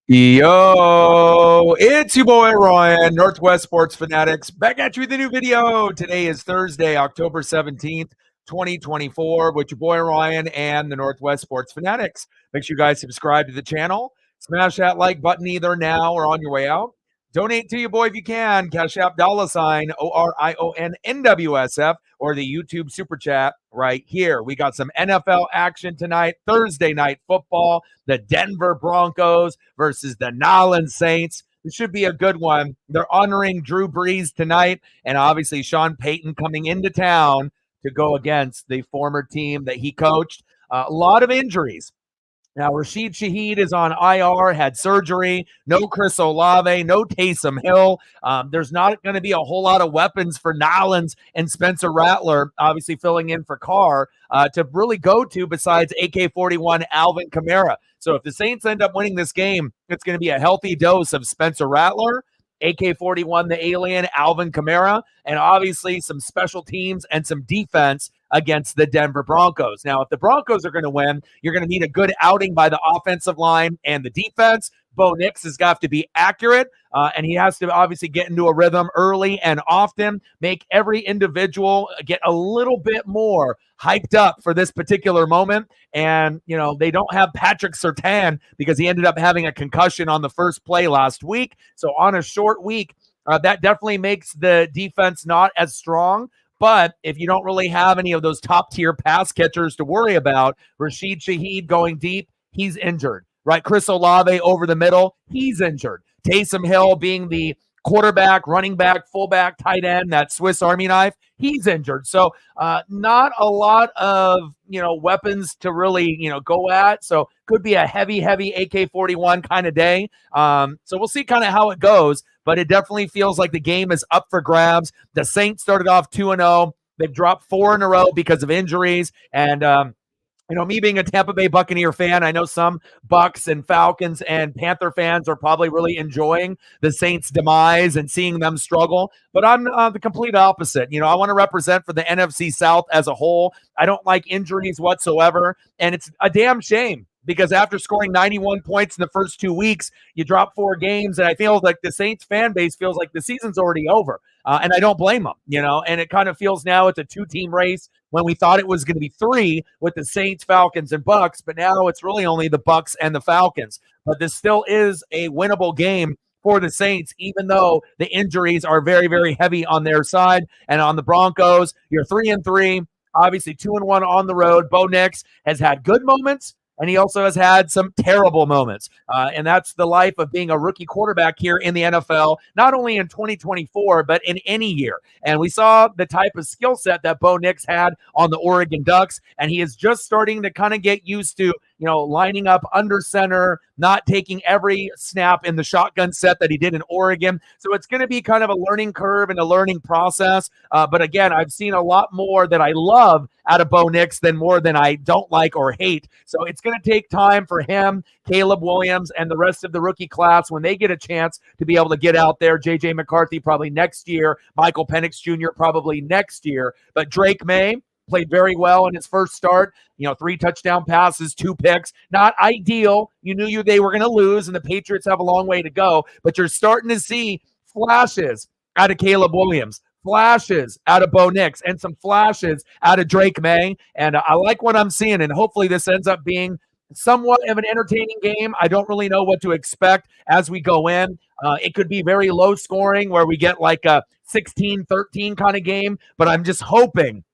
Yo, it's your boy Ryan, Northwest Sports Fanatics, back at you with a new video. Today is Thursday, October 17th, 2024, with your boy Ryan and the Northwest Sports Fanatics. Make sure you guys subscribe to the channel. Smash that like button either now or on your way out. Donate to your boy if you can. Cash App $ ORIONNWSF or the YouTube Super Chat right here. We got some NFL action tonight, Thursday night football, the Denver Broncos versus the Nolans Saints. This should be a good one. They're honoring Drew Brees tonight, and obviously Sean Payton coming into town to go against the former team that he coached. A lot of injuries. Now, Rashid Shaheed is on IR, had surgery. No Chris Olave, no Taysom Hill. There's not going to be a whole lot of weapons for Nolans and Spencer Rattler, obviously filling in for Carr, to really go to besides AK-41 Alvin Kamara. So if the Saints end up winning this game, it's going to be a healthy dose of Spencer Rattler, AK-41 the alien, Alvin Kamara, and obviously some special teams and some defense against the Denver Broncos. Now, if the Broncos are going to win, you're going to need a good outing by the offensive line and the defense. Bo Nix has got to be accurate, and he has to obviously get into a rhythm early and often, make every individual get a little bit more hyped up for this particular moment. And, you know, they don't have Patrick Surtain because he ended up having a concussion on the first play last week. So on a short week, that definitely makes the defense not as strong. But if you don't really have any of those top-tier pass catchers to worry about, Rashid Shaheed going deep, he's injured, right? Chris Olave over the middle, he's injured. Taysom Hill being the quarterback, running back, fullback, tight end, that Swiss Army knife, he's injured. So not a lot of, weapons to really, go at. So could be a heavy AK-41 kind of day. So we'll see kind of how it goes. But it definitely feels like the game is up for grabs. The Saints started off 2-0. They've dropped 4 in a row because of injuries. And, me being a Tampa Bay Buccaneer fan, I know some Bucs and Falcons and Panther fans are probably really enjoying the Saints' demise and seeing them struggle. But I'm the complete opposite. I want to represent for the NFC South as a whole. I don't like injuries whatsoever. And it's a damn shame, because after scoring 91 points in the first 2 weeks, you drop 4 games, and I feel like the Saints fan base feels like the season's already over. And I don't blame them, and it kind of feels now it's a 2-team race when we thought it was going to be 3 with the Saints, Falcons, and Bucs, but now it's really only the Bucs and the Falcons. But this still is a winnable game for the Saints, even though the injuries are very, very heavy on their side. And on the Broncos, you're 3-3, obviously 2-1 on the road. Bo Nix has had good moments, and he also has had some terrible moments. And that's the life of being a rookie quarterback here in the NFL, not only in 2024, but in any year. And we saw the type of skill set that Bo Nix had on the Oregon Ducks, and he is just starting to kind of get used to, lining up under center, not taking every snap in the shotgun set that he did in Oregon. So it's going to be kind of a learning curve and a learning process. But again, I've seen a lot more that I love out of Bo Nix than more than I don't like or hate. So it's going to take time for him, Caleb Williams, and the rest of the rookie class when they get a chance to be able to get out there. J.J. McCarthy probably next year, Michael Penix Jr. probably next year. But Drake May played very well in his first start. 3 touchdown passes, 2 picks. Not ideal. You knew they were going to lose, and the Patriots have a long way to go. But you're starting to see flashes out of Caleb Williams, flashes out of Bo Nix, and some flashes out of Drake May. And I like what I'm seeing, and hopefully this ends up being somewhat of an entertaining game. I don't really know what to expect as we go in. It could be very low scoring where we get like a 16-13 kind of game, but I'm just hoping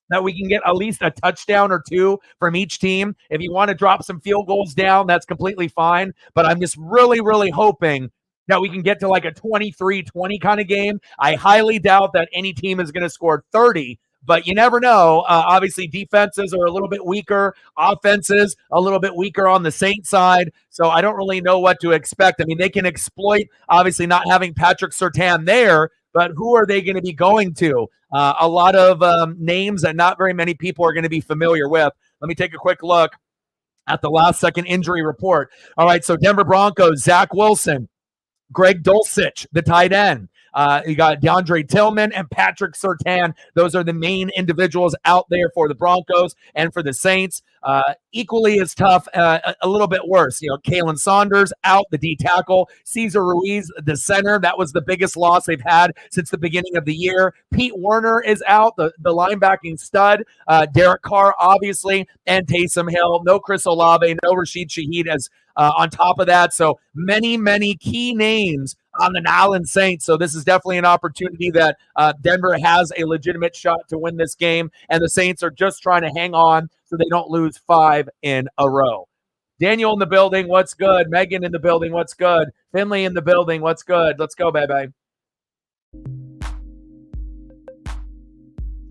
that we can get at least a touchdown or 2 from each team. If you want to drop some field goals down, that's completely fine. But I'm just really, really hoping that we can get to like a 23-20 kind of game. I highly doubt that any team is going to score 30, but you never know. Obviously, defenses are a little bit weaker. Offenses a little bit weaker on the Saints side. So I don't really know what to expect. I mean, they can exploit, obviously, not having Patrick Surtain there, but who are they going to be going to? A lot of names that not very many people are going to be familiar with. Let me take a quick look at the last second injury report. All right, so Denver Broncos, Zach Wilson, Greg Dulcich, the tight end. You got DeAndre Tillman and Patrick Surtain. Those are the main individuals out there for the Broncos and for the Saints. Equally as tough, a little bit worse. Kalen Saunders out, the D tackle. Cesar Ruiz, the center. That was the biggest loss they've had since the beginning of the year. Pete Werner is out, the linebacking stud. Derek Carr, obviously, and Taysom Hill. No Chris Olave, no Rashid Shaheed as on top of that. So many key names on the Nolans Saints. So this is definitely an opportunity that Denver has a legitimate shot to win this game, and the Saints are just trying to hang on so they don't lose 5 in a row. Daniel in the building, what's good? Megan in the building, what's good? Finley in the building, what's good? Let's go, baby.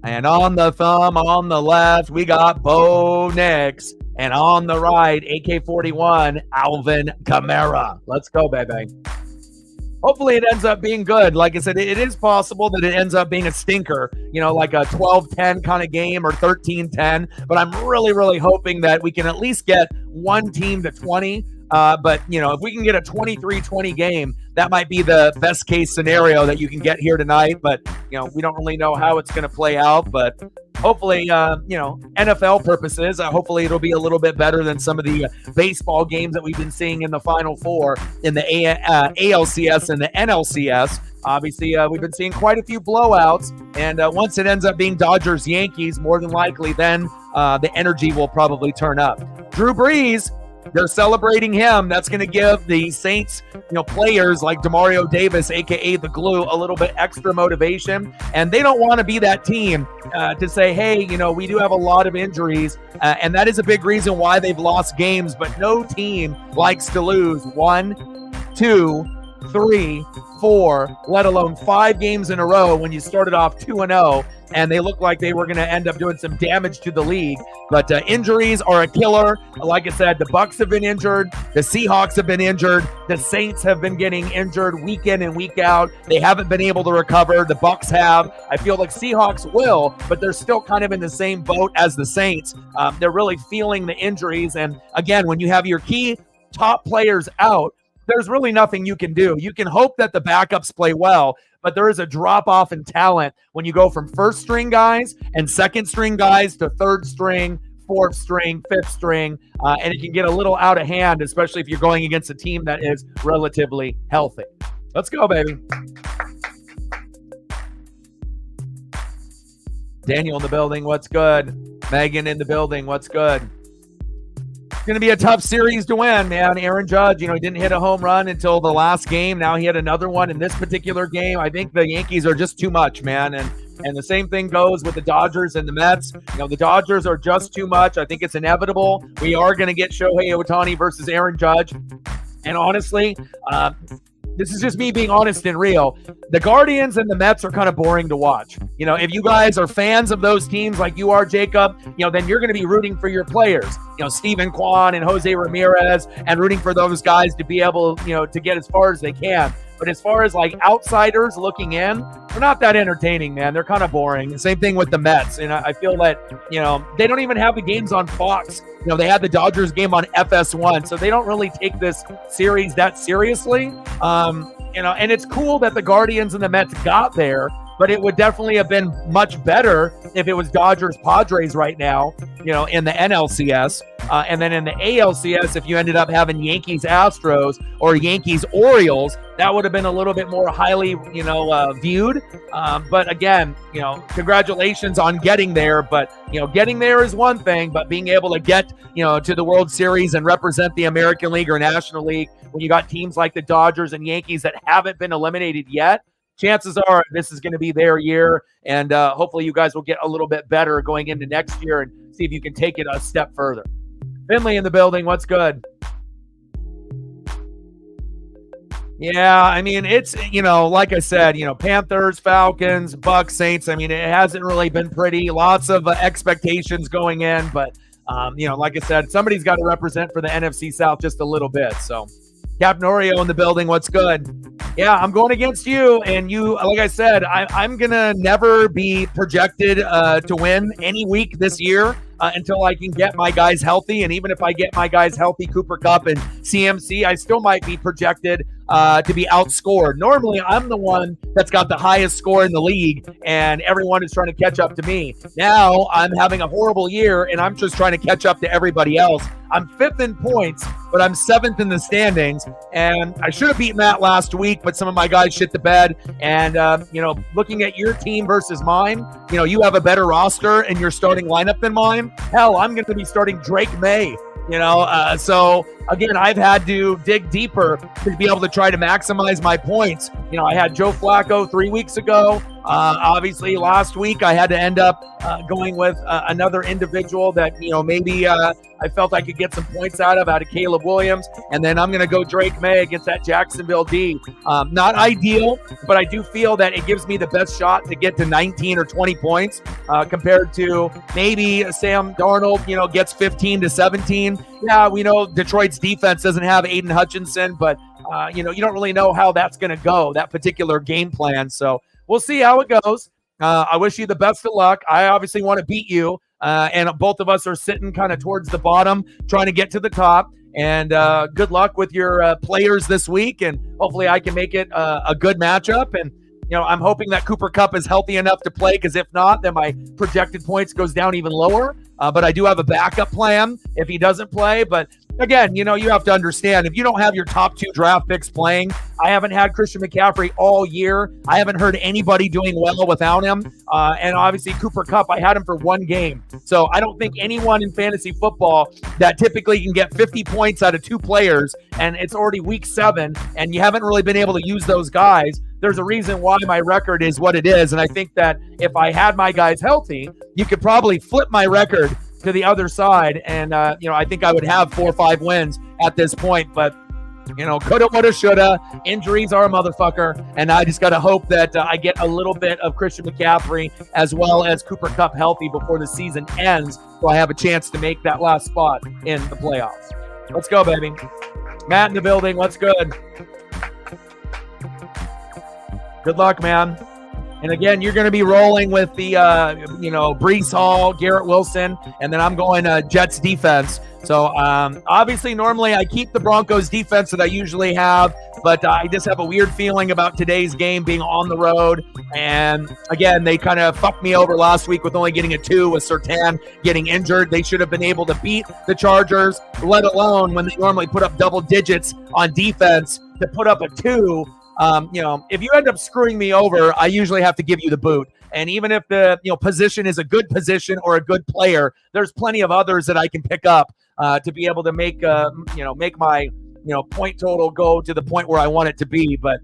And on the thumb, on the left, we got Bo Nix. And on the right, AK-41, Alvin Kamara. Let's go, baby. Hopefully it ends up being good. Like I said, it is possible that it ends up being a stinker, like a 12-10 kind of game or 13-10. But I'm really hoping that we can at least get one team to 20. But, if we can get a 23-20 game, that might be the best case scenario that you can get here tonight. But, we don't really know how it's going to play out. But hopefully, NFL purposes, hopefully it'll be a little bit better than some of the baseball games that we've been seeing in the Final Four in the ALCS and the NLCS. Obviously, we've been seeing quite a few blowouts. And once it ends up being Dodgers-Yankees, more than likely, then the energy will probably turn up. Drew Brees, they're celebrating him. That's going to give the Saints, players like Demario Davis, a.k.a. the Glue, a little bit extra motivation. And they don't want to be that team to say, hey, we do have a lot of injuries. And that is a big reason why they've lost games. But no team likes to lose 1, 2, 3, 4, let alone 5 games in a row when you started off 2-0. And they look like they were going to end up doing some damage to the league. But injuries are a killer. Like I said, the Bucs have been injured. The Seahawks have been injured. The Saints have been getting injured week in and week out. They haven't been able to recover. The Bucs have. I feel like Seahawks will, but they're still kind of in the same boat as the Saints. They're really feeling the injuries. And again, when you have your key top players out, there's really nothing you can do. You can hope that the backups play well, but there is a drop-off in talent when you go from first-string guys and second-string guys to third-string, fourth-string, fifth-string, and it can get a little out of hand, especially if you're going against a team that is relatively healthy. Let's go, baby. Daniel in the building, what's good? Megan in the building, what's good? Going to be a tough series to win, man. Aaron Judge, he didn't hit a home run until the last game. Now he had another one in this particular game. I think the Yankees are just too much, man. And the same thing goes with the Dodgers and the Mets. The Dodgers are just too much. I think it's inevitable. We are going to get Shohei Ohtani versus Aaron Judge. And honestly, this is just me being honest and real. The Guardians and the Mets are kind of boring to watch. If you guys are fans of those teams like you are, Jacob, then you're going to be rooting for your players. Steven Kwan and Jose Ramirez, and rooting for those guys to be able, to get as far as they can. But as far as like outsiders looking in, they're not that entertaining, man. They're kind of boring. Same thing with the Mets. And I feel that, they don't even have the games on Fox. They had the Dodgers game on FS1. So they don't really take this series that seriously. And it's cool that the Guardians and the Mets got there, but it would definitely have been much better if it was Dodgers Padres right now, in the NLCS. And then in the ALCS, if you ended up having Yankees Astros or Yankees Orioles, that would have been a little bit more highly, viewed. But again, congratulations on getting there. But, getting there is one thing, but being able to get, to the World Series and represent the American League or National League when you got teams like the Dodgers and Yankees that haven't been eliminated yet, chances are this is going to be their year. And hopefully you guys will get a little bit better going into next year and see if you can take it a step further. Finley in the building, what's good? Yeah, I mean, it's, like I said, Panthers, Falcons, Bucs, Saints. I mean, it hasn't really been pretty. Lots of expectations going in. But, like I said, somebody's got to represent for the NFC South just a little bit. So, Captain Oreo in the building, what's good? Yeah, I'm going against you. And you, like I said, I'm going to never be projected to win any week this year. until I can get my guys healthy. And even if I get my guys healthy, Cooper Kupp and CMC, I still might be projected to be outscored. Normally, I'm the one that's got the highest score in the league, and everyone is trying to catch up to me. Now, I'm having a horrible year, and I'm just trying to catch up to everybody else. I'm 5th in points, but I'm 7th in the standings, and I should have beat Matt last week, but some of my guys shit the bed. And, looking at your team versus mine, you have a better roster and your starting lineup than mine. Hell, I'm going to be starting Drake May. So again, I've had to dig deeper to be able to try to maximize my points. I had Joe Flacco 3 weeks ago. Obviously, last week I had to end up going with another individual that, maybe I felt I could get some points out of Caleb Williams. And then I'm going to go Drake May against that Jacksonville D. Not ideal, but I do feel that it gives me the best shot to get to 19 or 20 points compared to maybe Sam Darnold, gets 15 to 17. Yeah, we know Detroit's defense doesn't have Aiden Hutchinson, but, you don't really know how that's going to go, that particular game plan. So we'll see how it goes. I wish you the best of luck. I obviously want to beat you, and both of us are sitting kind of towards the bottom, trying to get to the top. And good luck with your players this week, and hopefully I can make it a good matchup. And I'm hoping that Cooper Kupp is healthy enough to play, because if not, then my projected points goes down even lower. But I do have a backup plan if he doesn't play. But again, you have to understand, if you don't have your top 2 draft picks playing, I haven't had Christian McCaffrey all year. I haven't heard anybody doing well without him. And obviously Cooper Kupp, I had him for 1 game. So I don't think anyone in fantasy football that typically can get 50 points out of 2 players, and it's already week 7, and you haven't really been able to use those guys, there's a reason why my record is what it is. And I think that if I had my guys healthy, you could probably flip my record to the other side. And, I think I would have 4 or 5 wins at this point. But, coulda, woulda, shoulda. Injuries are a motherfucker. And I just got to hope that I get a little bit of Christian McCaffrey as well as Cooper Kupp healthy before the season ends, so I have a chance to make that last spot in the playoffs. Let's go, baby. Matt in the building. What's good? Good luck, man. And again, you're going to be rolling with the, Breece Hall, Garrett Wilson, and then I'm going Jets defense. So obviously, normally I keep the Broncos defense that I usually have, but I just have a weird feeling about today's game being on the road. And again, they kind of fucked me over last week with only getting a 2 with Surtain getting injured. They should have been able to beat the Chargers, let alone when they normally put up double digits on defense to put up a 2. If you end up screwing me over, I usually have to give you the boot. And even if the position is a good position or a good player, there's plenty of others that I can pick up to be able to make my point total go to the point where I want it to be. But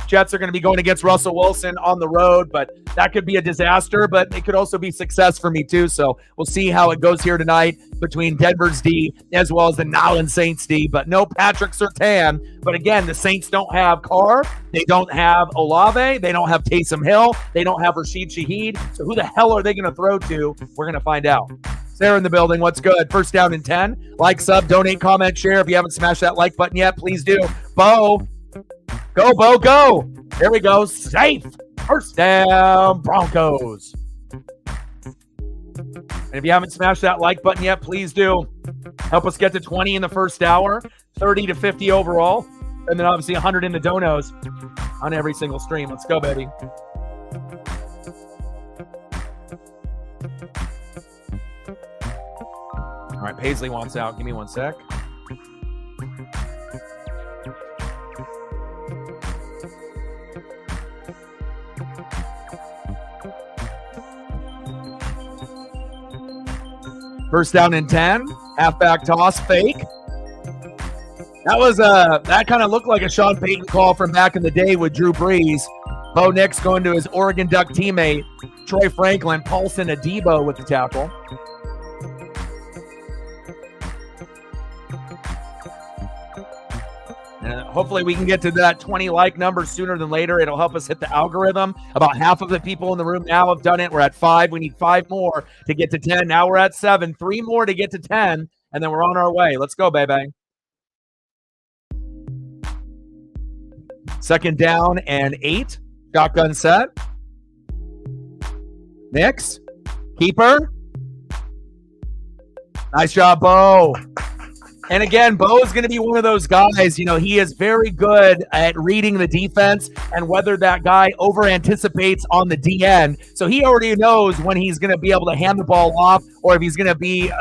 Jets are going to be going against Russell Wilson on the road, but that could be a disaster, but it could also be success for me too. So we'll see how it goes here tonight between Denver's D as well as the Nollan Saints D, but no Patrick Surtain. But again, the Saints don't have Carr. They don't have Olave. They don't have Taysom Hill. They don't have Rashid Shaheed. So who the hell are they going to throw to? We're going to find out. Sarah in the building. What's good? First down and 10. Like, sub, donate, comment, share. If you haven't smashed that like button yet, please do. Bo. Go, Bo, go. There we go. Safe. First down, Broncos. And if you haven't smashed that like button yet, please do. Help us get to 20 in the first hour, 30 to 50 overall, and then obviously 100 in the donos on every single stream. Let's go, baby. All right, Paisley wants out. Give me 1 sec. First down and 10. Halfback toss, fake. That kind of looked like a Sean Payton call from back in the day with Drew Brees. Bo Nix going to his Oregon Duck teammate, Troy Franklin. Paulson Adebo with the tackle. Hopefully we can get to that 20 like number sooner than later. It'll help us hit the algorithm. About half of the people in the room now have done it. We're at 5. We need 5 more to get to 10. Now we're at 7. 3 more to get to 10, and then we're on our way. Let's go, baby. Second down and 8. Shotgun set. Nix. Keeper. Nice job, Bo. And again, Bo is going to be one of those guys, he is very good at reading the defense and whether that guy over anticipates on the D end. So he already knows when he's going to be able to hand the ball off or if he's going to be,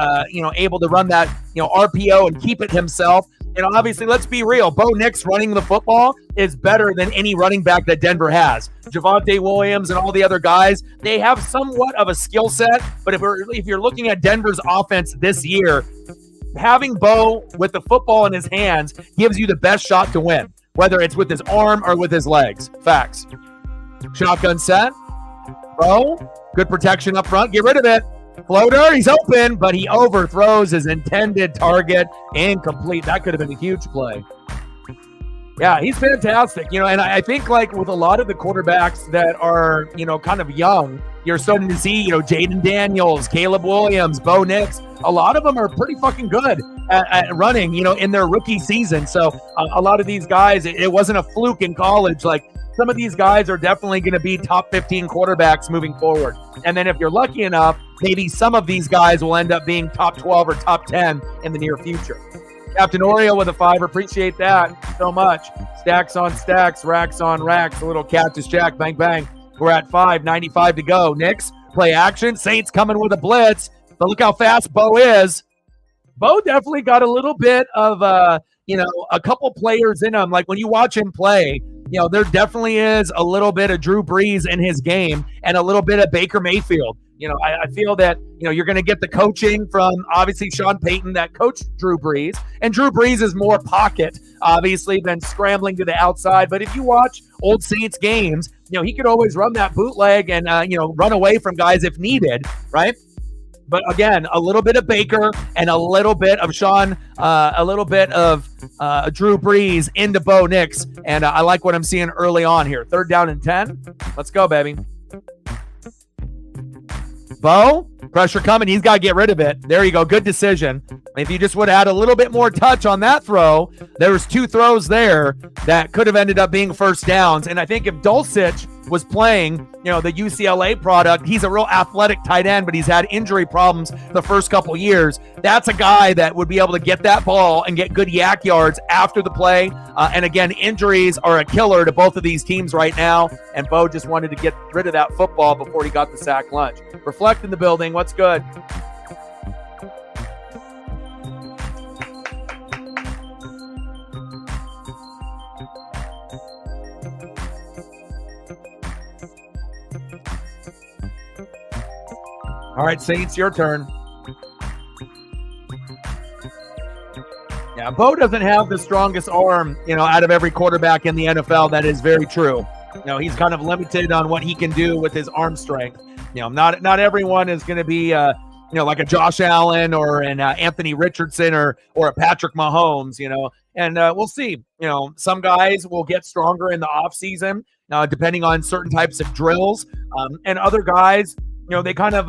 able to run that, RPO and keep it himself. And obviously, let's be real. Bo Nix running the football is better than any running back that Denver has. Javonte Williams and all the other guys, they have somewhat of a skill set. But if you're looking at Denver's offense this year, having Bo with the football in his hands gives you the best shot to win, whether it's with his arm or with his legs. Facts. Shotgun set. Bo, good protection up front. Get rid of it. Floater, he's open, but he overthrows his intended target. Incomplete. That could have been a huge play. Yeah, he's fantastic. And I think like with a lot of the quarterbacks that are, kind of young, you're starting to see, Jaden Daniels, Caleb Williams, Bo Nix. A lot of them are pretty fucking good at running, in their rookie season. So a lot of these guys, it wasn't a fluke in college. Like some of these guys are definitely going to be top 15 quarterbacks moving forward. And then if you're lucky enough, maybe some of these guys will end up being top 12 or top 10 in the near future. Captain Oreo with a 5. Appreciate that so much. Stacks on stacks, racks on racks. A little Cactus Jack, bang, bang. We're at 5:95 to go. Knicks, play action. Saints coming with a blitz. But look how fast Bo is. Bo definitely got a little bit of, a couple players in him. Like when you watch him play, there definitely is a little bit of Drew Brees in his game and a little bit of Baker Mayfield. I feel that, you're going to get the coaching from, obviously, Sean Payton that coached Drew Brees. And Drew Brees is more pocket, obviously, than scrambling to the outside. But if you watch old Saints games, he could always run that bootleg and, run away from guys if needed, right? But again, a little bit of Baker and a little bit of Sean, a little bit of Drew Brees into Bo Nix. And I like what I'm seeing early on here. 3rd down and 10. Let's go, baby. Bo, pressure coming. He's got to get rid of it. There you go. Good decision. If you just would have had a little bit more touch on that throw, there was 2 throws there that could have ended up being first downs. And I think if Dulcich was playing, the UCLA product, he's a real athletic tight end, but he's had injury problems the first couple years. That's a guy that would be able to get that ball and get good yak yards after the play. And again, injuries are a killer to both of these teams right now. And Bo just wanted to get rid of that football before he got the sack lunch. Reflect in the building. What's good? All right, Saints, your turn. Yeah, Bo doesn't have the strongest arm, out of every quarterback in the NFL. That is very true. He's kind of limited on what he can do with his arm strength. Not everyone is going to be, like a Josh Allen or an Anthony Richardson or a Patrick Mahomes, And we'll see. Some guys will get stronger in the offseason, depending on certain types of drills. And other guys, they kind of,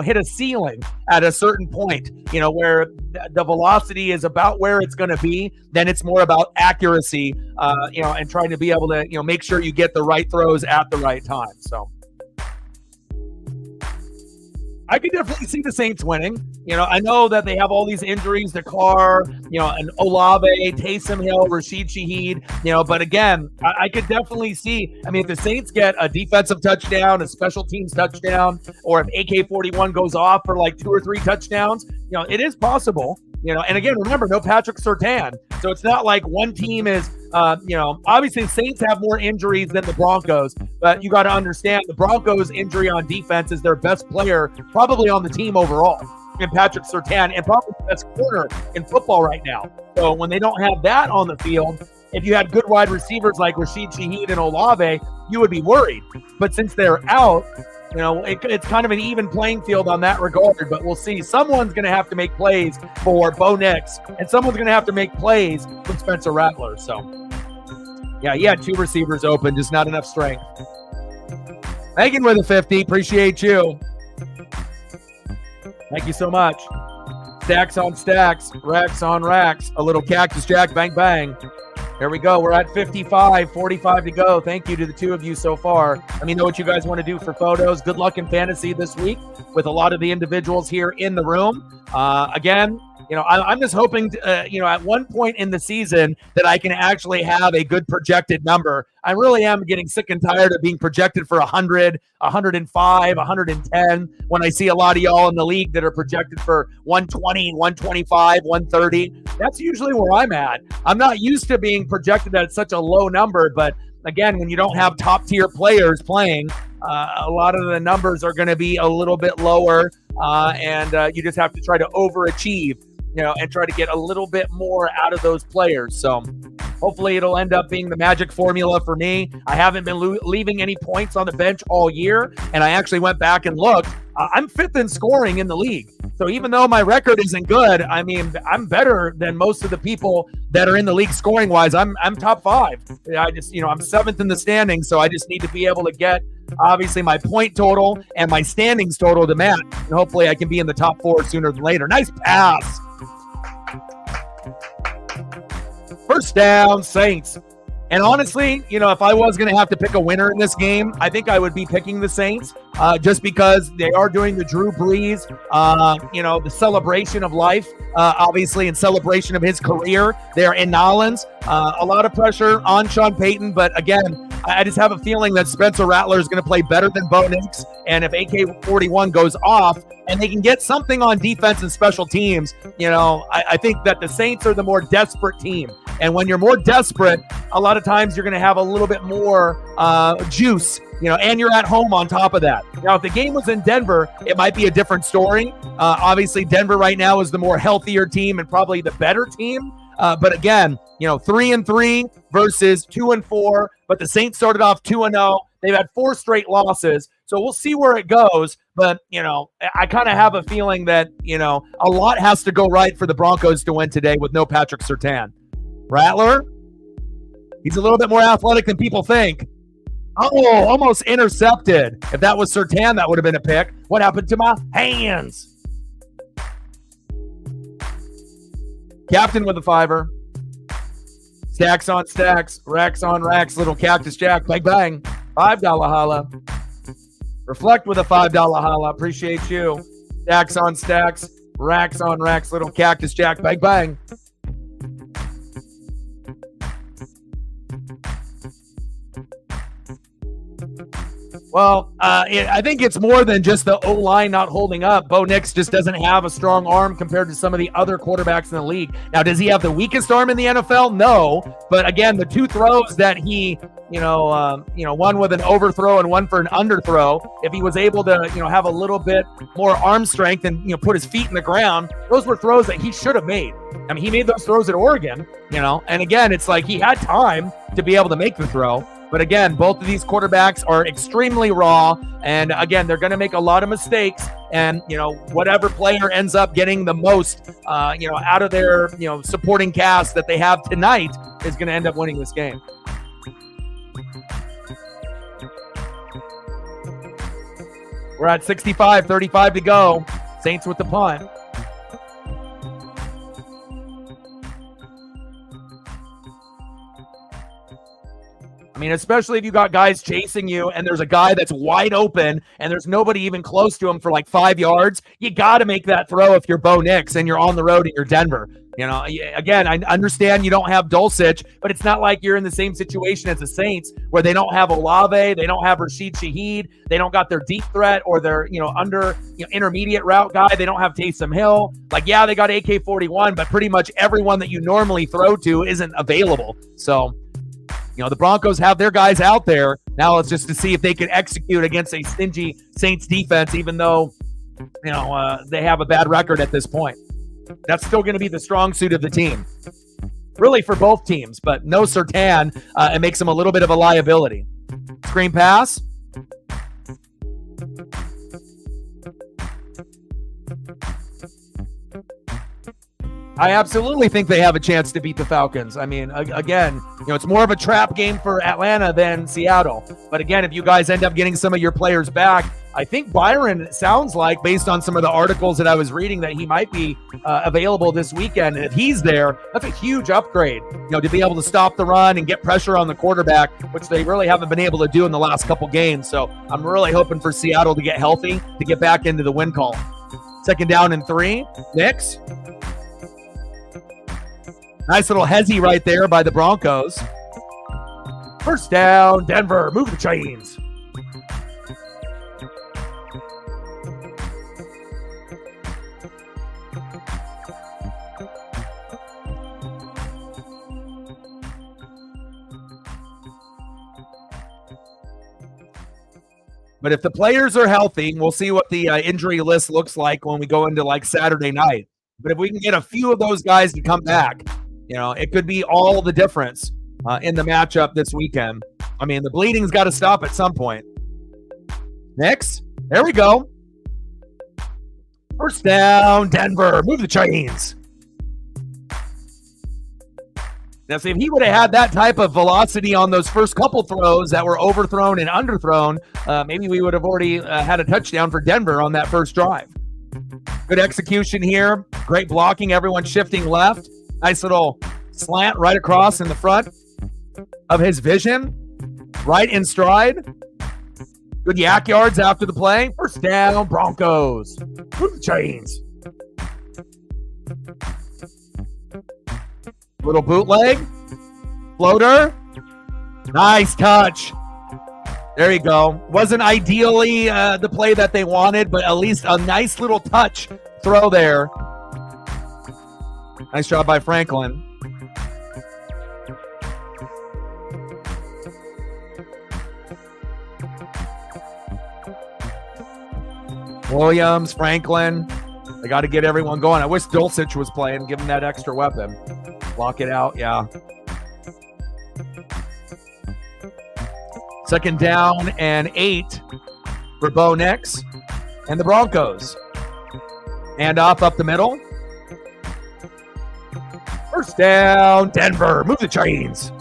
hit a ceiling at a certain point, where the velocity is about where it's going to be. Then it's more about accuracy, and trying to be able to, make sure you get the right throws at the right time. So I could definitely see the Saints winning. I know that they have all these injuries to Carr, and Olave, Taysom Hill, Rashid Shaheed, but again, I could definitely see, if the Saints get a defensive touchdown, a special teams touchdown, or if AK-41 goes off for like 2 or 3 touchdowns, it is possible. And again, remember, no Patrick Surtain. So it's not like one team is, obviously Saints have more injuries than the Broncos, but you got to understand the Broncos' injury on defense is their best player probably on the team overall, in Patrick Surtain, and probably the best corner in football right now. So when they don't have that on the field, if you had good wide receivers like Rashid Shaheed and Olave, you would be worried. But since they're out, it's kind of an even playing field on that regard, but we'll see. Someone's going to have to make plays for Bo Nix, and someone's going to have to make plays for Spencer Rattler. So, yeah, he had 2 receivers open, just not enough strength. Megan with a 50. Appreciate you. Thank you so much. Stacks on stacks, racks on racks. A little Cactus Jack, bang, bang. There we go. We're at 55, 45 to go. Thank you to the two of you so far. Let me know what you guys want to do for photos. Good luck in fantasy this week with a lot of the individuals here in the room. Again, I'm just hoping, at one point in the season that I can actually have a good projected number. I really am getting sick and tired of being projected for 100, 105, 110 when I see a lot of y'all in the league that are projected for 120, 125, 130. That's usually where I'm at. I'm not used to being projected at such a low number, but again, when you don't have top tier players playing, a lot of the numbers are going to be a little bit lower, and you just have to try to overachieve, and try to get a little bit more out of those players. So hopefully it'll end up being the magic formula for me. I haven't been leaving any points on the bench all year, and I actually went back and looked. I'm fifth in scoring in the league. So even though my record isn't good, I mean, I'm better than most of the people that are in the league scoring wise. I'm top 5. I just, I'm 7th in the standings, so I just need to be able to get obviously my point total and my standings total to match, and hopefully I can be in the top 4 sooner than later. Nice pass. First down, Saints. And honestly, if I was going to have to pick a winner in this game, I think I would be picking the Saints, just because they are doing the Drew Brees, the celebration of life, obviously, in celebration of his career there in Nolans. A lot of pressure on Sean Payton, but again, I just have a feeling that Spencer Rattler is going to play better than Bo Nix, and if AK-41 goes off and they can get something on defense and special teams, I think that the Saints are the more desperate team. And when you're more desperate, a lot of times you're going to have a little bit more juice, and you're at home on top of that. Now, if the game was in Denver, it might be a different story. Obviously, Denver right now is the more healthier team and probably the better team. But again, 3-3 versus 2-4. But the Saints started off 2-0. They've had 4 straight losses. So we'll see where it goes. But, I kind of have a feeling that, a lot has to go right for the Broncos to win today with no Patrick Surtain. Rattler, he's a little bit more athletic than people think. Oh, almost intercepted. If that was Surtain, that would have been a pick. What happened to my hands? Captain with a 5er. Stacks on stacks, racks on racks, little Cactus Jack, bang, bang. $5 holla. Reflect with a $5 holla. Appreciate you. Stacks on stacks, racks on racks, little Cactus Jack, bang, bang. Well, I think it's more than just the O-line not holding up. Bo Nix just doesn't have a strong arm compared to some of the other quarterbacks in the league. Now, does he have the weakest arm in the NFL? No. But again, the 2 throws that he, one with an overthrow and one for an underthrow, if he was able to, have a little bit more arm strength and, put his feet in the ground, those were throws that he should have made. I mean, he made those throws at Oregon, and again, it's like he had time to be able to make the throw. But again, both of these quarterbacks are extremely raw. And again, they're going to make a lot of mistakes. And, whatever player ends up getting the most, out of their, supporting cast that they have tonight is going to end up winning this game. We're at 65, 35 to go. Saints with the punt. I mean, especially if you got guys chasing you and there's a guy that's wide open and there's nobody even close to him for like 5 yards, you got to make that throw if you're Bo Nix and you're on the road and you're Denver. Again, I understand you don't have Dulcich, but it's not like you're in the same situation as the Saints where they don't have Olave, they don't have Rashid Shaheed, they don't got their deep threat or their, intermediate route guy. They don't have Taysom Hill. Like, yeah, they got AK-41, but pretty much everyone that you normally throw to isn't available. So, the Broncos have their guys out there. Now it's just to see if they can execute against a stingy Saints defense, even though, they have a bad record at this point. That's still going to be the strong suit of the team. Really for both teams, but no Surtain. It makes him a little bit of a liability. Screen pass. I absolutely think they have a chance to beat the Falcons. I mean, again, it's more of a trap game for Atlanta than Seattle. But again, if you guys end up getting some of your players back, I think Byron sounds like, based on some of the articles that I was reading, that he might be available this weekend. And if he's there, that's a huge upgrade, to be able to stop the run and get pressure on the quarterback, which they really haven't been able to do in the last couple games. So I'm really hoping for Seattle to get healthy, to get back into the win column. 2nd down and 3. Nix. Nice little hezzy right there by the Broncos. 1st down, Denver. Move the chains. But if the players are healthy, we'll see what the injury list looks like when we go into like Saturday night. But if we can get a few of those guys to come back, it could be all the difference in the matchup this weekend. I mean, the bleeding's got to stop at some point. Next, there we go. 1st down, Denver. Move the chains. Now, see, if he would have had that type of velocity on those first couple throws that were overthrown and underthrown, maybe we would have already had a touchdown for Denver on that first drive. Good execution here. Great blocking. Everyone shifting left. Nice little slant right across in the front of his vision. Right in stride. Good yak yards after the play. 1st down, Broncos. Move the chains. Little bootleg. Floater. Nice touch. There you go. Wasn't ideally the play that they wanted, but at least a nice little touch throw there. Nice job by Franklin. Williams, Franklin. They got to get everyone going. I wish Dulcich was playing, give him that extra weapon. Block it out, yeah. 2nd down and 8 for Bo Nix and the Broncos. And off up the middle. 1st down, Denver. Move the chains.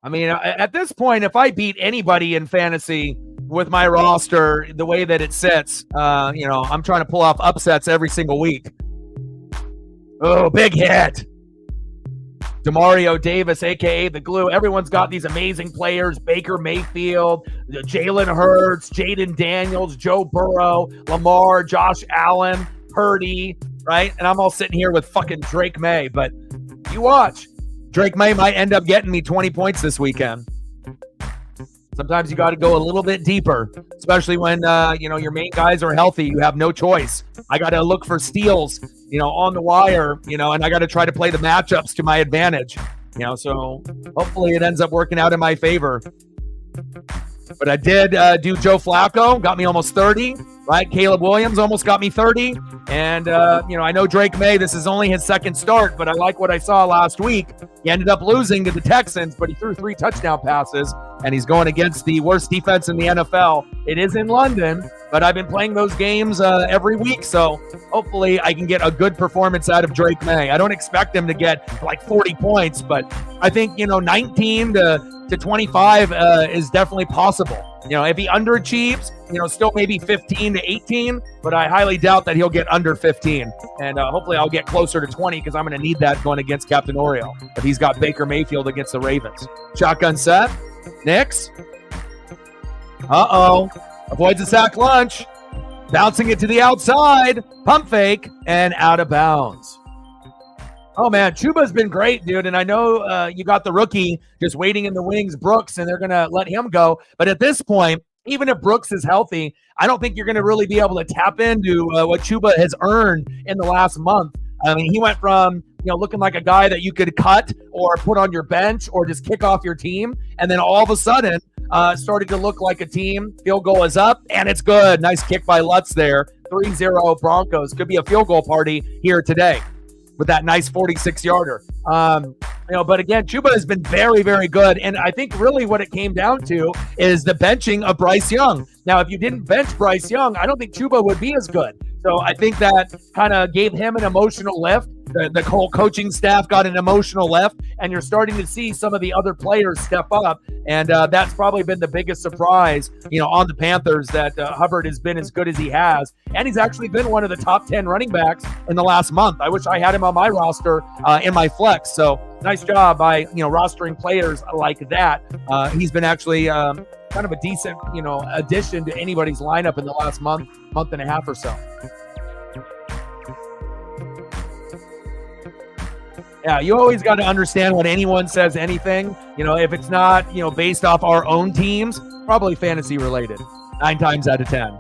I mean, at this point, if I beat anybody in fantasy with my roster, the way that it sits, I'm trying to pull off upsets every single week. Oh, big hit. Demario Davis, a.k.a. the glue. Everyone's got these amazing players. Baker Mayfield, Jalen Hurts, Jaden Daniels, Joe Burrow, Lamar, Josh Allen, Purdy, right? And I'm all sitting here with fucking Drake May. But you watch. Drake May might end up getting me 20 points this weekend. Sometimes you got to go a little bit deeper, especially when, your main guys are healthy. You have no choice. I got to look for steals, on the wire, and I got to try to play the matchups to my advantage, so hopefully it ends up working out in my favor. But I did do Joe Flacco, got me almost 30, right? Caleb Williams almost got me 30. And, I know Drake May, this is only his 2nd start, but I like what I saw last week. He ended up losing to the Texans, but he threw 3 touchdown passes, and he's going against the worst defense in the NFL. It is in London, but I've been playing those games every week, so hopefully I can get a good performance out of Drake May. I don't expect him to get like 40 points, but I think, 19 to 25 is definitely possible. If he underachieves, still maybe 15 to 18, but I highly doubt that he'll get under 15. And hopefully I'll get closer to 20 because I'm going to need that going against Captain Oreo if he's got Baker Mayfield against the Ravens. Shotgun set. Nix. Avoids a sack lunch. Bouncing it to the outside. Pump fake and out of bounds. Oh, man, Chuba's been great, dude. And I know you got the rookie just waiting in the wings, Brooks, and they're going to let him go. But at this point, even if Brooks is healthy, I don't think you're going to really be able to tap into what Chuba has earned in the last month. I mean, he went from, looking like a guy that you could cut or put on your bench or just kick off your team. And then all of a sudden started to look like a team. Field goal is up, and it's good. Nice kick by Lutz there. 3-0 Broncos. Could be a field goal party here today with that nice 46-yarder. But again, Chuba has been very, very good. And I think really what it came down to is the benching of Bryce Young. Now, if you didn't bench Bryce Young, I don't think Chuba would be as good. So I think that kind of gave him an emotional lift. The whole coaching staff got an emotional lift, and you're starting to see some of the other players step up. And that's probably been the biggest surprise, on the Panthers, that Hubbard has been as good as he has. And he's actually been one of the top 10 running backs in the last month. I wish I had him on my roster in my flex. So nice job by, rostering players like that. He's been actually kind of a decent, addition to anybody's lineup in the last month and a half or so. Yeah, you always got to understand when anyone says anything, if it's not, based off our own teams, probably fantasy related, 9 times out of 10.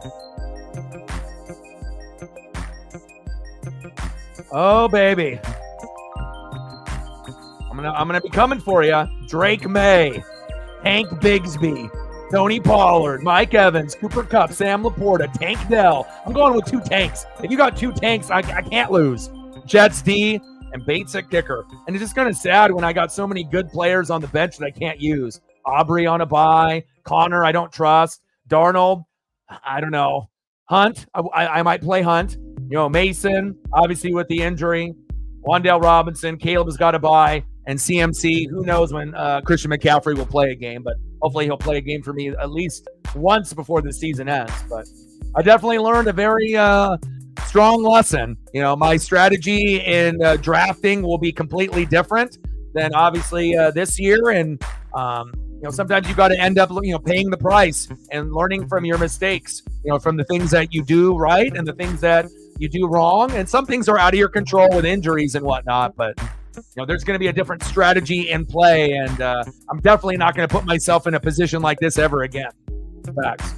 Oh, baby. I'm gonna be coming for you. Drake May, Hank Bigsby, Tony Pollard, Mike Evans, Cooper Kupp, Sam Laporta, Tank Dell. I'm going with 2 tanks. If you got 2 tanks, I can't lose. Jets D and Bates at kicker. And it's just kind of sad when I got so many good players on the bench that I can't use. Aubrey on a bye. Connor, I don't trust. Darnold, I don't know. Hunt, I might play Hunt. Mason, obviously with the injury. Wan'Dale Robinson, Caleb has got a bye. And CMC, who knows when Christian McCaffrey will play a game, but hopefully he'll play a game for me at least once before the season ends. But I definitely learned a very strong lesson. My strategy in drafting will be completely different than obviously this year. And, sometimes you got to end up, paying the price and learning from your mistakes, from the things that you do right and the things that you do wrong. And some things are out of your control with injuries and whatnot, but there's going to be a different strategy in play. And I'm definitely not going to put myself in a position like this ever again. Facts.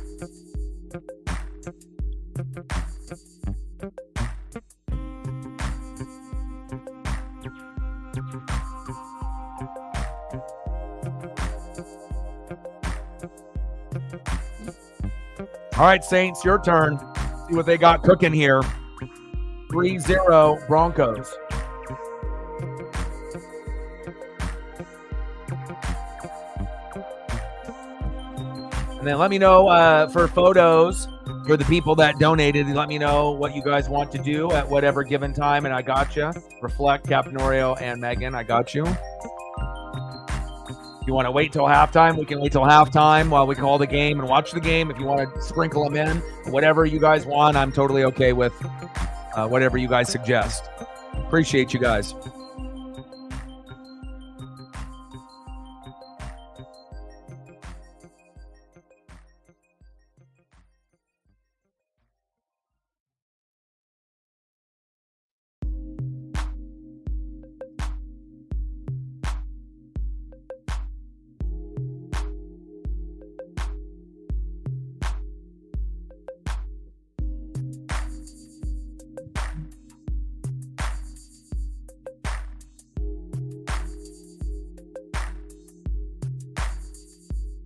All right, Saints, your turn. See what they got cooking here. 3-0 Broncos. And then let me know for photos for the people that donated. Let me know what you guys want to do at whatever given time, and I got you. Reflect, Captain Oreo, and Megan, I got you. If you want to wait till halftime, we can wait till halftime while we call the game and watch the game. If you want to sprinkle them in, whatever you guys want, I'm totally okay with whatever you guys suggest. Appreciate you guys.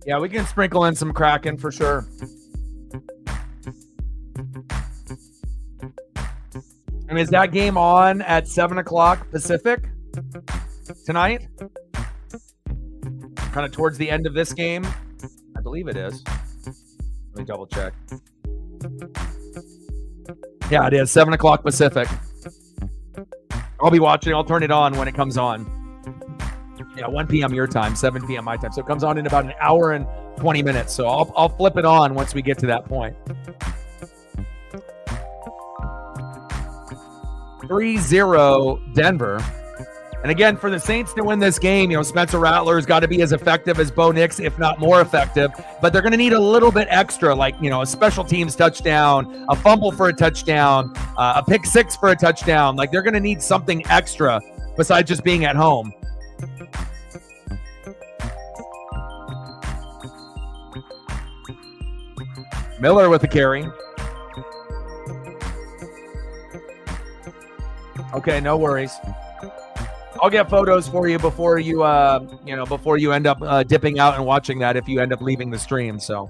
Yeah, we can sprinkle in some Kraken for sure. And is that game on at 7 o'clock Pacific tonight? Kind of towards the end of this game? I believe it is. Let me double check. Yeah, it is 7 o'clock Pacific. I'll be watching. I'll turn it on when it comes on. Yeah, 1 p.m. your time, 7 p.m. my time. So it comes on in about an hour and 20 minutes. So I'll flip it on once we get to that point. 3-0 Denver. And again, for the Saints to win this game, Spencer Rattler's got to be as effective as Bo Nix, if not more effective. But they're going to need a little bit extra, like, a special teams touchdown, a fumble for a touchdown, a pick six for a touchdown. Like, they're going to need something extra besides just being at home. Miller with the carry. Okay, no worries. I'll get photos for you before you, before you end up dipping out and watching that if you end up leaving the stream, so.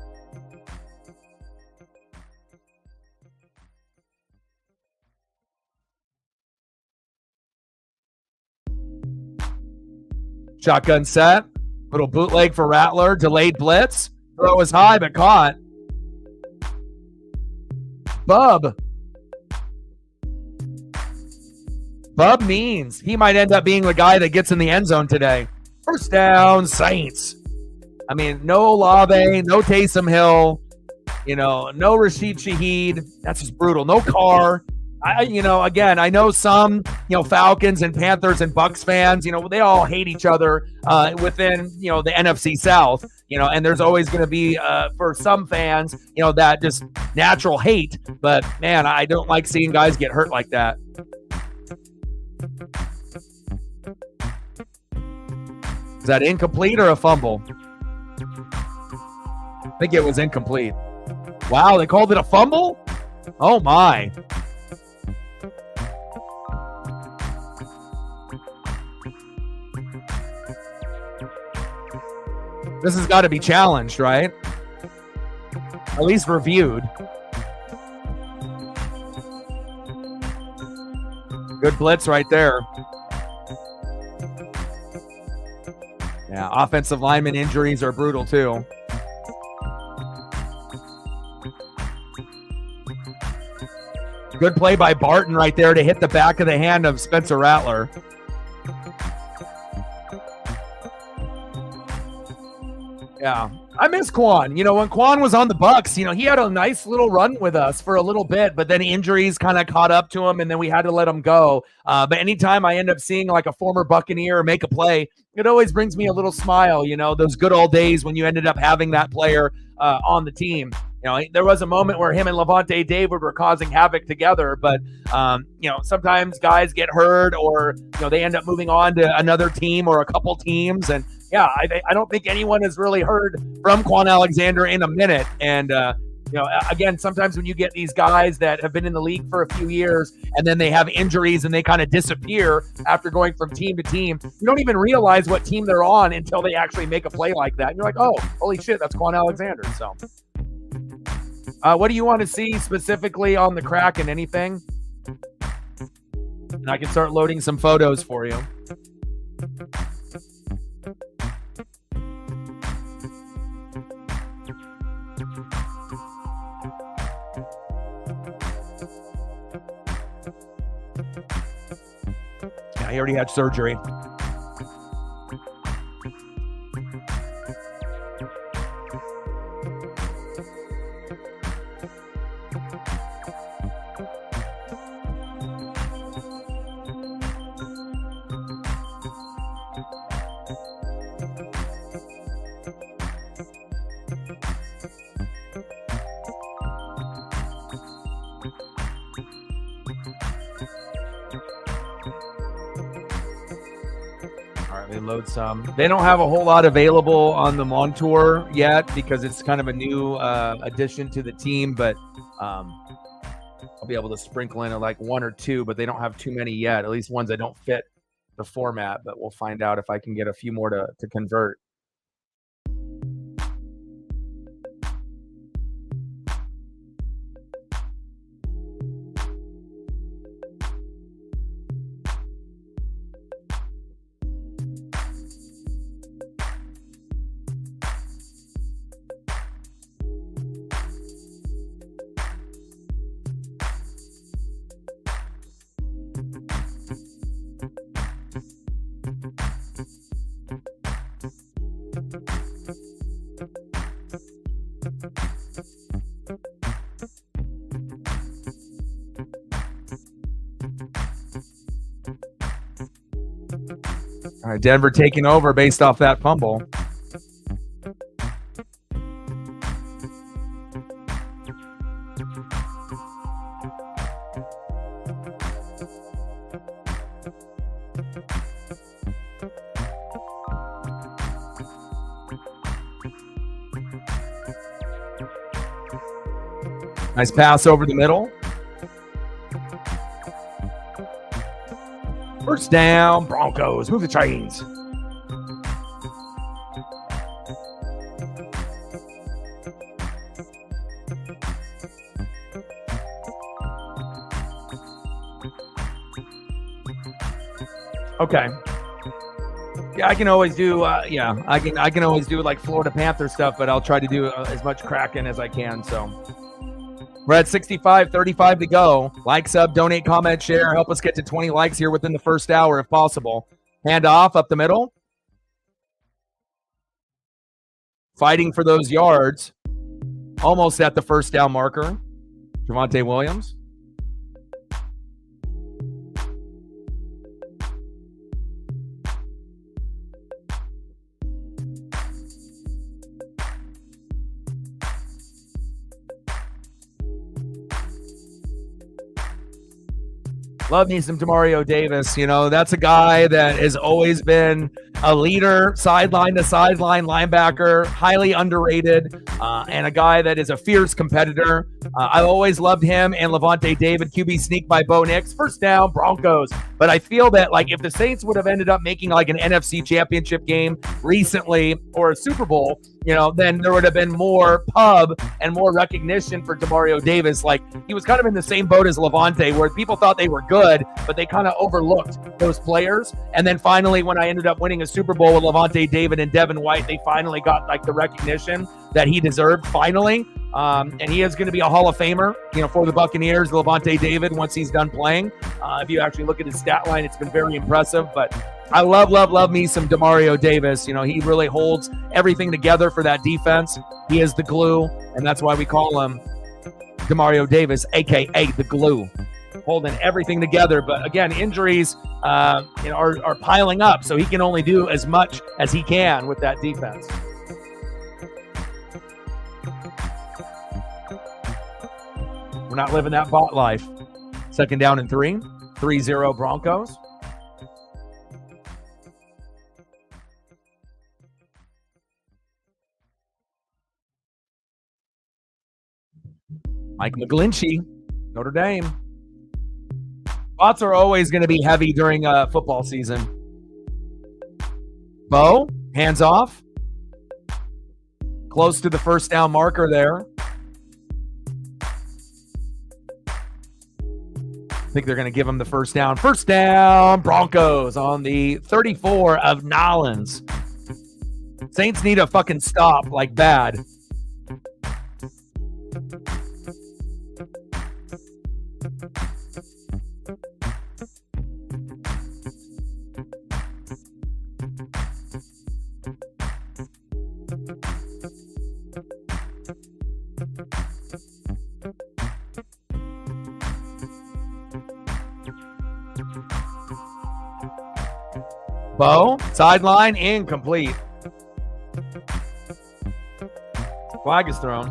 Shotgun set. Little bootleg for Rattler. Delayed blitz. Throw was high, but caught. Bub. Bub Means, he might end up being the guy that gets in the end zone today. First down, Saints. I mean, no Olave, no Taysom Hill, no Rashid Shaheed. That's just brutal. No Carr. Again, I know some, Falcons and Panthers and Bucks fans, they all hate each other within, the NFC South, and there's always going to be, for some fans, that just natural hate. But, man, I don't like seeing guys get hurt like that. Is that incomplete or a fumble? I think it was incomplete. Wow, they called it a fumble? Oh, my. This has got to be challenged, right? At least reviewed. Good blitz right there. Yeah, offensive lineman injuries are brutal too. Good play by Barton right there to hit the back of the hand of Spencer Rattler. Yeah, I miss Quan. When Quan was on the Bucks, he had a nice little run with us for a little bit, but then injuries kind of caught up to him, and then we had to let him go. But anytime I end up seeing like a former Buccaneer make a play, it always brings me a little smile. Those good old days when you ended up having that player on the team. There was a moment where him and Levante David were causing havoc together, but sometimes guys get hurt or they end up moving on to another team or a couple teams, and yeah, I don't think anyone has really heard from Quan Alexander in a minute. And, again, sometimes when you get these guys that have been in the league for a few years and then they have injuries and they kind of disappear after going from team to team, you don't even realize what team they're on until they actually make a play like that. And you're like, oh, holy shit, that's Quan Alexander. So what do you want to see specifically on the Kraken? Anything? And I can start loading some photos for you. Yeah, he already had surgery. Load some. They don't have a whole lot available on the Montour yet because it's kind of a new addition to the team, but I'll be able to sprinkle in like one or two, but they don't have too many yet, at least ones that don't fit the format, but we'll find out if I can get a few more to convert. All right, Denver taking over based off that fumble. Nice pass over the middle. First down, Broncos. Move the chains. Okay. Yeah, I can always do. I can always do like Florida Panther stuff, but I'll try to do as much Kraken as I can. So. We're at 65, 35 to go. Like, sub, donate, comment, share. Help us get to 20 likes here within the first hour if possible. Hand off up the middle. Fighting for those yards. Almost at the first down marker. Javonte Williams. Love me some Demario Davis. You know, that's a guy that has always been a leader, sideline to sideline linebacker, highly underrated, and a guy that is a fierce competitor. I've always loved him and Levante David. QB sneak by Bo Nix. First down, Broncos. But I feel that, like, if the Saints would have ended up making like an NFC championship game recently or a Super Bowl, you know, then there would have been more pub and more recognition for Demario Davis. Like, he was kind of in the same boat as Levante, where people thought they were good, but they kind of overlooked those players. And then finally, when I ended up winning a Super Bowl with Levante David and Devin White, they finally got like the recognition that he deserved finally. And he is going to be a Hall of Famer, you know, for the Buccaneers, Levante David, once he's done playing. If you actually look at his stat line, it's been very impressive. But I love me some Demario Davis. You know, he really holds everything together for that defense. He is the glue, and that's why we call him Demario Davis, a.k.a. the glue, holding everything together. But again, injuries are piling up, so he can only do as much as he can with that defense. We're not living that bot life. Second down and 3-0 Broncos. Mike McGlinchey, Notre Dame. Bots are always going to be heavy during football season. Bo, hands off. Close to the first down marker there. I think they're going to give him the first down. First down, Broncos on the 34 of Nolans. Saints need a fucking stop, like bad. Bo, sideline, incomplete. Flag is thrown.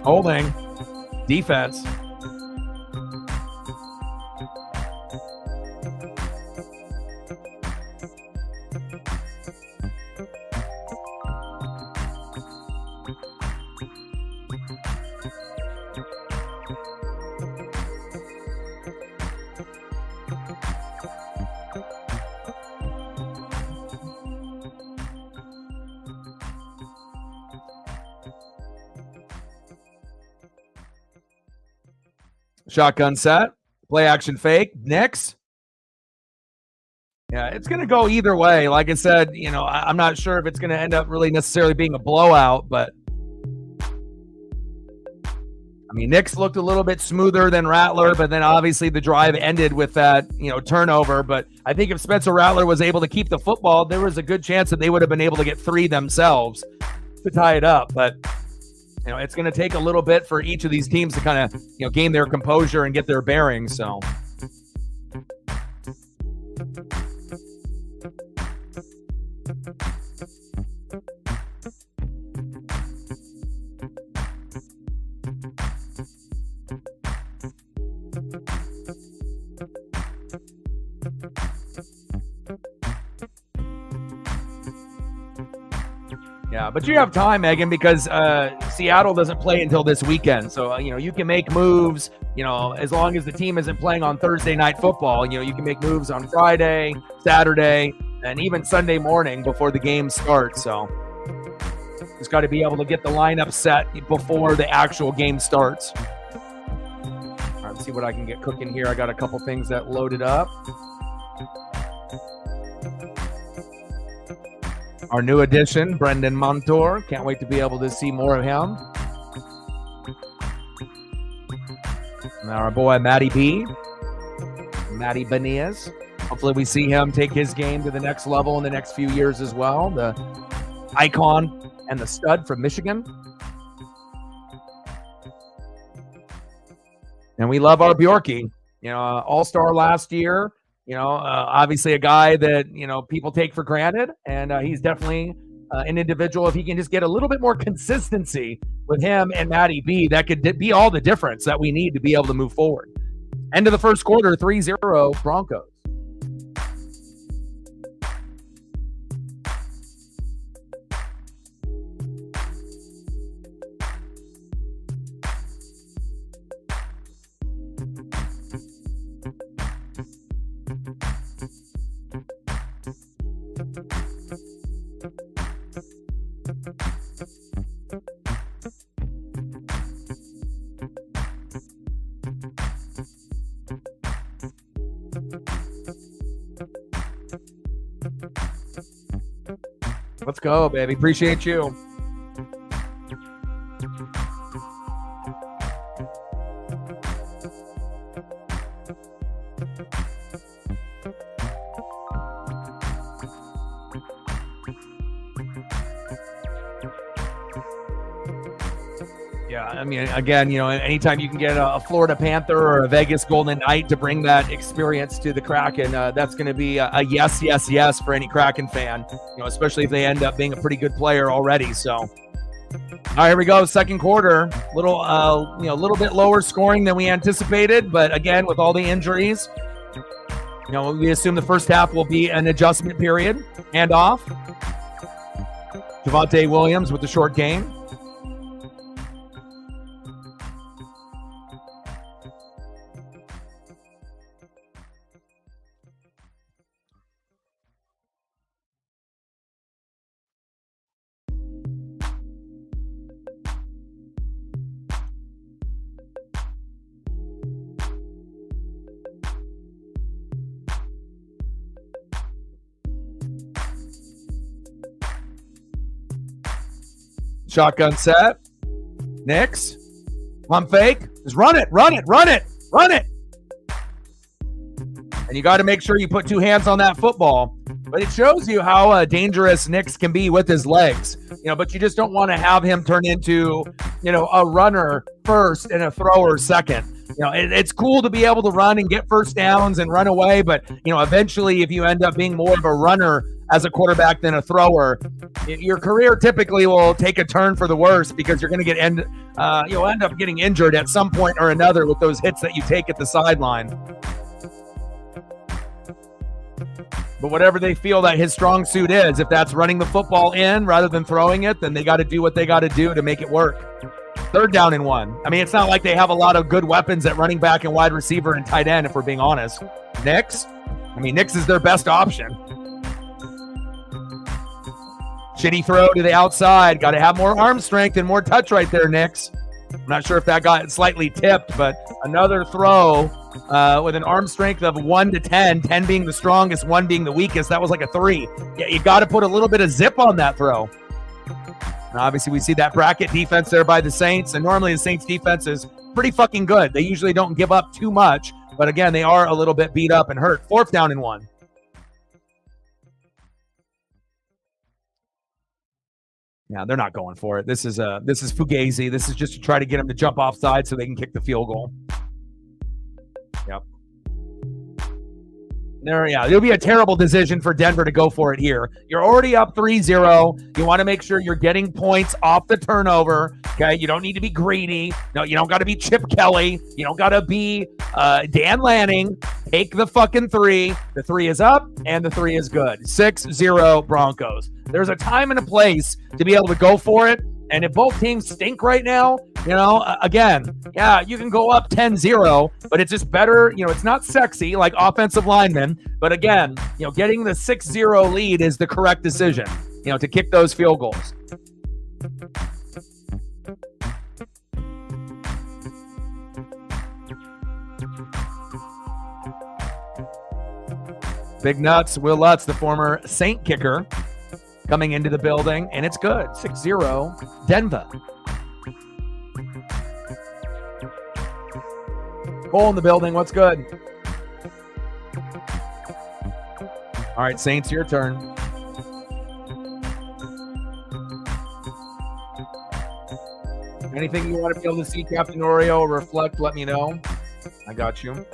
Holding. Defense. Shotgun set. Play action fake. Nix. Yeah, it's going to go either way. Like I said, you know, I'm not sure if it's going to end up really necessarily being a blowout, but I mean, Nix looked a little bit smoother than Rattler, but then obviously the drive ended with that, you know, turnover. But I think if Spencer Rattler was able to keep the football, there was a good chance that they would have been able to get 3 themselves to tie it up. But you know, it's going to take a little bit for each of these teams to kind of, you know, gain their composure and get their bearings. So. Yeah, but you have time, Megan, because Seattle doesn't play until this weekend. So, you know, you can make moves, you know, as long as the team isn't playing on Thursday night football. You know, you can make moves on Friday, Saturday, and even Sunday morning before the game starts. So just got to be able to get the lineup set before the actual game starts. All right, let's see see what I can get cooking here. I got a couple things that loaded up. Our new addition, Brendan Montour. Can't wait to be able to see more of him. And our boy, Matty Benitez. Hopefully we see him take his game to the next level in the next few years as well. The icon and the stud from Michigan. And we love our Bjorky. All-star last year. Obviously a guy that, people take for granted. And he's definitely an individual. If he can just get a little bit more consistency with him and Matty B, that could be all the difference that we need to be able to move forward. End of the first quarter, 3-0 Broncos. Let's go, baby. Appreciate you. Yeah, I mean, again, anytime you can get a Florida Panther or a Vegas Golden Knight to bring that experience to the Kraken, that's going to be a yes, yes, yes for any Kraken fan, especially if they end up being a pretty good player already. So, all right, here we go. Second quarter, little bit lower scoring than we anticipated, but again, with all the injuries, we assume the first half will be an adjustment period. Hand off. Javonte Williams with the short game. Shotgun set. Nix. Pump fake. Just run it. And you got to make sure you put two hands on that football. But it shows you how dangerous Nix can be with his legs. But you just don't want to have him turn into, a runner first and a thrower second. It's cool to be able to run and get first downs and run away. But, eventually if you end up being more of a runner as a quarterback than a thrower, your career typically will take a turn for the worse because you're going to you'll end up getting injured at some point or another with those hits that you take at the sideline. But whatever they feel that his strong suit is, if that's running the football in rather than throwing it, then they got to do what they got to do to make it work. 3rd down and 1. I mean, it's not like they have a lot of good weapons at running back and wide receiver and tight end, if we're being honest. Nix is their best option. Shitty throw to the outside. Got to have more arm strength and more touch right there, Nix. I'm not sure if that got slightly tipped, but another throw with an arm strength of 1 to 10, 10 being the strongest, 1 being the weakest. That was like a 3. Yeah, you got to put a little bit of zip on that throw. And obviously, we see that bracket defense there by the Saints, and normally the Saints defense is pretty fucking good. They usually don't give up too much, but again, they are a little bit beat up and hurt. 4th down and 1. Yeah, they're not going for it. This is Fugazi. This is just to try to get them to jump offside so they can kick the field goal. Yep. It'll be a terrible decision for Denver to go for it here. You're already up 3-0. You want to make sure you're getting points off the turnover. Okay, you don't need to be greedy. No, you don't got to be Chip Kelly. You don't got to be Dan Lanning. Take the fucking 3. The 3 is up, and the 3 is good. 6-0 Broncos. There's a time and a place to be able to go for it. And if both teams stink right now, again, yeah, you can go up 10-0, but it's just better. It's not sexy like offensive linemen. But again, getting the 6-0 lead is the correct decision, to kick those field goals. Big Nuts, Will Lutz, the former Saint kicker, coming into the building, and it's good. 6-0, Denver. Cole in the building, what's good? All right, Saints, your turn. Anything you want to be able to see, Captain Oreo, or reflect, let me know. I got you.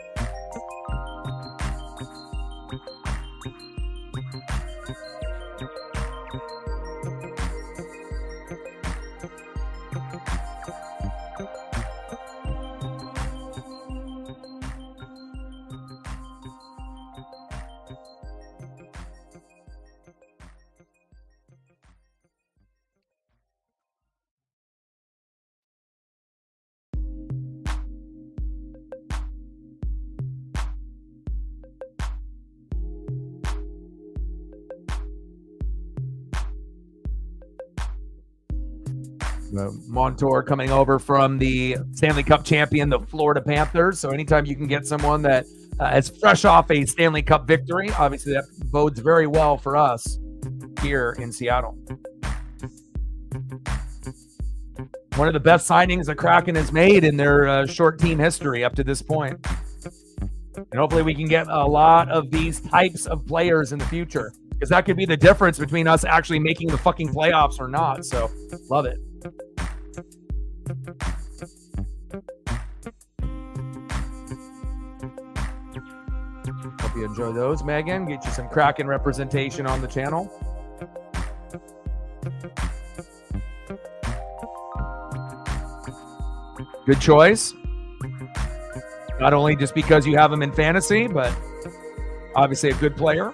Montour coming over from the Stanley Cup champion, the Florida Panthers. So anytime you can get someone that is fresh off a Stanley Cup victory, obviously that bodes very well for us here in Seattle. One of the best signings the Kraken has made in their short team history up to this point. And hopefully we can get a lot of these types of players in the future, because that could be the difference between us actually making the fucking playoffs or not. So love it. Hope you enjoy those, Megan. Get you some Kraken representation on the channel. Good choice. Not only just because you have him in fantasy, but obviously a good player.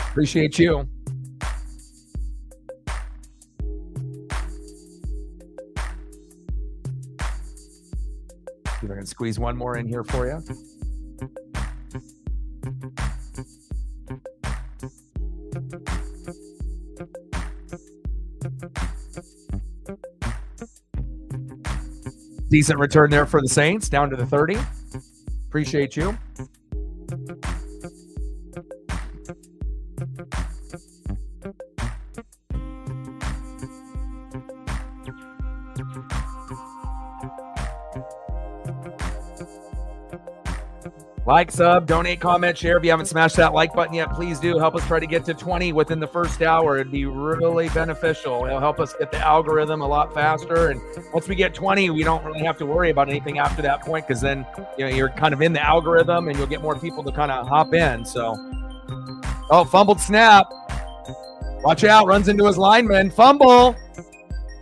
Appreciate you. See if I can squeeze one more in here for you. Decent return there for the Saints, down to the 30. Appreciate you. Like, sub, donate, comment, share. If you haven't smashed that like button yet, please do. Help us try to get to 20 within the first hour. It'd be really beneficial. It'll help us get the algorithm a lot faster. And once we get 20, we don't really have to worry about anything after that point, because then you're kind of in the algorithm and you'll get more people to kind of hop in. So, oh, fumbled snap. Watch out. Runs into his lineman. Fumble.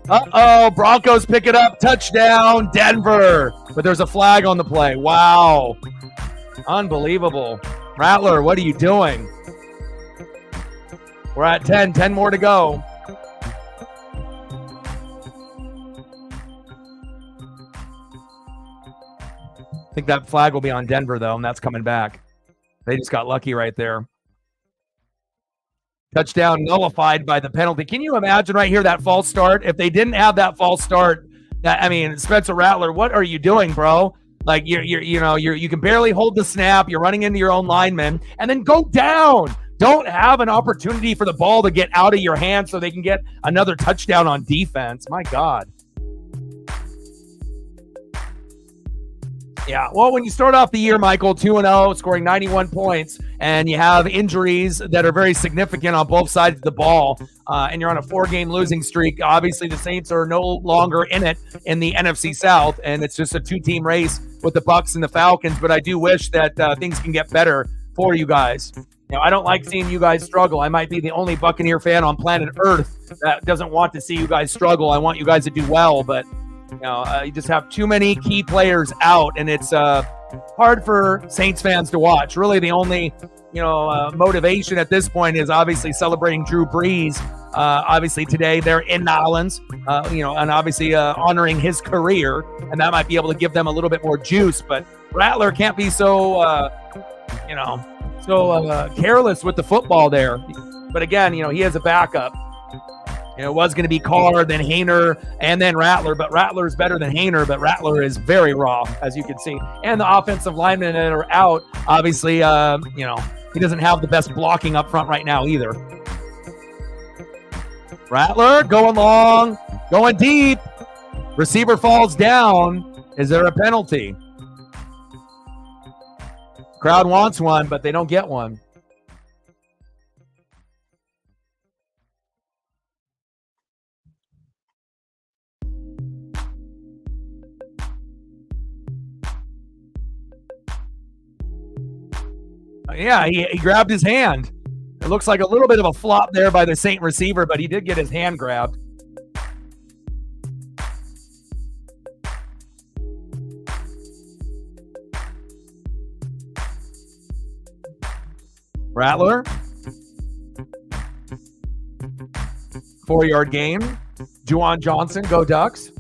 Uh-oh. Broncos pick it up. Touchdown, Denver. But there's a flag on the play. Wow. Unbelievable. Rattler, what are you doing? We're at 10. 10 more to go. I think that flag will be on Denver, though, and that's coming back. They just got lucky right there. Touchdown nullified by the penalty. Can you imagine right here that false start? If they didn't have that false start, Spencer Rattler, what are you doing, bro? Like you can barely hold the snap. You're running into your own lineman, and then go down. Don't have an opportunity for the ball to get out of your hand so they can get another touchdown on defense. My God. Yeah, well, when you start off the year, Michael, 2-0, scoring 91 points, and you have injuries that are very significant on both sides of the ball, and you're on a 4-game losing streak, obviously the Saints are no longer in it in the NFC South, and it's just a 2-team race with the Bucs and the Falcons. But I do wish that things can get better for you guys. I don't like seeing you guys struggle. I might be the only Buccaneer fan on planet Earth that doesn't want to see you guys struggle. I want you guys to do well, but you just have too many key players out, and it's hard for Saints fans to watch. Really, the only motivation at this point is obviously celebrating Drew Brees. Obviously today they're in Nolans, and obviously honoring his career, and that might be able to give them a little bit more juice. But Rattler can't be so careless with the football there. But again, he has a backup. It was going to be Carr, then Haener, and then Rattler. But Rattler is better than Haener, but Rattler is very raw, as you can see. And the offensive linemen that are out, obviously, he doesn't have the best blocking up front right now either. Rattler going long, going deep. Receiver falls down. Is there a penalty? Crowd wants one, but they don't get one. Yeah, he grabbed his hand. It looks like a little bit of a flop there by the Saint receiver, but he did get his hand grabbed. Rattler. 4-yard gain. Juwan Johnson, go Ducks.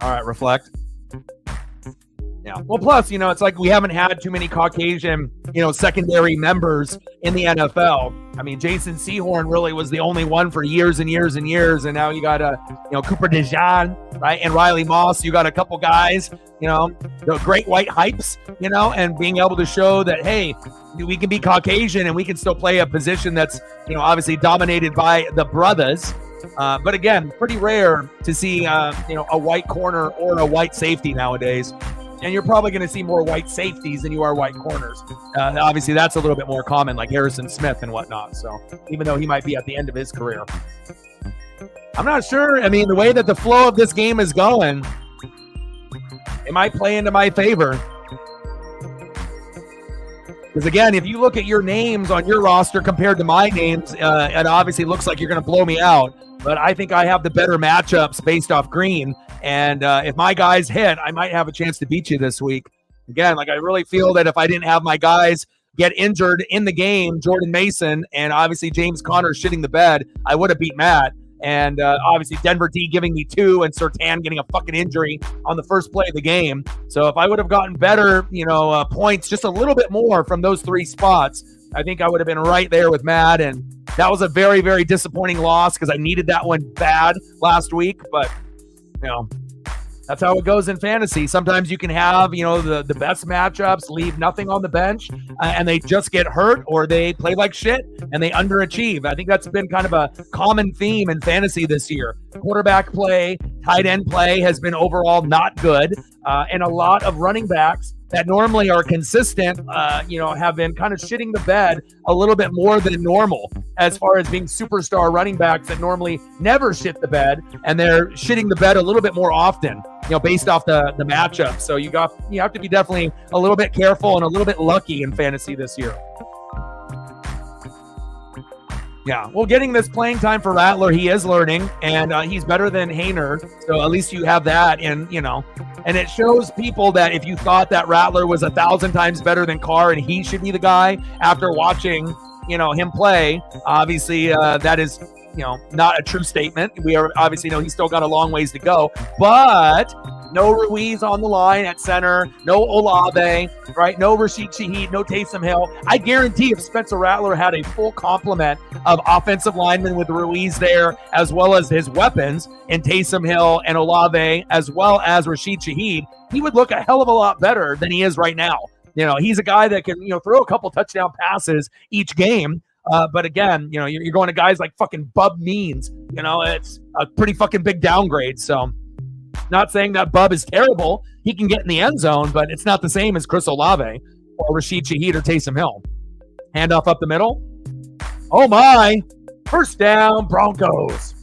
All right, reflect. Yeah. Well, plus, it's like we haven't had too many Caucasian, secondary members in the NFL. I mean, Jason Sehorn really was the only one for years and years and years. And now you got, Cooper DeJean, right? And Riley Moss. You got a couple guys, the great white hypes, and being able to show that, hey, we can be Caucasian and we can still play a position that's, obviously dominated by the brothers. But again, pretty rare to see, a white corner or a white safety nowadays. And you're probably going to see more white safeties than you are white corners. Obviously, that's a little bit more common, like Harrison Smith and whatnot. So even though he might be at the end of his career. I'm not sure. I mean, the way that the flow of this game is going, it might play into my favor. Because again, if you look at your names on your roster compared to my names, it obviously looks like you're going to blow me out. But I think I have the better matchups based off green. And if my guys hit, I might have a chance to beat you this week. Again, I really feel that if I didn't have my guys get injured in the game, Jordan Mason and obviously James Conner shitting the bed, I would have beat Matt. And obviously Denver D giving me 2 and Surtain getting a fucking injury on the first play of the game. So if I would have gotten better, points, just a little bit more from those 3 spots, I think I would have been right there with Matt. And that was a very, very disappointing loss because I needed that one bad last week. But, that's how it goes in fantasy. Sometimes you can have, the best matchups, leave nothing on the bench, and they just get hurt or they play like shit and they underachieve. I think that's been kind of a common theme in fantasy this year. Quarterback play, tight end play has been overall not good, and a lot of running backs that normally are consistent, have been kind of shitting the bed a little bit more than normal as far as being superstar running backs that normally never shit the bed, and they're shitting the bed a little bit more often, based off the matchup. So you have to be definitely a little bit careful and a little bit lucky in fantasy this year. Yeah, well, getting this playing time for Rattler, he is learning, and he's better than Haener, so at least you have that, and and it shows people that if you thought that Rattler was 1,000 times better than Carr and he should be the guy after watching, him play, obviously that is, not a true statement. We are obviously know he's still got a long ways to go, but no Ruiz on the line at center, no Olave, right? No Rashid Shaheed, no Taysom Hill. I guarantee if Spencer Rattler had a full complement of offensive linemen with Ruiz there, as well as his weapons in Taysom Hill and Olave, as well as Rashid Shaheed, he would look a hell of a lot better than he is right now. He's a guy that can, throw a couple touchdown passes each game. But again, you're going to guys like fucking Bub Means. It's a pretty fucking big downgrade. So Not saying that Bub is terrible. He can get in the end zone, but it's not the same as Chris Olave or Rashid Shaheed or Taysom Hill. Handoff up the middle. Oh my. First down, Broncos.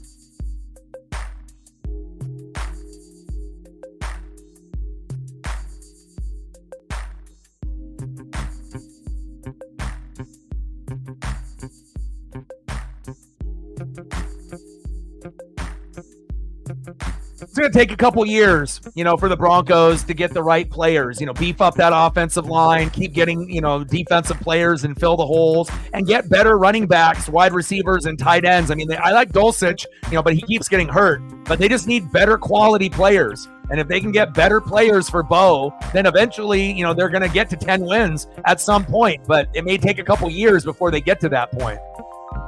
It's going to take a couple years, for the Broncos to get the right players, beef up that offensive line, keep getting, defensive players and fill the holes and get better running backs, wide receivers, and tight ends. I mean, I like Dulcich, but he keeps getting hurt, but they just need better quality players. And if they can get better players for Bo, then eventually, they're going to get to 10 wins at some point, but it may take a couple years before they get to that point.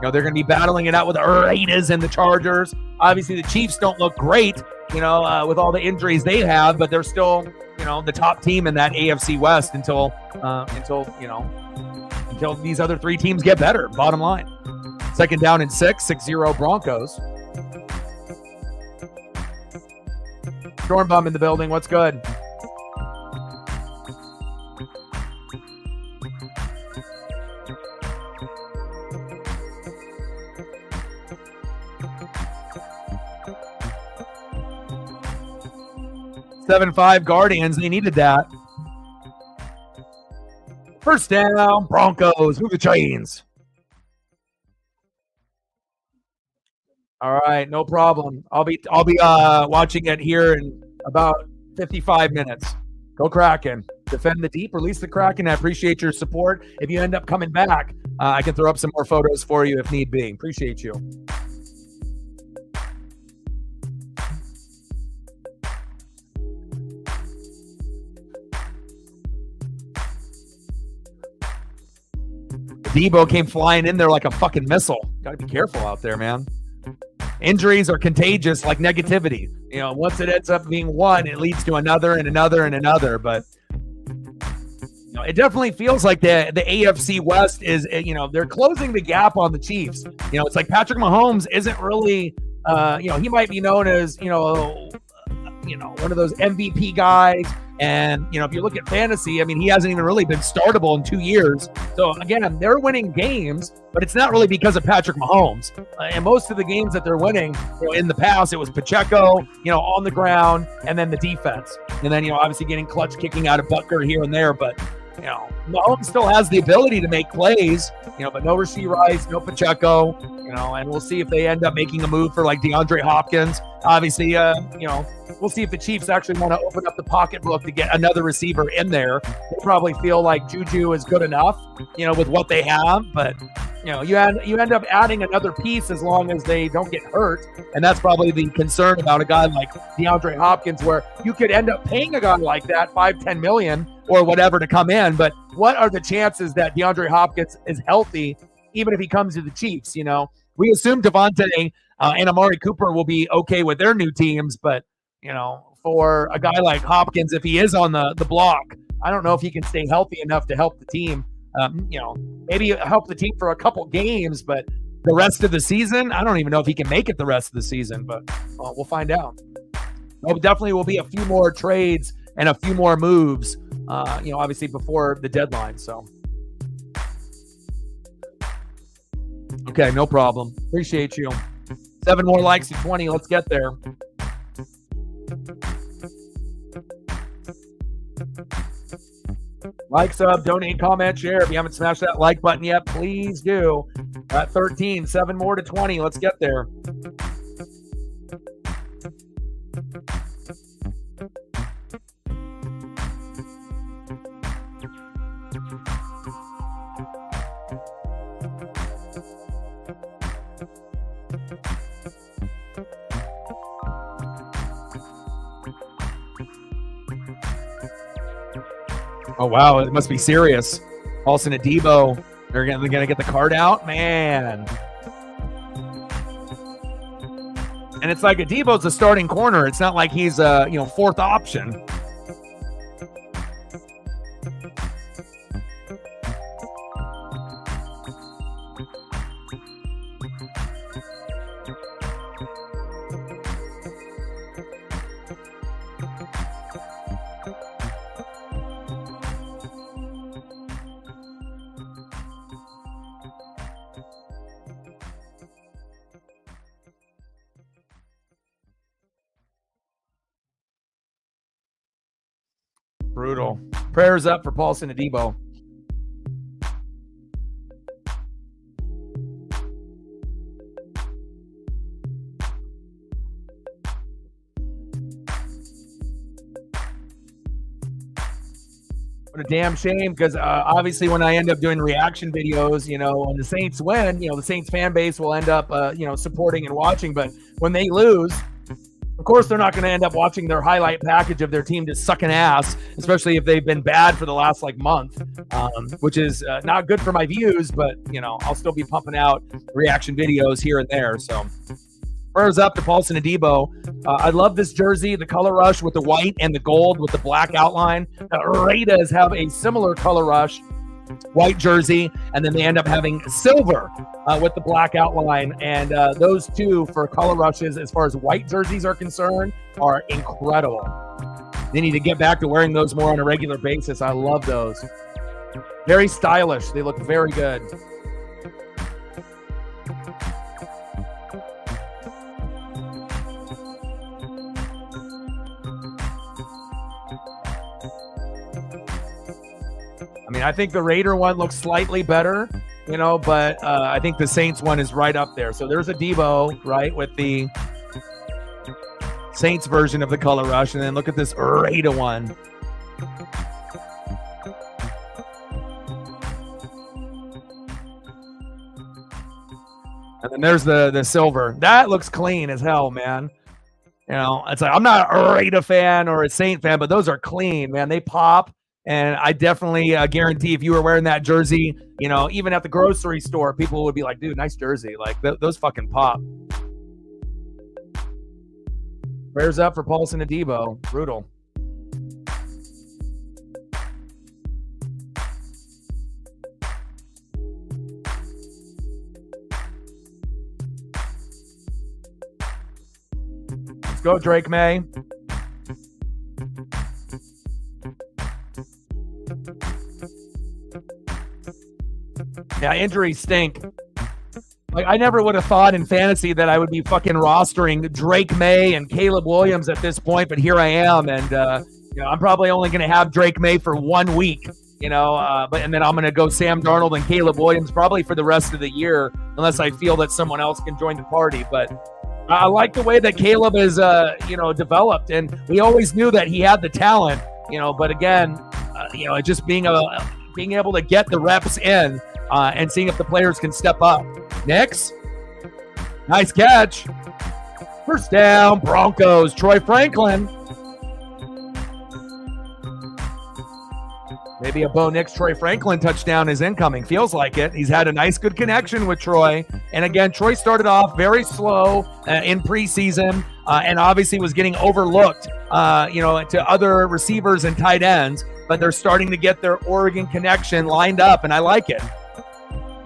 They're going to be battling it out with the Raiders and the Chargers. Obviously, the Chiefs don't look great, with all the injuries they have, but they're still, the top team in that AFC West until these other three teams get better, bottom line. Second down and 6-0 Broncos. Storm Bum in the building. What's good? Seven-5 Guardians. They needed that. First down, Broncos. Move the chains. All right, no problem. I'll be watching it here in about 55 minutes. Go Kraken. Defend the deep, release the Kraken. I appreciate your support. If you end up coming back, I can throw up some more photos for you if need be. Appreciate you. Debo came flying in there like a fucking missile. Got to be careful out there, man. Injuries are contagious like negativity. Once it ends up being one, it leads to another and another and another. But, it definitely feels like the AFC West is, they're closing the gap on the Chiefs. It's like Patrick Mahomes isn't really, he might be known as, one of those MVP guys. And, if you look at fantasy, I mean, he hasn't even really been startable in 2 years. So, again, they're winning games, but it's not really because of Patrick Mahomes. And most of the games that they're winning, in the past, it was Pacheco, on the ground, and then the defense. And then, obviously getting clutch kicking out of Butker here and there. But, Mahomes still has the ability to make plays, but no Rashee Rice, no Pacheco, and we'll see if they end up making a move for like DeAndre Hopkins. Obviously, we'll see if the Chiefs actually want to open up the pocketbook to get another receiver in there. They probably feel like Juju is good enough, with what they have, but you end up adding another piece as long as they don't get hurt, and that's probably the concern about a guy like DeAndre Hopkins, where you could end up paying a guy like that $5-10 million or whatever to come in, but what are the chances that DeAndre Hopkins is healthy, even if he comes to the Chiefs? We assume Devontae and Amari Cooper will be okay with their new teams, but for a guy like Hopkins, if he is on the block, I don't know if he can stay healthy enough to help the team. Maybe help the team for a couple games, but the rest of the season, I don't even know if he can make it the rest of the season, but we'll find out. There definitely will be a few more trades and a few more moves, obviously before the deadline. So, okay, no problem. Appreciate you. 7 more likes to 20. Let's get there. Like, sub, donate, comment, share. If you haven't smashed that like button yet, please do. At 13, 7 more to 20. Let's get there. Oh, wow. It must be serious. Paulson and Debo, they're going to get the card out? Man. And it's like Debo's a starting corner. It's not like he's a, fourth option. Brutal. Prayers up for Paulson Adebo. What a damn shame, because obviously when I end up doing reaction videos, when the Saints win, the Saints fan base will end up, supporting and watching. But when they lose, of course, they're not going to end up watching their highlight package of their team just sucking ass, especially if they've been bad for the last month, which is not good for my views. But, I'll still be pumping out reaction videos here and there. So prayers up to Paulson Adebo. I love this jersey, the color rush with the white and the gold with the black outline. Raiders have a similar color rush, white jersey, and then they end up having silver with the black outline. And those two for color rushes, as far as white jerseys are concerned, are incredible. They need to get back to wearing those more on a regular basis. I love those. Very stylish. They look very good. I think the Raider one looks slightly better, but I think the Saints one is right up there. So there's a Debo, right, with the Saints version of the color rush. And then look at this Raider one. And then there's the silver. That looks clean as hell, man. It's like, I'm not a Raider fan or a Saint fan, but those are clean, man. They pop. And I definitely guarantee if you were wearing that jersey, even at the grocery store, people would be like, dude, nice jersey. Like, those fucking pop. Prayers up for Paulson Adebo. Brutal. Let's go, Drake May. Yeah, injuries stink. I never would have thought in fantasy that I would be fucking rostering Drake May and Caleb Williams at this point, but here I am, and I'm probably only going to have Drake May for 1 week, and then I'm going to go Sam Darnold and Caleb Williams probably for the rest of the year, unless I feel that someone else can join the party. But I like the way that Caleb is, developed, and we always knew that he had the talent, but again, just being able to get the reps in. And seeing if the players can step up. Nix. Nice catch. First down, Broncos. Troy Franklin. Maybe a Bo Nix Troy Franklin touchdown is incoming. Feels like it. He's had a nice, good connection with Troy. And again, Troy started off very slow in preseason and obviously was getting overlooked, to other receivers and tight ends. But they're starting to get their Oregon connection lined up, and I like it.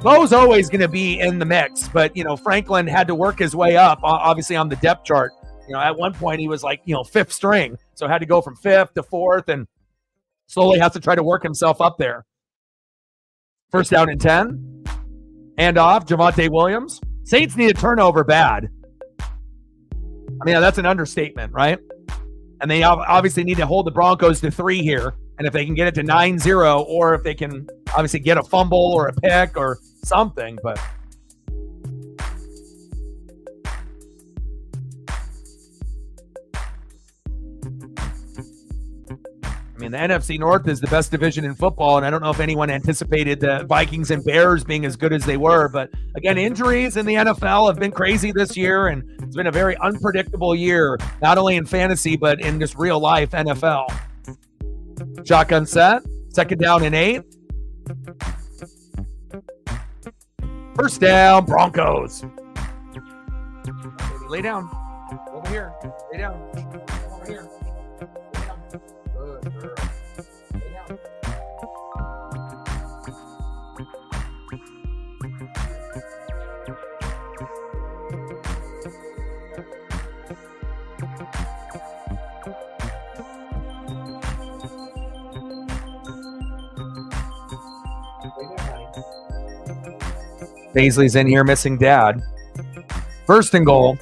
Bo's always going to be in the mix, but, Franklin had to work his way up, obviously, on the depth chart. At one point, he was like, fifth string. So had to go from fifth to fourth and slowly has to try to work himself up there. First down and 10. Hand off, Javonte Williams. Saints need a turnover bad. That's an understatement, right? And they obviously need to hold the Broncos to 3 here. And if they can get it to 9-0, or if they can obviously get a fumble or a pick or something, but the NFC North is the best division in football, and I don't know if anyone anticipated the Vikings and Bears being as good as they were. But again, injuries in the NFL have been crazy this year, and it's been a very unpredictable year, not only in fantasy, but in just real life NFL. Shotgun set, second down and 8. First down, Broncos. Lay down. Over here. Lay down. Over here. Lay down. Good girl. Lay down. Baisley's in here missing dad. First and goal.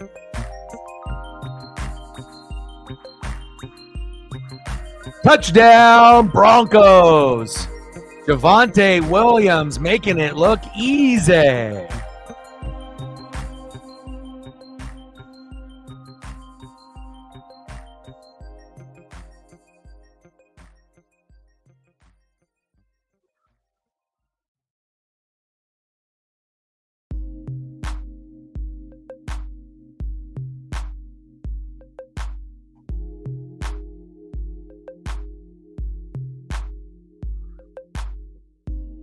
Touchdown, Broncos. Javonte Williams making it look easy.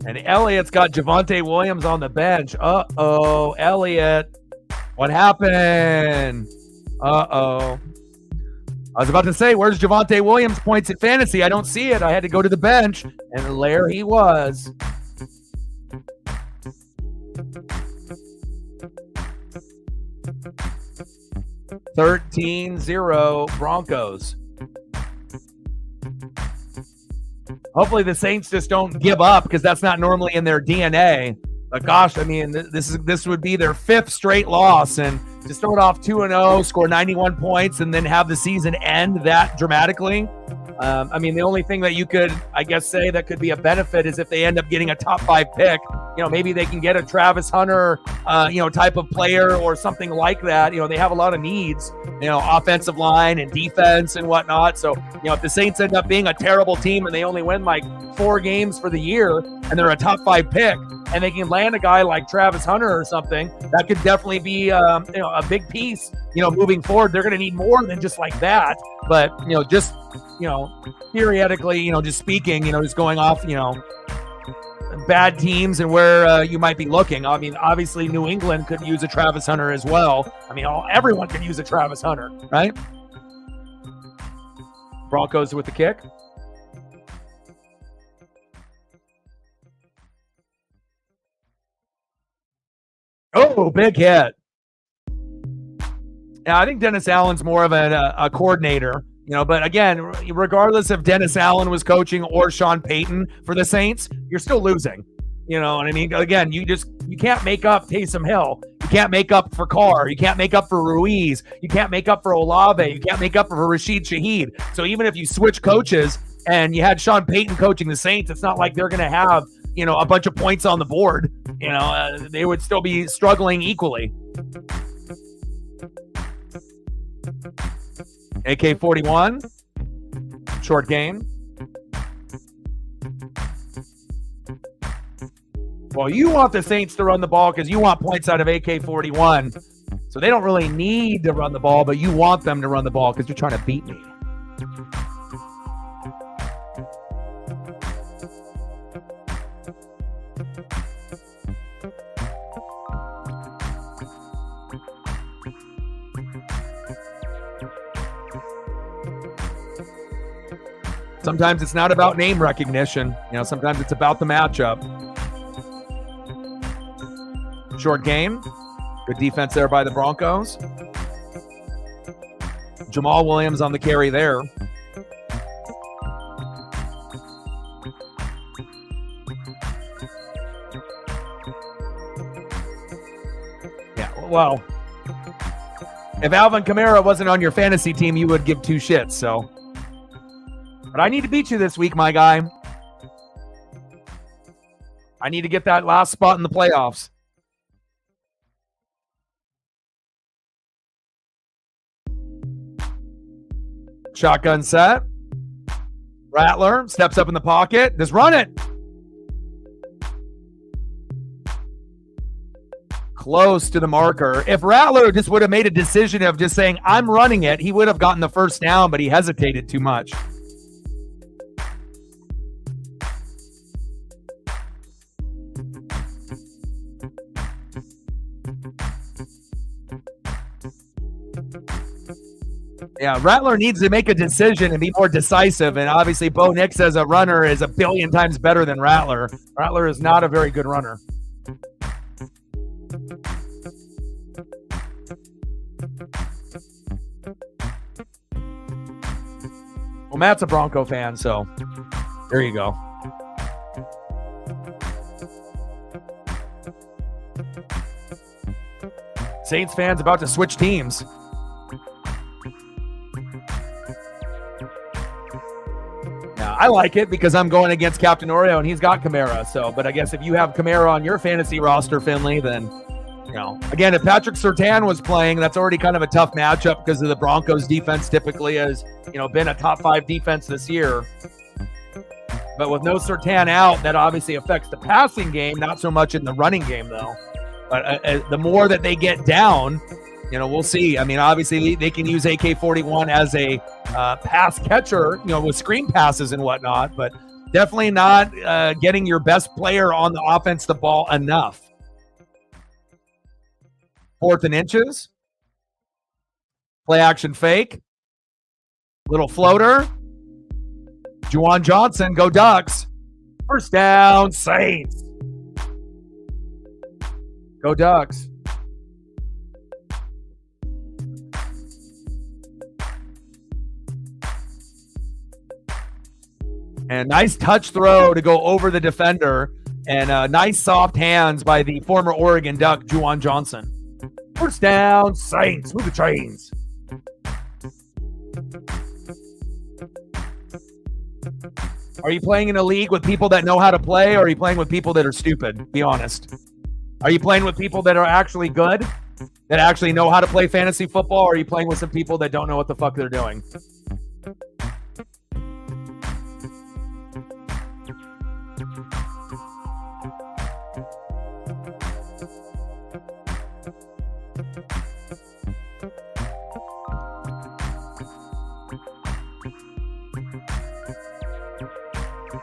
And Elliott's got Javonte Williams on the bench. Uh-oh, Elliott. What happened? Uh-oh. I was about to say, where's Javonte Williams' points in fantasy? I don't see it. I had to go to the bench, and there he was. $13-0 Broncos. Hopefully the Saints just don't give up because that's not normally in their DNA. But gosh, I mean, this would be their 5th straight loss, and to start off 2-0, score 91 points, and then have the season end that dramatically. I mean, the only thing that you could, I guess, say that could be a benefit is if they end up getting a top 5 pick. You know, maybe they can get a Travis Hunter, type of player or something like that. You know, they have a lot of needs, offensive line and defense and whatnot. So, if the Saints end up being a terrible team and they only win like 4 games for the year and they're a top 5 pick and they can land a guy like Travis Hunter or something, that could definitely be, a big piece, moving forward. They're going to need more than just like that. But, theoretically, just speaking, just going off, bad teams and where you might be looking. I mean, obviously New England could use a Travis Hunter as well. I mean, everyone can use a Travis Hunter, right? Broncos with the kick. Oh, big hit. Yeah, I think Dennis Allen's more of a coordinator. But again, regardless if Dennis Allen was coaching or Sean Payton for the Saints, you're still losing. You know what I mean? Again, you can't make up Taysom Hill. You can't make up for Carr. You can't make up for Ruiz. You can't make up for Olave. You can't make up for Rashid Shaheed. So even if you switch coaches and you had Sean Payton coaching the Saints, it's not like they're going to have, a bunch of points on the board. They would still be struggling equally. AK-41, short game. Well, you want the Saints to run the ball because you want points out of AK-41. So they don't really need to run the ball, but you want them to run the ball because you're trying to beat me. Sometimes it's not about name recognition. Sometimes it's about the matchup. Short game. Good defense there by the Broncos. Jamal Williams on the carry there. Yeah, well, if Alvin Kamara wasn't on your fantasy team, you would give 2 shits, so. But I need to beat you this week, my guy. I need to get that last spot in the playoffs. Shotgun set. Rattler steps up in the pocket. Just run it. Close to the marker. If Rattler just would have made a decision of just saying, I'm running it, he would have gotten the first down, but he hesitated too much. Yeah, Rattler needs to make a decision and be more decisive, and obviously Bo Nix as a runner is a billion times better than Rattler. Rattler is not a very good runner. Well, Matt's a Bronco fan, so there you go. Saints fans about to switch teams. I like it because I'm going against Captain Oreo and he's got Kamara. So, but I guess if you have Kamara on your fantasy roster, Finley, then, again, if Patrick Surtain was playing, that's already kind of a tough matchup because of the Broncos defense typically has, been a top 5 defense this year. But with no Surtain out, that obviously affects the passing game, not so much in the running game, though. But the more that they get down, we'll see. I mean, obviously, they can use AK-41 as a pass catcher, with screen passes and whatnot, but definitely not getting your best player on the offense the ball enough. 4th and inches. Play action fake. Little floater. Juwan Johnson, go Ducks. First down, Saints. Go Ducks. And nice touch throw to go over the defender. And nice soft hands by the former Oregon Duck, Juwan Johnson. First down, Saints. Move the chains. Are you playing in a league with people that know how to play, or are you playing with people that are stupid? Be honest. Are you playing with people that are actually good, that actually know how to play fantasy football, or are you playing with some people that don't know what the fuck they're doing?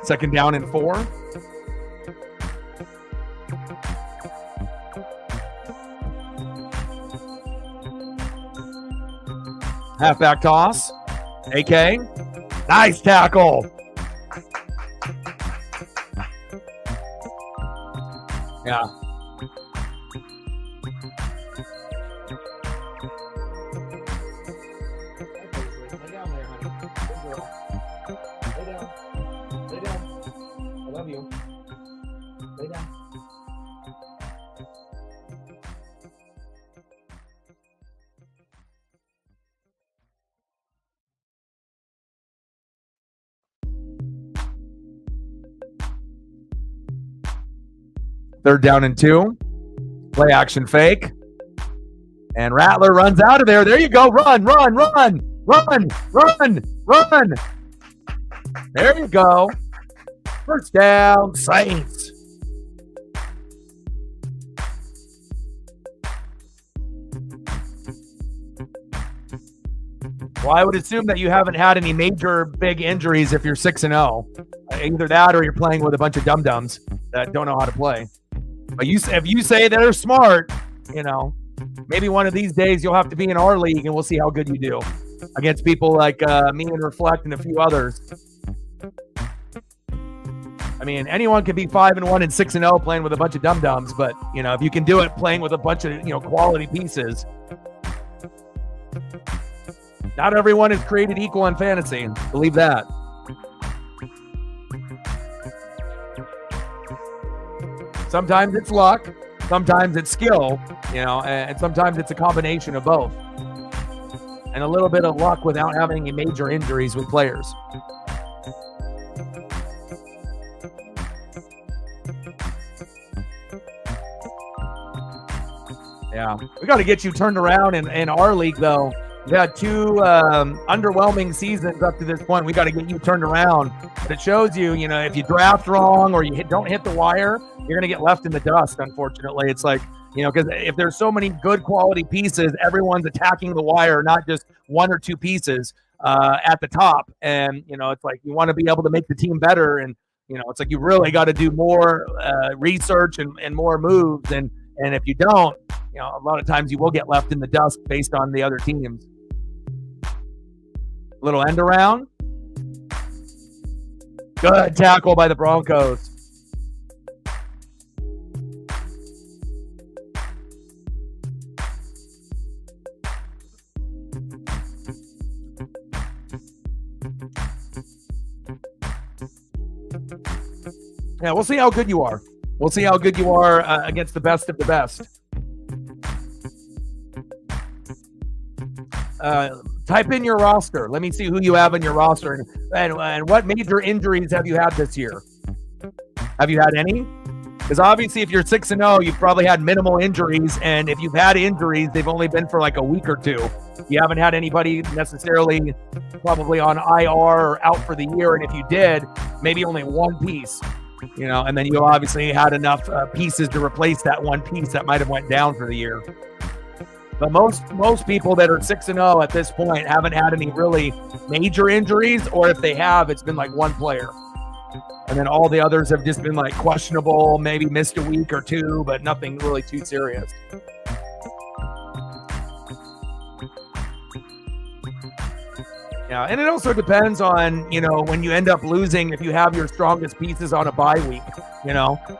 Second down and 4. Halfback toss. AK. Nice tackle. Yeah. Third down and 2. Play action fake. And Rattler runs out of there. There you go. Run, run, run, run, run, run. There you go. First down, Saints. Well, I would assume that you haven't had any major big injuries if you're 6-0. Either that or you're playing with a bunch of dum-dums that don't know how to play. But if you say they're smart, maybe one of these days you'll have to be in our league and we'll see how good you do against people like me and Reflect and a few others. I mean, anyone can be 5-1 and 6-0 playing with a bunch of dum-dums, but, if you can do it playing with a bunch of, quality pieces. Not everyone is created equal in fantasy. Believe that. Sometimes it's luck, sometimes it's skill, and sometimes it's a combination of both. And a little bit of luck without having any major injuries with players. Yeah, we got to get you turned around in our league, though. You had 2 underwhelming seasons up to this point. We got to get you turned around. But it shows you, if you draft wrong or you don't hit the wire, you're going to get left in the dust, unfortunately. It's like, because if there's so many good quality pieces, everyone's attacking the wire, not just 1 or 2 pieces at the top. And, it's like you want to be able to make the team better. And, it's like you really got to do more research and more moves. And if you don't, a lot of times you will get left in the dust based on the other teams. Little end around. Good tackle by the Broncos. Yeah, we'll see how good you are. We'll see how good you are against the best of the best. Type in your roster. Let me see who you have in your roster and what major injuries have you had this year? Have you had any? Because obviously, if you're 6-0, you've probably had minimal injuries. And if you've had injuries, they've only been for like a week or two. You haven't had anybody necessarily probably on IR or out for the year. And if you did, maybe only one piece, and then you obviously had enough pieces to replace that one piece that might have went down for the year. But most people that are 6-0 at this point haven't had any really major injuries, or if they have, it's been like one player. And then all the others have just been like questionable, maybe missed a week or two, but nothing really too serious. Yeah, and it also depends on, when you end up losing, if you have your strongest pieces on a bye week,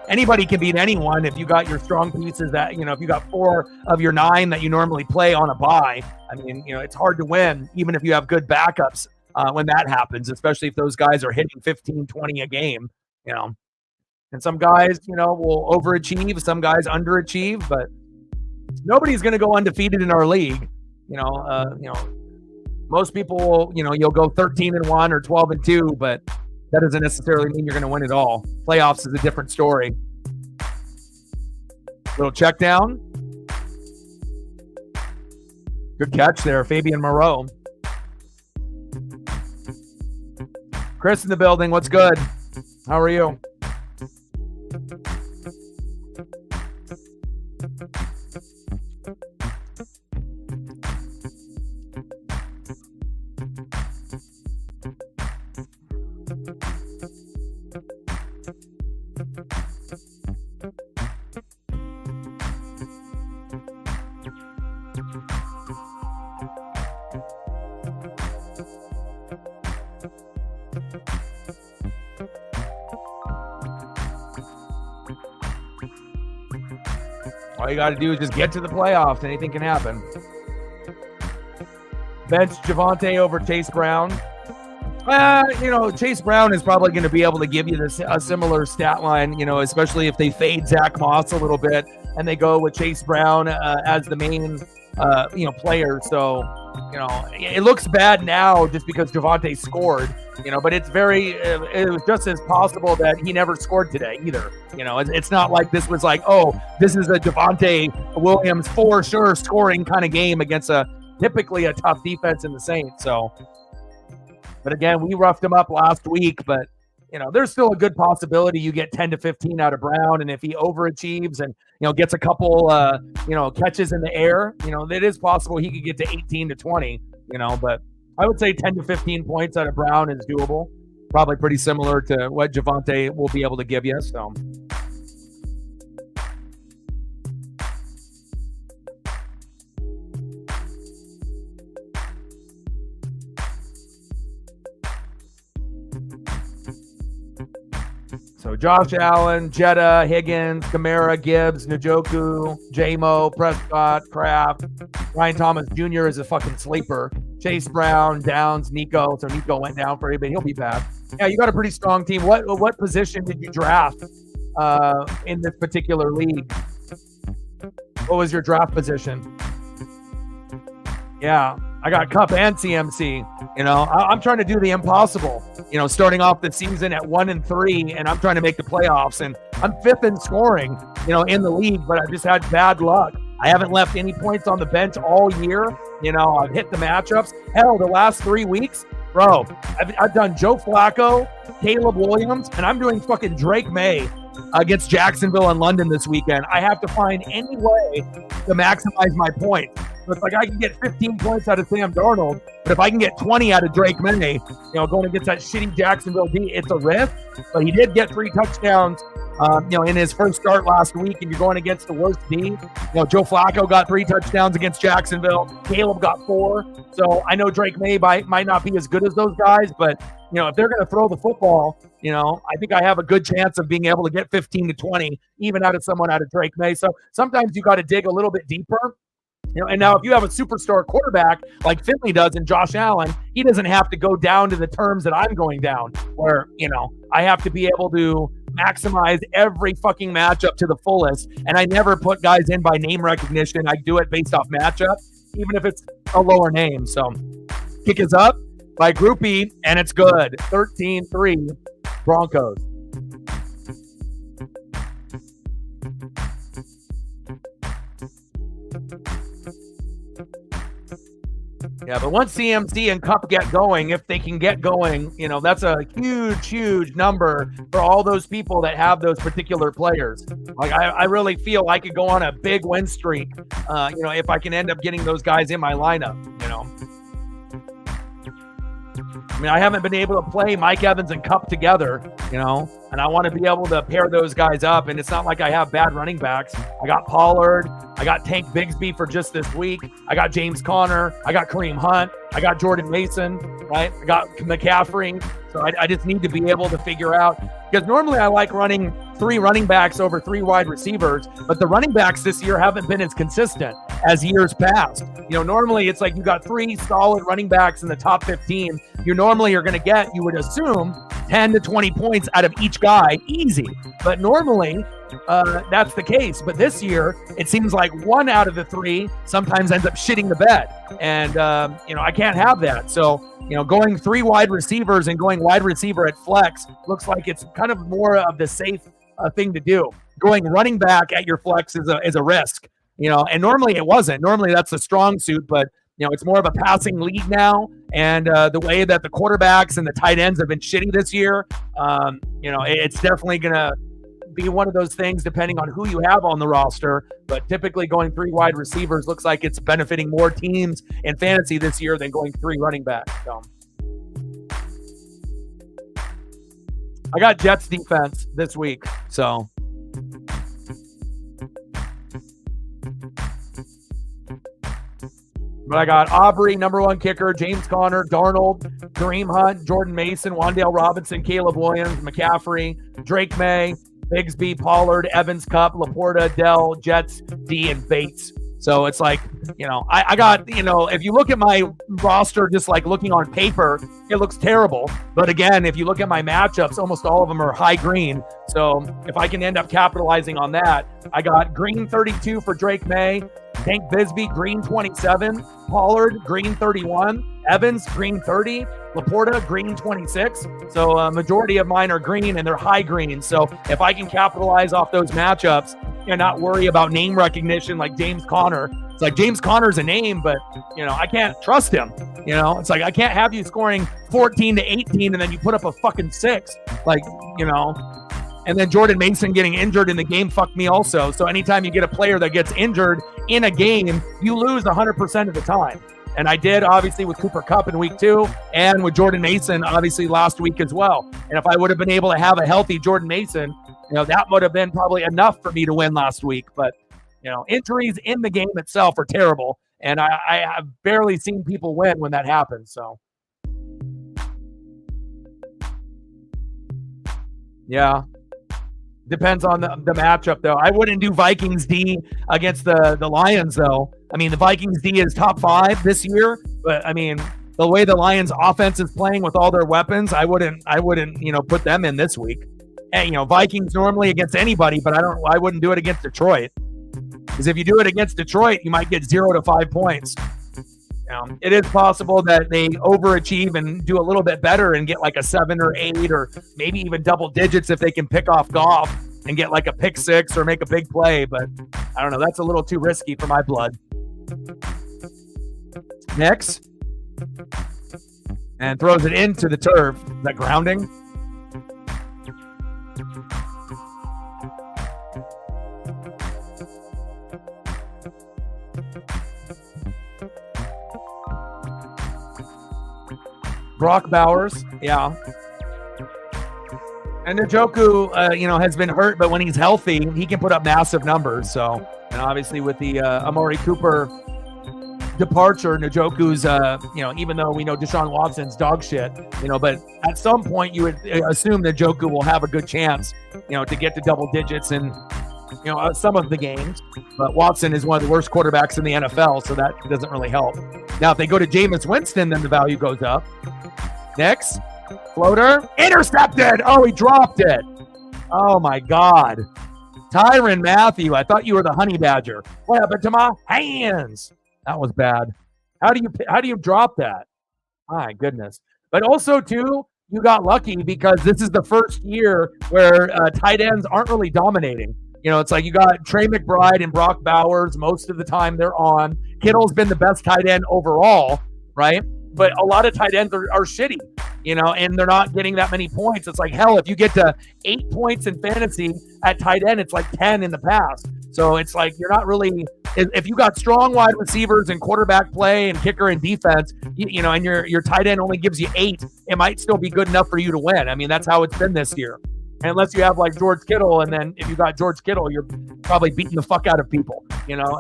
anybody can beat anyone if you got your strong pieces that, if you got 4 of your 9 that you normally play on a bye. I mean, it's hard to win, even if you have good backups. When that happens, especially if those guys are hitting 15, 20 a game, and some guys, will overachieve, some guys underachieve, but nobody's going to go undefeated in our league. Most people will, you'll go 13-1 or 12-2, but that doesn't necessarily mean you're going to win it all. Playoffs is a different story. Little check down. Good catch there, Fabian Moreau. Chris in the building, what's good? How are you? All you got to do is just get to the playoffs. Anything can happen. Bench Javonte over Chase Brown. Chase Brown is probably going to be able to give you a similar stat line, especially if they fade Zach Moss a little bit and they go with Chase Brown as the main, player. So, it looks bad now just because Javonte scored, but it was just as possible that he never scored today either. It's not like this was like, oh, this is a Javonte Williams for sure scoring kind of game against typically a tough defense in the Saints. So, but again, we roughed him up last week, but there's still a good possibility you get 10 to 15 out of Brown. And if he overachieves and, gets a couple, catches in the air, it is possible he could get to 18 to 20, but I would say 10 to 15 points out of Brown is doable. Probably pretty similar to what Javonte will be able to give you. So. So Josh Allen, Jetta, Higgins, Kamara, Gibbs, Njoku, J-Mo, Prescott, Kraft, Ryan Thomas Jr. is a fucking sleeper. Chase Brown, Downs, Nico. So Nico went down for you, but he'll be back. Yeah, you got a pretty strong team. What position did you draft in this particular league? What was your draft position? Yeah, I got Cup and CMC. I'm trying to do the impossible. Starting off the season at 1-3, and I'm trying to make the playoffs. And I'm 5th in scoring, in the league, but I've just had bad luck. I haven't left any points on the bench all year. I've hit the matchups. Hell, the last 3 weeks, bro, I've done Joe Flacco, Caleb Williams, and I'm doing fucking Drake May against Jacksonville and London this weekend. I have to find any way to maximize my points. So it's like I can get 15 points out of Sam Darnold, but if I can get 20 out of Drake May, going against that shitty Jacksonville D, it's a risk. But he did get 3 touchdowns, in his first start last week, and you're going against the worst D. Joe Flacco got 3 touchdowns against Jacksonville. Caleb got 4. So I know Drake May might not be as good as those guys, but if they're going to throw the football, I think I have a good chance of being able to get 15 to 20, even out of Drake May. So sometimes you got to dig a little bit deeper. And now if you have a superstar quarterback like Finley does and Josh Allen, he doesn't have to go down to the terms that I'm going down, where, I have to be able to maximize every fucking matchup to the fullest. And I never put guys in by name recognition. I do it based off matchup, even if it's a lower name. So Kick is up by Group E, and it's good. 13-3 Broncos. Yeah, but once CMC and Cup get going, if they can get going, that's a huge, huge number for all those people that have those particular players. Like, I really feel I could go on a big win streak, if I can end up getting those guys in my lineup, I mean, I haven't been able to play Mike Evans and Cup together, and I want to be able to pair those guys up. And it's not like I have bad running backs. I got Pollard. I got Tank Bigsby for just this week. I got James Conner. I got Kareem Hunt. I got Jordan Mason, right? I got McCaffrey. So I just need to be able to figure out, because normally I like running 3 running backs over 3 wide receivers, but the running backs this year haven't been as consistent as years past. Normally it's like you got 3 solid running backs in the top 15. You normally are going to get, you would assume, 10 to 20 points out of each guy, easy. But normally that's the case. But this year, it seems like 1 out of the 3 sometimes ends up shitting the bed. And, I can't have that. So, going 3 wide receivers and going wide receiver at flex looks like it's kind of more of the safe thing to do. Going running back at your flex is a risk, and normally it wasn't. Normally that's a strong suit, but it's more of a passing league now. And the way that the quarterbacks and the tight ends have been shitty this year, it's definitely going to be one of those things depending on who you have on the roster. But typically going 3 wide receivers looks like it's benefiting more teams in fantasy this year than going 3 running backs. So I got Jets defense this week. So but I got Aubrey, number 1 kicker, James Conner, Darnold, Kareem Hunt, Jordan Mason, Wan'Dale Robinson, Caleb Williams, McCaffrey, Drake May, Bigsby, Pollard, Evans, Cup, Laporta, Dell, Jets, D, and Bates. So it's like, I got, if you look at my roster, just like looking on paper, it looks terrible. But again, if you look at my matchups, almost all of them are high green. So if I can end up capitalizing on that, I got green 32 for Drake May, Tank Bigsby, green 27, Pollard, green 31, Evans, green 30, Laporta, green 26. So a majority of mine are green, and they're high green. So if I can capitalize off those matchups and not worry about name recognition like James Conner, it's like James Conner's a name, but, I can't trust him. It's like I can't have you scoring 14 to 18 and then you put up a fucking 6. Like, and then Jordan Mason getting injured in the game fucked me also. So anytime you get a player that gets injured in a game, you lose 100% of the time. And I did, obviously, with Cooper Kupp in week 2 and with Jordan Mason, obviously, last week as well. And if I would have been able to have a healthy Jordan Mason, that would have been probably enough for me to win last week. But, injuries in the game itself are terrible. And I have barely seen people win when that happens. So, yeah. Depends on the matchup, though. I wouldn't do Vikings D against the Lions, though. I mean, the Vikings D is top 5 this year, but I mean, the way the Lions offense is playing with all their weapons, I wouldn't, put them in this week. And, Vikings normally against anybody, but I wouldn't do it against Detroit. Because if you do it against Detroit, you might get 0 to 5 points. It is possible that they overachieve and do a little bit better and get like a 7 or 8 or maybe even double digits if they can pick off Goff and get like a pick 6 or make a big play. But I don't know. That's a little too risky for my blood. Next. And throws it into the turf. Is that grounding? Brock Bowers, yeah. And Njoku, has been hurt, but when he's healthy, he can put up massive numbers. So, and obviously with the Amari Cooper departure, Njoku's, even though we know Deshaun Watson's dog shit, but at some point you would assume that Njoku will have a good chance, to get to double digits in, some of the games. But Watson is one of the worst quarterbacks in the NFL, so that doesn't really help. Now, if they go to Jameis Winston, then the value goes up. Next, floater, intercepted. Oh, he dropped it. Oh my God. Tyrann Mathieu, I thought you were the honey badger. What happened to my hands? That was bad. How do you drop that? My goodness. But also, too, you got lucky because this is the first year where tight ends aren't really dominating. It's like you got Trey McBride and Brock Bowers. Most of the time they're on. Kittle's been the best tight end overall, right? But a lot of tight ends are shitty, and they're not getting that many points. It's like, hell, if you get to 8 points in fantasy at tight end, it's like 10 in the past. So it's like you're not really – if you got strong wide receivers and quarterback play and kicker and defense, and your tight end only gives you 8, it might still be good enough for you to win. I mean, that's how it's been this year. Unless you have like George Kittle, and then if you got George Kittle, you're probably beating the fuck out of people,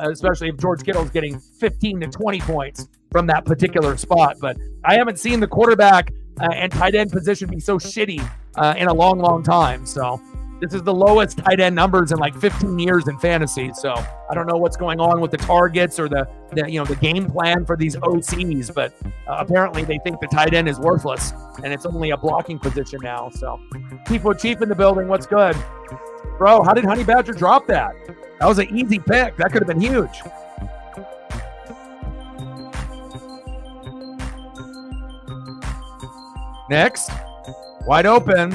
especially if George Kittle's getting 15 to 20 points from that particular spot. But I haven't seen the quarterback and tight end position be so shitty in a long, long time. So this is the lowest tight end numbers in like 15 years in fantasy. So I don't know what's going on with the targets or the game plan for these OCs, but apparently they think the tight end is worthless and it's only a blocking position now. So Chief in the building, what's good? Bro, how did Honey Badger drop that? That was an easy pick. That could have been huge. Next, wide open.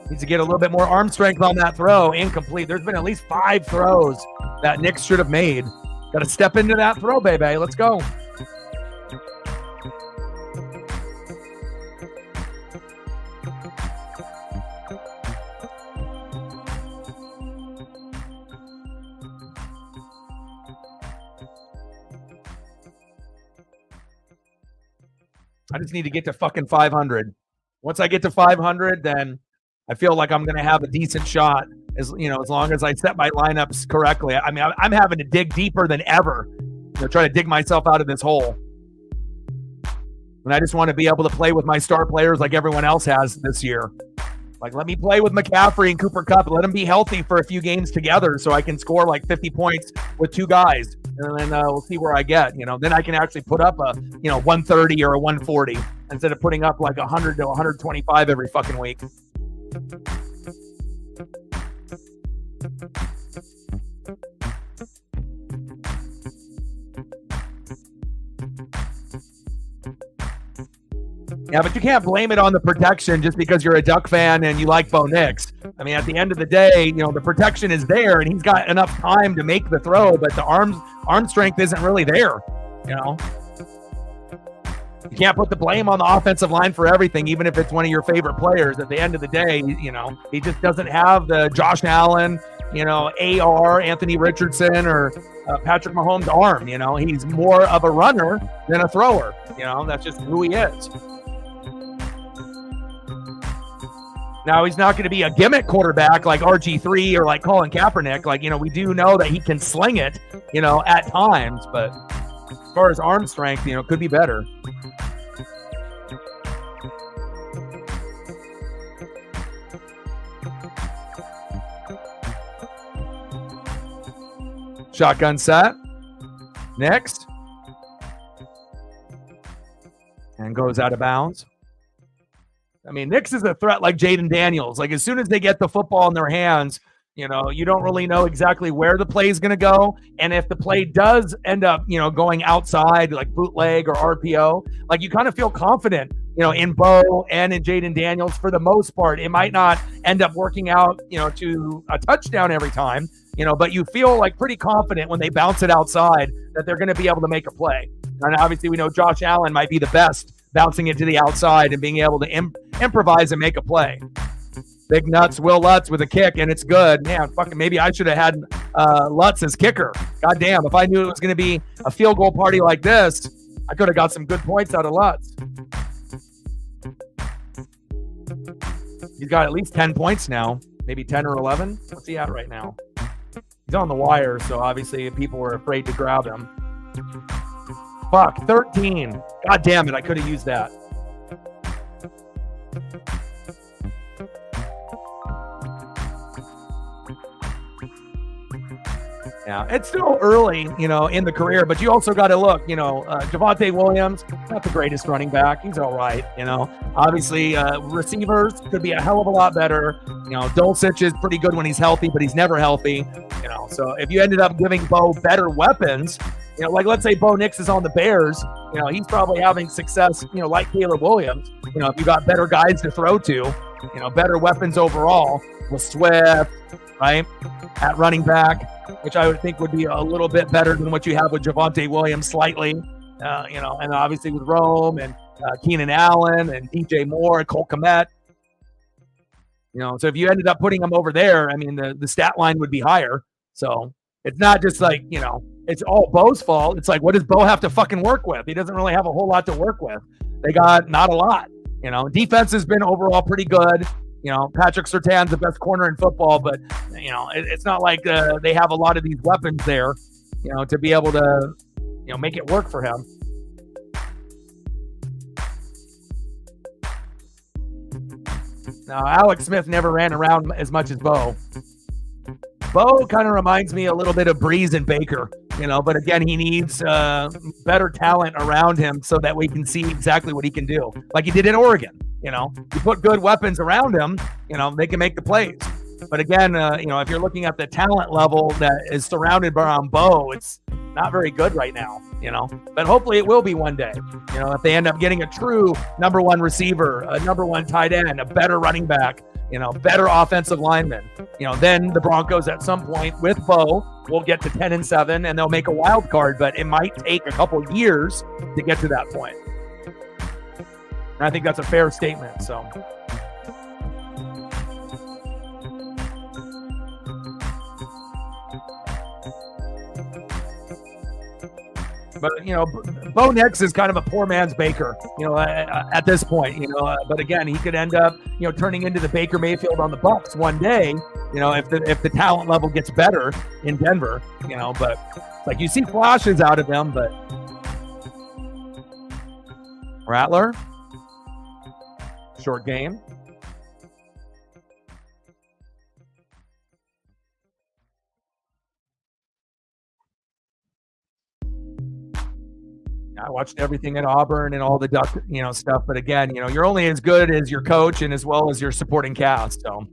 Needs to get a little bit more arm strength on that throw. Incomplete. There's been at least 5 throws that Nick should have made. Got to step into that throw, baby. Let's go. I just need to get to fucking 500. Once I get to 500, then I feel like I'm going to have a decent shot as long as I set my lineups correctly. I mean, I'm having to dig deeper than ever, try to dig myself out of this hole. And I just want to be able to play with my star players like everyone else has this year. Like, let me play with McCaffrey and Cooper Kupp. Let them be healthy for a few games together so I can score like 50 points with 2 guys. And then we'll see where I get. Then I can actually put up a 130 or a 140 instead of putting up like 100 to 125 every fucking week. Yeah, but you can't blame it on the protection just because you're a Duck fan and you like Bo Nix. I mean, at the end of the day, the protection is there and he's got enough time to make the throw, but the arm strength isn't really there, You can't put the blame on the offensive line for everything, even if it's one of your favorite players. At the end of the day, he just doesn't have the Josh Allen, AR, Anthony Richardson, or Patrick Mahomes' arm. He's more of a runner than a thrower. That's just who he is. Now, he's not going to be a gimmick quarterback like RG3 or like Colin Kaepernick. Like, we do know that he can sling it, at times. But as far as arm strength, could be better. Shotgun set. Next. And goes out of bounds. I mean, Nix is a threat like Jaden Daniels. Like, as soon as they get the football in their hands, you don't really know exactly where the play is going to go. And if the play does end up, going outside, like bootleg or RPO, like you kind of feel confident, in Bo and in Jaden Daniels for the most part. It might not end up working out, to a touchdown every time, but you feel like pretty confident when they bounce it outside that they're going to be able to make a play. And obviously we know Josh Allen might be the best bouncing it to the outside and being able to improvise and make a play. Big Nuts, Will Lutz with a kick, and it's good. Man, fucking maybe I should have had Lutz as kicker. God damn, if I knew it was going to be a field goal party like this, I could have got some good points out of Lutz. He's got at least 10 points now, maybe 10 or 11. What's he at right now? He's on the wire, so obviously people were afraid to grab him. Fuck, 13. God damn it, I could have used that. Yeah, it's still early, in the career, but you also got to look, Javonte Williams, not the greatest running back. He's all right, Obviously, receivers could be a hell of a lot better. Dulcich is pretty good when he's healthy, but he's never healthy. So if you ended up giving Bo better weapons, Like let's say Bo Nix is on the Bears, he's probably having success, like Caleb Williams. If you got better guys to throw to, better weapons overall with Swift, right, at running back, which I would think would be a little bit better than what you have with Javonte Williams slightly, and obviously with Rome and Keenan Allen and DJ Moore and Cole Kmet. So if you ended up putting them over there, I mean, the stat line would be higher. So it's not just like, it's all Bo's fault. It's like, what does Bo have to fucking work with? He doesn't really have a whole lot to work with. They got not a lot. Defense has been overall pretty good. Patrick Surtain's the best corner in football, but, it's not like they have a lot of these weapons there, to be able to, make it work for him. Now, Alex Smith never ran around as much as Bo. Bo kind of reminds me a little bit of Breeze and Baker, but again, he needs better talent around him so that we can see exactly what he can do, like he did in Oregon. You put good weapons around him, they can make the plays. But again, if you're looking at the talent level that is surrounded around Bo, it's not very good right now, but hopefully it will be one day, if they end up getting a true number one receiver, a number one tight end, a better running back, better offensive lineman, then the Broncos at some point with Bo will get to 10-7 and they'll make a wild card, but it might take a couple years to get to that point. And I think that's a fair statement. So. But, Bo Nix is kind of a poor man's Baker, at this point, but again, he could end up, turning into the Baker Mayfield on the Bucs one day, if the talent level gets better in Denver, but like you see flashes out of them, but Rattler, short game. I watched everything at Auburn and all the Duck, stuff. But again, you're only as good as your coach and as well as your supporting cast. So,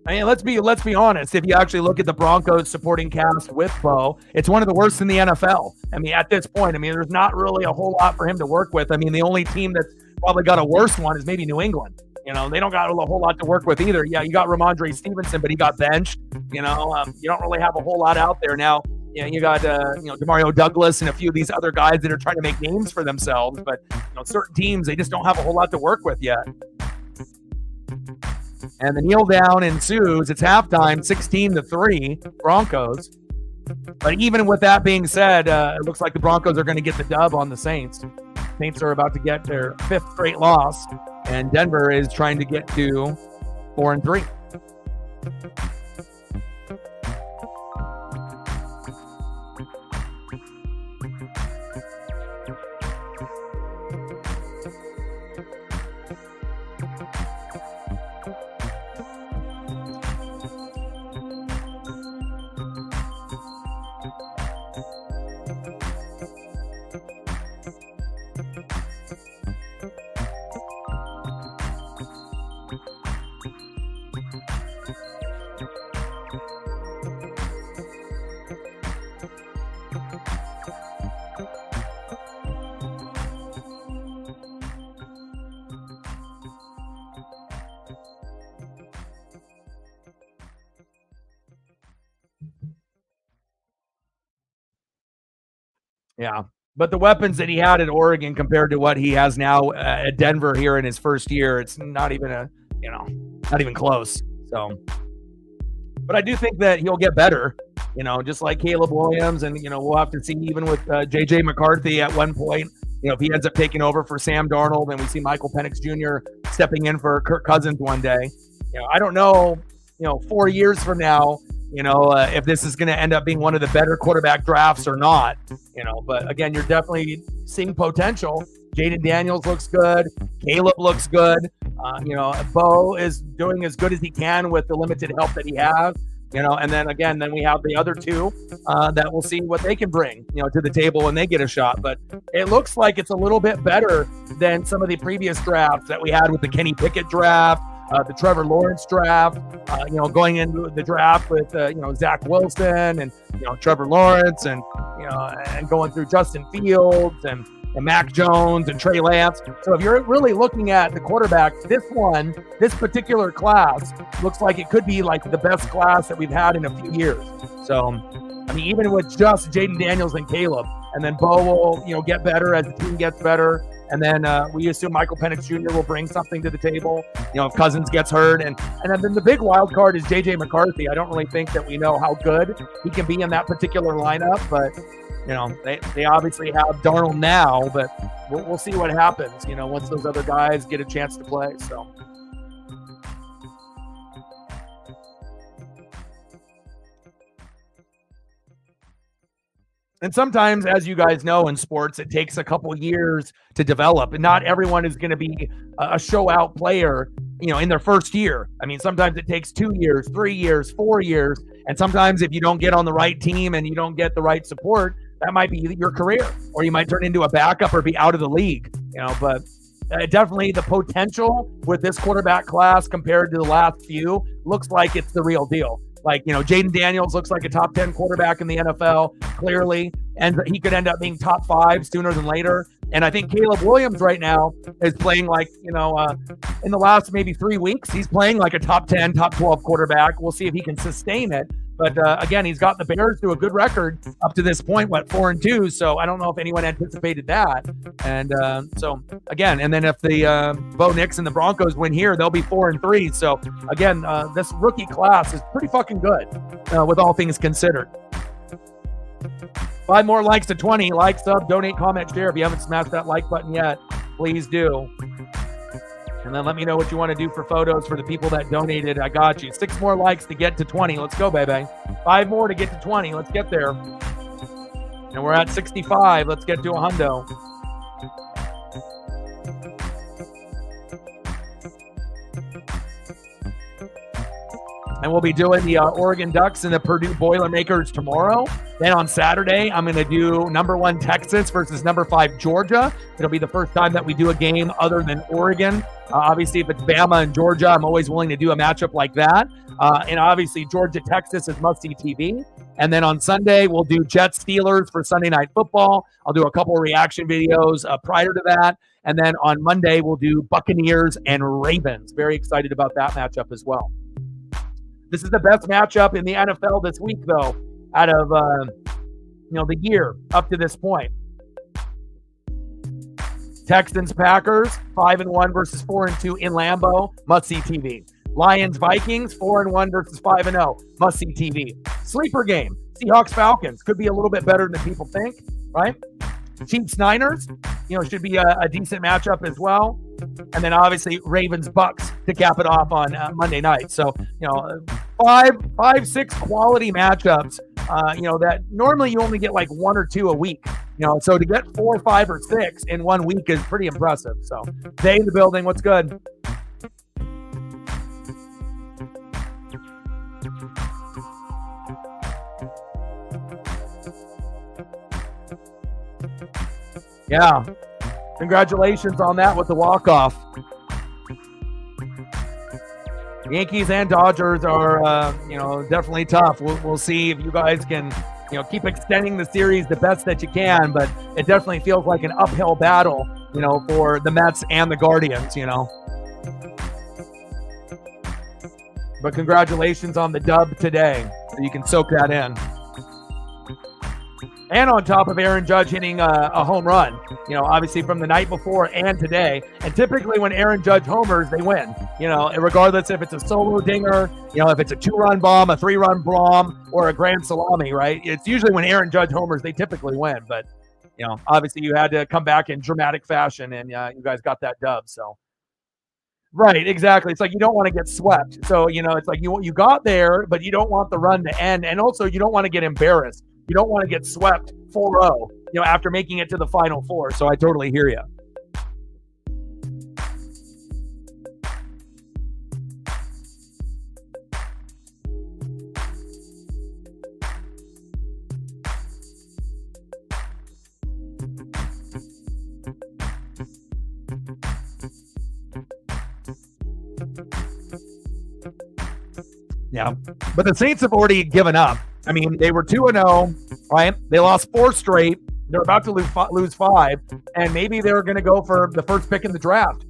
I mean, let's be honest. If you actually look at the Broncos supporting cast with Bo, it's one of the worst in the NFL. I mean, at this point, there's not really a whole lot for him to work with. I mean, the only team that's probably got a worse one is maybe New England. They don't got a whole lot to work with either. Yeah, you got Ramondre Stevenson, but he got benched. You don't really have a whole lot out there now. You got Demario Douglas and a few of these other guys that are trying to make names for themselves, but certain teams, they just don't have a whole lot to work with yet. And the kneel down ensues. It's halftime, 16-3 Broncos. But even with that being said, it looks like the Broncos are going to get the dub on the Saints. Saints are about to get their 5th straight loss, and Denver is trying to get to 4-3. Yeah, but the weapons that he had at Oregon compared to what he has now at Denver here in his first year, it's not even not even close. So, but I do think that he'll get better, just like Caleb Williams, and we'll have to see even with J.J. McCarthy at one point. If he ends up taking over for Sam Darnold, and we see Michael Penix Jr. stepping in for Kirk Cousins one day. I don't know, 4 years from now, if this is going to end up being one of the better quarterback drafts or not, but again, you're definitely seeing potential. Jaden Daniels looks good. Caleb looks good. Bo is doing as good as he can with the limited help that he has, and then we have the other two that we'll see what they can bring, to the table when they get a shot. But it looks like it's a little bit better than some of the previous drafts that we had with the Kenny Pickett draft, the Trevor Lawrence draft, going into the draft with, Zach Wilson and, Trevor Lawrence and and going through Justin Fields and Mac Jones and Trey Lance. So if you're really looking at the quarterback, this particular class looks like it could be like the best class that we've had in a few years. So, I mean, even with just Jaden Daniels and Caleb, and then Bo will, get better as the team gets better. And then we assume Michael Penix Jr. will bring something to the table, if Cousins gets hurt. And then the big wild card is J.J. McCarthy. I don't really think that we know how good he can be in that particular lineup, but they obviously have Darnold now, but we'll see what happens, once those other guys get a chance to play. So. And sometimes, as you guys know, in sports, it takes a couple years to develop, and not everyone is going to be a show-out player, in their first year. I mean, sometimes it takes 2 years, 3 years, 4 years, and sometimes if you don't get on the right team and you don't get the right support, that might be your career, or you might turn into a backup or be out of the league, but definitely the potential with this quarterback class compared to the last few looks like it's the real deal. Like, Jaden Daniels looks like a top 10 quarterback in the NFL, clearly, and he could end up being top 5 sooner than later. And I think Caleb Williams right now is playing like, in the last maybe 3 weeks, he's playing like a top 10, top 12 quarterback. We'll see if he can sustain it. But again, he's got the Bears to a good record up to this point, 4-2. So I don't know if anyone anticipated that. And so again, and then if the Bo Nix and the Broncos win here, they'll be 4-3. So again, this rookie class is pretty fucking good with all things considered. 5 more likes to 20. Like, sub, donate, comment, share. If you haven't smashed that like button yet, please do. And then let me know what you want to do for photos for the people that donated. I got you. 6 more likes to get to 20. Let's go, baby. 5 more to get to 20. Let's get there. And we're at 65. Let's get to a hundo. And we'll be doing the Oregon Ducks and the Purdue Boilermakers tomorrow. Then on Saturday, I'm going to do number 1 Texas versus number 5 Georgia. It'll be the first time that we do a game other than Oregon. Obviously, if it's Bama and Georgia, I'm always willing to do a matchup like that. And obviously, Georgia-Texas is must-see TV. And then on Sunday, we'll do Jets-Steelers for Sunday Night Football. I'll do a couple of reaction videos prior to that. And then on Monday, we'll do Buccaneers and Ravens. Very excited about that matchup as well. This is the best matchup in the NFL this week, though, out of the year up to this point. Texans-Packers, 5-1 versus 4-2 in Lambeau, must-see TV. Lions-Vikings, 4-1 versus 5-0, must-see TV. Sleeper game, Seahawks-Falcons, could be a little bit better than people think, right? Chiefs-Niners, should be a decent matchup as well. And then obviously Ravens-Bucks to cap it off on Monday night. So, 5-6 quality matchups, that normally you only get like 1 or 2 a week. So to get 4, 5, or 6 in 1 week is pretty impressive. So, Day in the building, what's good? Yeah. Congratulations on that with the walk-off. Yankees and Dodgers are, definitely tough. We'll see if you guys can, keep extending the series the best that you can, but it definitely feels like an uphill battle, for the Mets and the Guardians, But congratulations on the dub today, so you can soak that in. And on top of Aaron Judge hitting a home run, obviously from the night before and today. And typically when Aaron Judge homers, they win, regardless if it's a solo dinger, if it's a 2-run bomb, a 3-run bomb, or a grand salami, right? It's usually when Aaron Judge homers, they typically win. But, obviously you had to come back in dramatic fashion, and you guys got that dub. So, right, exactly. It's like you don't want to get swept. So, it's like you got there, but you don't want the run to end. And also you don't want to get embarrassed. You don't want to get swept 4-0, after making it to the Final Four. So I totally hear you. Yeah, but the Saints have already given up. I mean, they were 2-0, right? They lost 4 straight. They're about to lose 5, and maybe they're going to go for the first pick in the draft.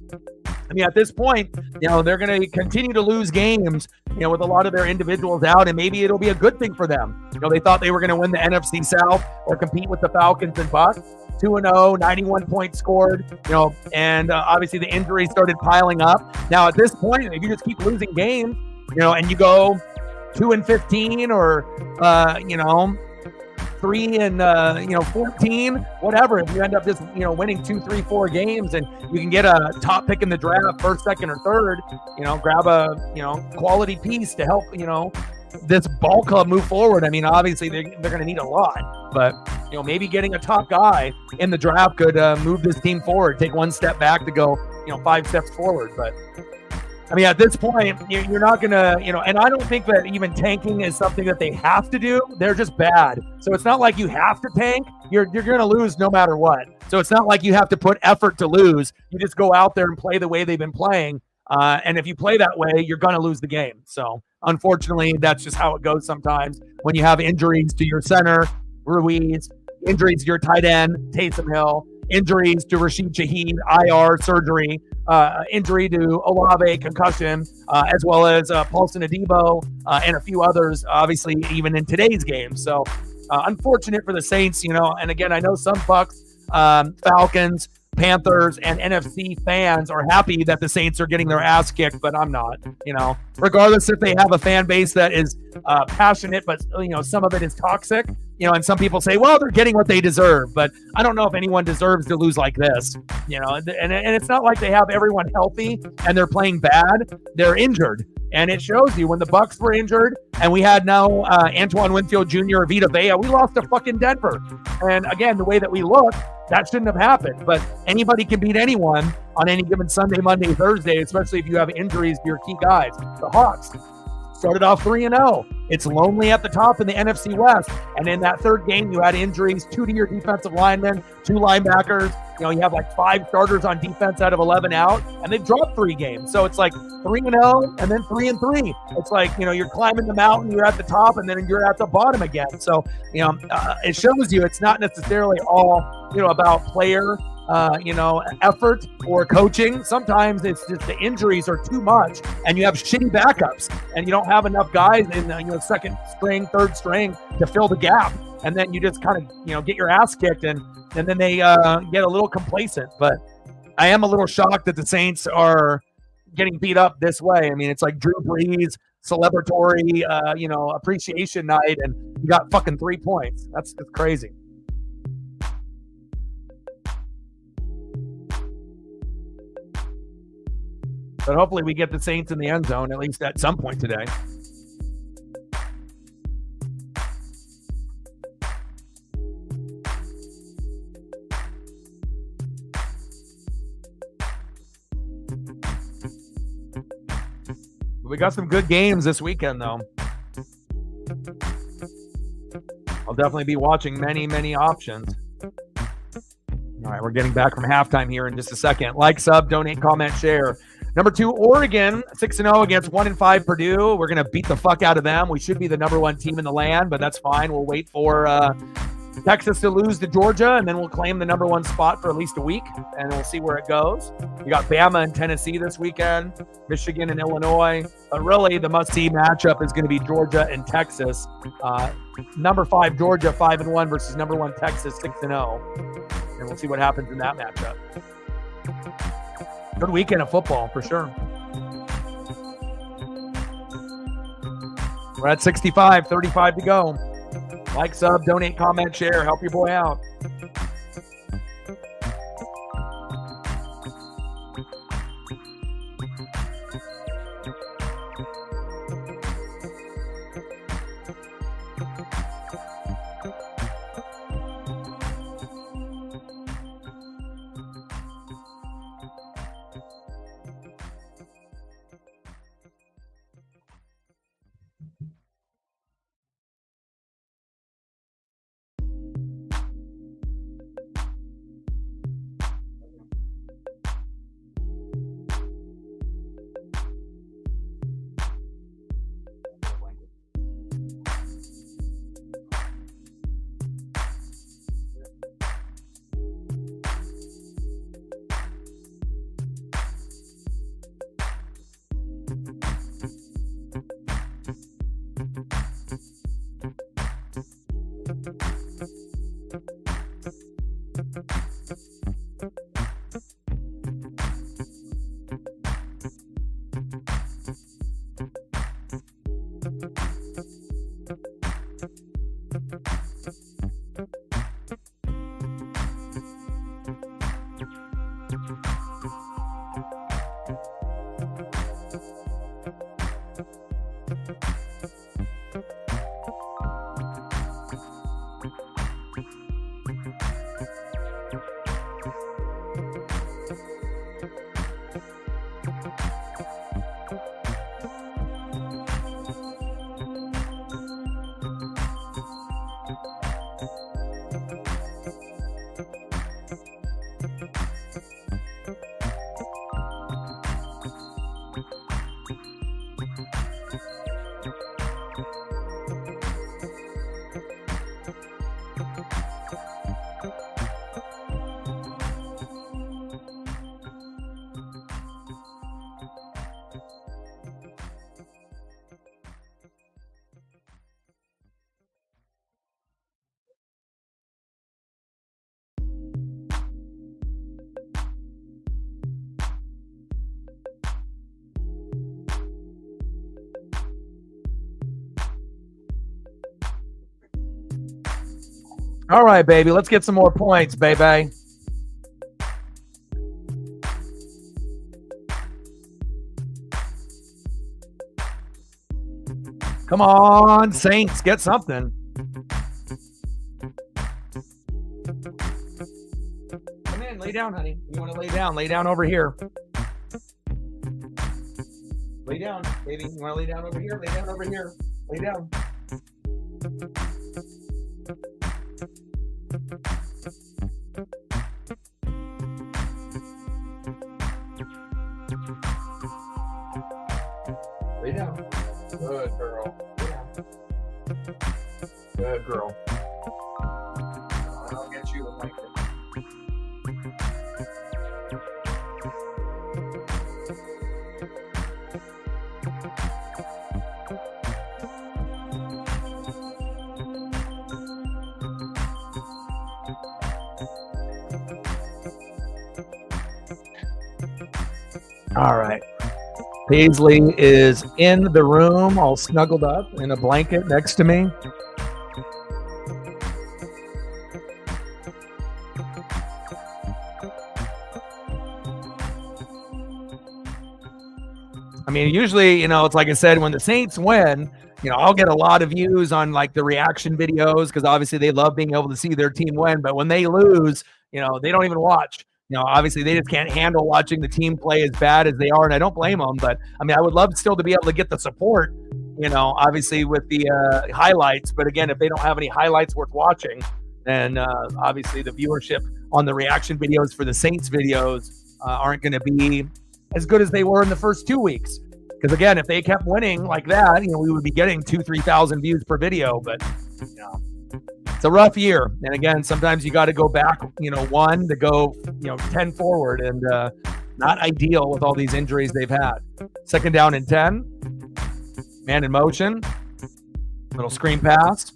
I mean, at this point, they're going to continue to lose games, with a lot of their individuals out, and maybe it'll be a good thing for them. They thought they were going to win the NFC South or compete with the Falcons and Bucs. 2-0, 91 points scored, and obviously the injuries started piling up. Now, at this point, if you just keep losing games, and you go 2-15 or, 3-14, whatever. If you end up just, winning 2, 3, 4 games and you can get a top pick in the draft, first, second, or third, grab a, quality piece to help, this ball club move forward. I mean, obviously they're going to need a lot, but, maybe getting a top guy in the draft could move this team forward, take one step back to go, 5 steps forward. But I mean, at this point, you're not going to, and I don't think that even tanking is something that they have to do. They're just bad. So it's not like you have to tank. You're going to lose no matter what. So it's not like you have to put effort to lose. You just go out there and play the way they've been playing. And if you play that way, you're going to lose the game. So unfortunately, that's just how it goes sometimes when you have injuries to your center, Ruiz, injuries to your tight end, Taysom Hill, injuries to Rashid Shaheed, IR surgery, injury to Olave, concussion, as well as Paulson Adebo and a few others, obviously, even in today's game. So unfortunate for the Saints, and again, I know some Bucs, Falcons, Panthers, and NFC fans are happy that the Saints are getting their ass kicked, but I'm not, regardless if they have a fan base that is passionate, but, some of it is toxic, and some people say, well, they're getting what they deserve, but I don't know if anyone deserves to lose like this, and it's not like they have everyone healthy and they're playing bad. They're injured. And it shows you when the Bucs were injured and we had now Antoine Winfield Jr. or Vita Vea, we lost to fucking Denver. And again, the way that we look, that shouldn't have happened. But anybody can beat anyone on any given Sunday, Monday, Thursday, especially if you have injuries to your key guys. The Hawks started off 3-0. It's lonely at the top in the NFC West. And in that third game, you had injuries, 2 to your defensive linemen, 2 linebackers. You have like 5 starters on defense out of 11 out, and they've dropped 3 games. So it's like 3-0 and then 3-3. It's like, you're climbing the mountain, you're at the top, and then you're at the bottom again. So, it shows you it's not necessarily all, about player, effort or coaching. Sometimes it's just the injuries are too much and you have shitty backups and you don't have enough guys in, second string, third string to fill the gap. And then you just kind of, get your ass kicked and then they get a little complacent. But I am a little shocked that the Saints are getting beat up this way. I mean, it's like Drew Brees celebratory, appreciation night, and you got fucking 3 points. That's crazy. But hopefully we get the Saints in the end zone, at least at some point today. We got some good games this weekend, though. I'll definitely be watching many, many options. All right, we're getting back from halftime here in just a second. Like, sub, donate, comment, share. Number 2, Oregon, 6-0 against 1-5 Purdue. We're going to beat the fuck out of them. We should be the number 1 team in the land, but that's fine. We'll wait for Texas to lose to Georgia, and then we'll claim the number 1 spot for at least a week, and we'll see where it goes. We got Bama and Tennessee this weekend, Michigan and Illinois. But really, the must-see matchup is going to be Georgia and Texas. Number 5 Georgia, 5-1 versus number 1 Texas, 6-0. And we'll see what happens in that matchup. Good weekend of football, for sure. We're at 65, 35 to go. Like, sub, donate, comment, share. Help your boy out. All right, baby. Let's get some more points, baby. Come on, Saints, get something. Come in, lay down, honey. You want to lay down? Lay down over here. Lay down, baby. You want to lay down over here? Lay down over here. Lay down. Lay down. Good girl. Lay down. Good girl. I'll get you a blanket. All right. Paisley is in the room, all snuggled up in a blanket next to me. I mean, usually, it's like I said, when the Saints win, I'll get a lot of views on like the reaction videos because obviously they love being able to see their team win. But when they lose, they don't even watch. Obviously they just can't handle watching the team play as bad as they are, and I don't blame them. But I mean, I would love still to be able to get the support, obviously with the highlights. But again, if they don't have any highlights worth watching, then obviously the viewership on the reaction videos for the Saints videos aren't going to be as good as they were in the first 2 weeks. Because again, if they kept winning like that, we would be getting 2,000-3,000 views per video. But it's a rough year, and again, sometimes you got to go back, 1 to go, 10 forward, and not ideal with all these injuries they've had. 2nd down and 10, man in motion, little screen pass,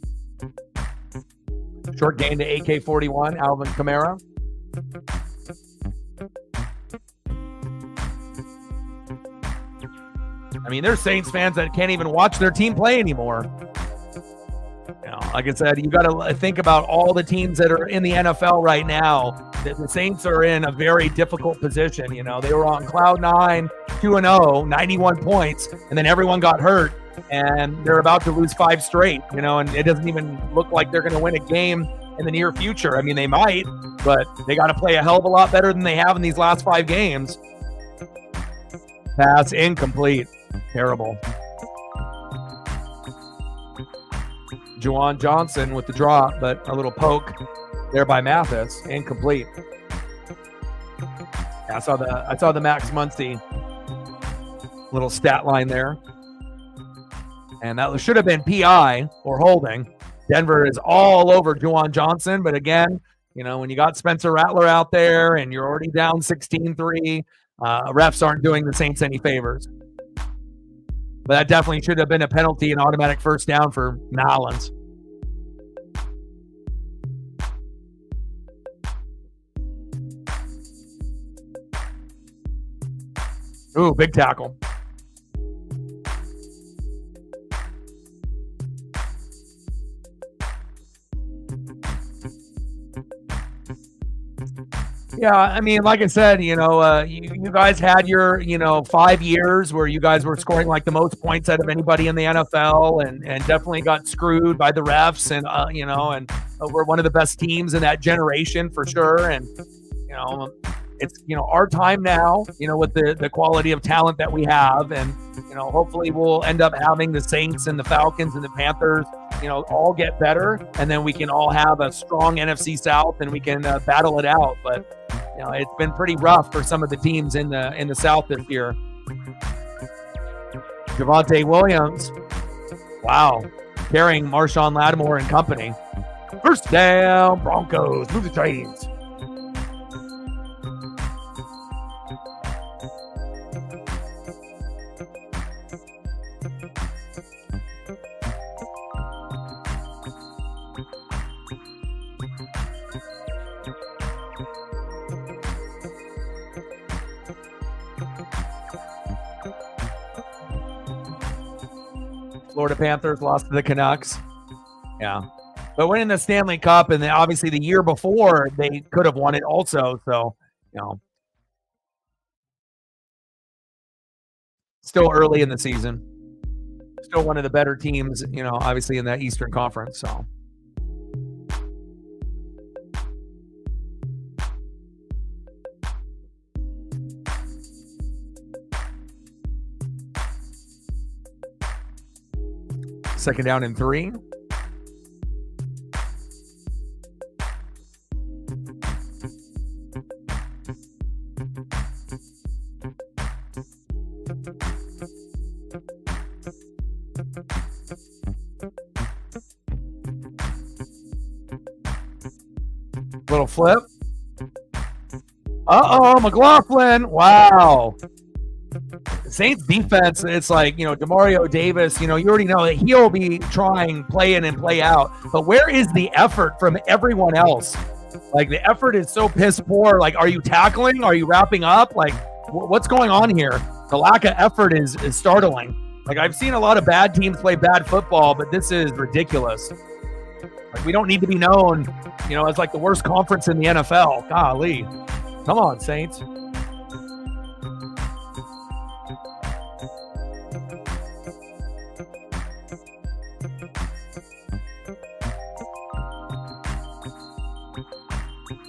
short gain to AK-41, Alvin Kamara. I mean, there's Saints fans that can't even watch their team play anymore. Like I said, you got to think about all the teams that are in the NFL right now. The Saints are in a very difficult position. They were on cloud 9, 2-0, 91 points, and then everyone got hurt, and they're about to lose 5 straight. And it doesn't even look like they're going to win a game in the near future. I mean, they might, but they got to play a hell of a lot better than they have in these last 5 games. Pass incomplete. Terrible. Juwan Johnson with the drop, but a little poke there by Mathis, incomplete. I saw the Max Muncy little stat line there, and that should have been PI or holding. Denver is all over Juwan Johnson, but again, when you got Spencer Rattler out there and you're already down 16-3, refs aren't doing the Saints any favors. But that definitely should have been a penalty and automatic 1st down for Nolans. Ooh, big tackle. Yeah, I mean, like I said, you guys had your, 5 years where you guys were scoring like the most points out of anybody in the NFL, and definitely got screwed by the refs, and and we're one of the best teams in that generation for sure. And it's our time now, with the quality of talent that we have, and hopefully we'll end up having the Saints and the Falcons and the Panthers, all get better, and then we can all have a strong NFC South and we can battle it out. But it's been pretty rough for some of the teams in the South this year. Javonte Williams, wow, carrying Marshawn Lattimore and company. 1st down, Broncos, move the chains. Florida Panthers lost to the Canucks. Yeah. But winning the Stanley Cup, and then obviously the year before, they could have won it also. So, still early in the season. Still one of the better teams, obviously in that Eastern Conference. So. Second down and 3. Little flip. Uh-oh, McLaughlin. Wow. Saints defense, it's like, DeMario Davis, you already know that he'll be trying play in and play out. But where is the effort from everyone else? Like, the effort is so piss poor. Like, are you tackling? Are you wrapping up? Like, what's going on here? The lack of effort is startling. Like, I've seen a lot of bad teams play bad football, but this is ridiculous. Like, we don't need to be known, as like the worst conference in the NFL. Golly. Come on, Saints.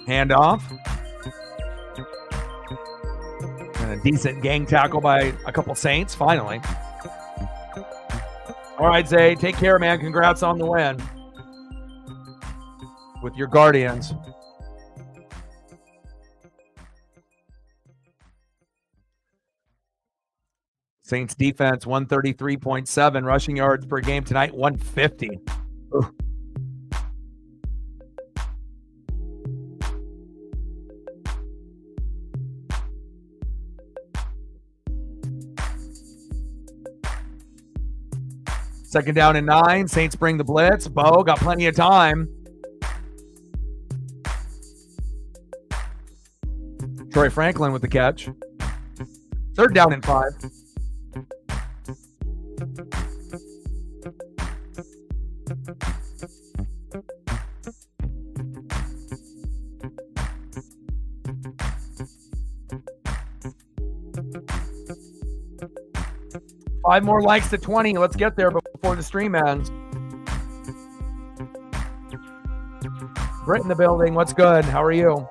Handoff. And a decent gang tackle by a couple Saints, finally. All right, Zay, take care, man. Congrats on the win with your Guardians. Saints defense, 133.7 rushing yards per game tonight, 150. Ooh. Second down and 9. Saints bring the blitz. Bo got plenty of time. Troy Franklin with the catch. Third down and 5. Five more likes to 20. Let's get there before the stream ends. Britt in the building. What's good? How are you?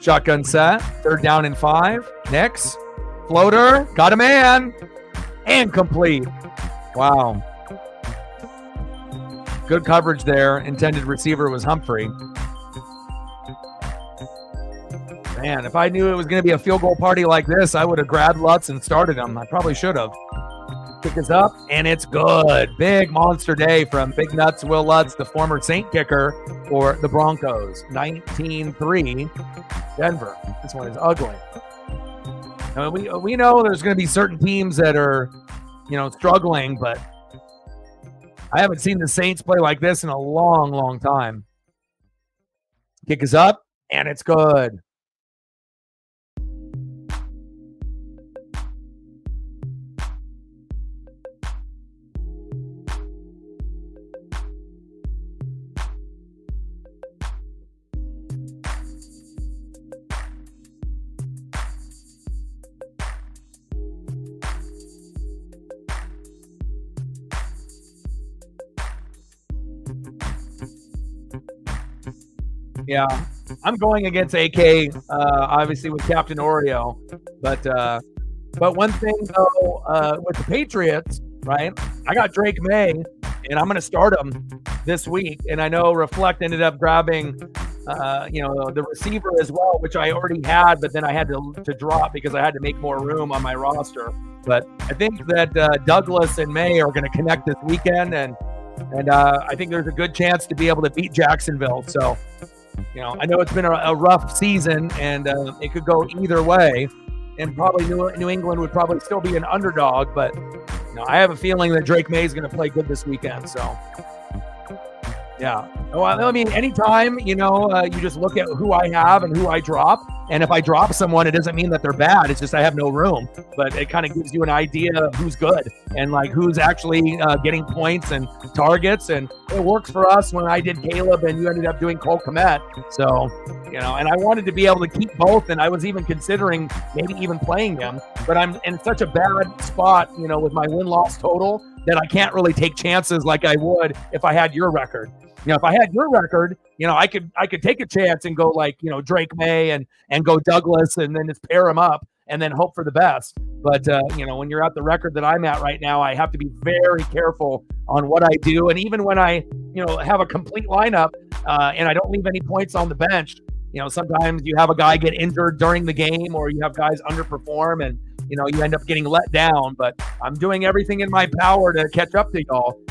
Shotgun set. Third down and 5. Nix. Floater. Got a man. And complete. Wow. Good coverage there. Intended receiver was Humphrey. Man, if I knew it was going to be a field goal party like this, I would have grabbed Lutz and started him. I probably should have. Kick is up, and it's good. Big monster day from Big Nuts Will Lutz, the former Saint kicker for the Broncos. 19-3, Denver. This one is ugly. I mean, we know there's going to be certain teams that are, struggling, but I haven't seen the Saints play like this in a long, long time. Kick is up, and it's good. Yeah, I'm going against AK, obviously with Captain Oreo, but one thing though, with the Patriots, right? I got Drake May, and I'm going to start him this week, and I know Reflect ended up grabbing, the receiver as well, which I already had, but then I had to drop because I had to make more room on my roster. But I think that Douglas and May are going to connect this weekend, and I think there's a good chance to be able to beat Jacksonville. So. I know it's been a rough season, and it could go either way, and probably New England would probably still be an underdog, but I have a feeling that Drake May is going to play good this weekend. So, yeah. Well, I mean, anytime, you just look at who I have and who I drop, And if I drop someone, it doesn't mean that they're bad. It's just I have no room. But it kind of gives you an idea of who's good and like who's actually getting points and targets. And it works for us when I did Caleb and you ended up doing Cole Kmet. So, and I wanted to be able to keep both. And I was even considering maybe even playing him. But I'm in such a bad spot, with my win-loss total that I can't really take chances like I would if I had your record. If I had your record, I could take a chance and go like, Drake May and go Douglas and then just pair them up and then hope for the best. But, when you're at the record that I'm at right now, I have to be very careful on what I do. And even when I, have a complete lineup and I don't leave any points on the bench, sometimes you have a guy get injured during the game or you have guys underperform and, you end up getting let down. But I'm doing everything in my power to catch up to y'all.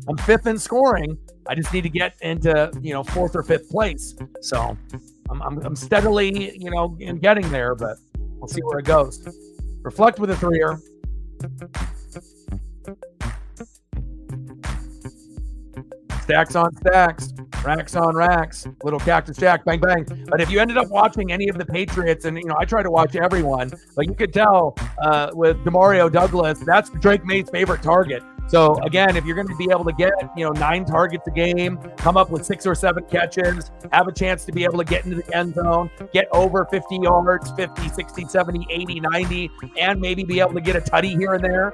I'm fifth in scoring. I just need to get into, fourth or fifth place. So I'm steadily, getting there, but we'll see where it goes. Reflect with a 3-er. Stacks on stacks, racks on racks, little Cactus Jack, bang, bang. But if you ended up watching any of the Patriots, and, I try to watch everyone, but you could tell with Demario Douglas, that's Drake May's favorite target. So, again, if you're going to be able to get, 9 targets a game, come up with 6 or 7 catches, have a chance to be able to get into the end zone, get over 50 yards, 50, 60, 70, 80, 90, and maybe be able to get a tutty here and there,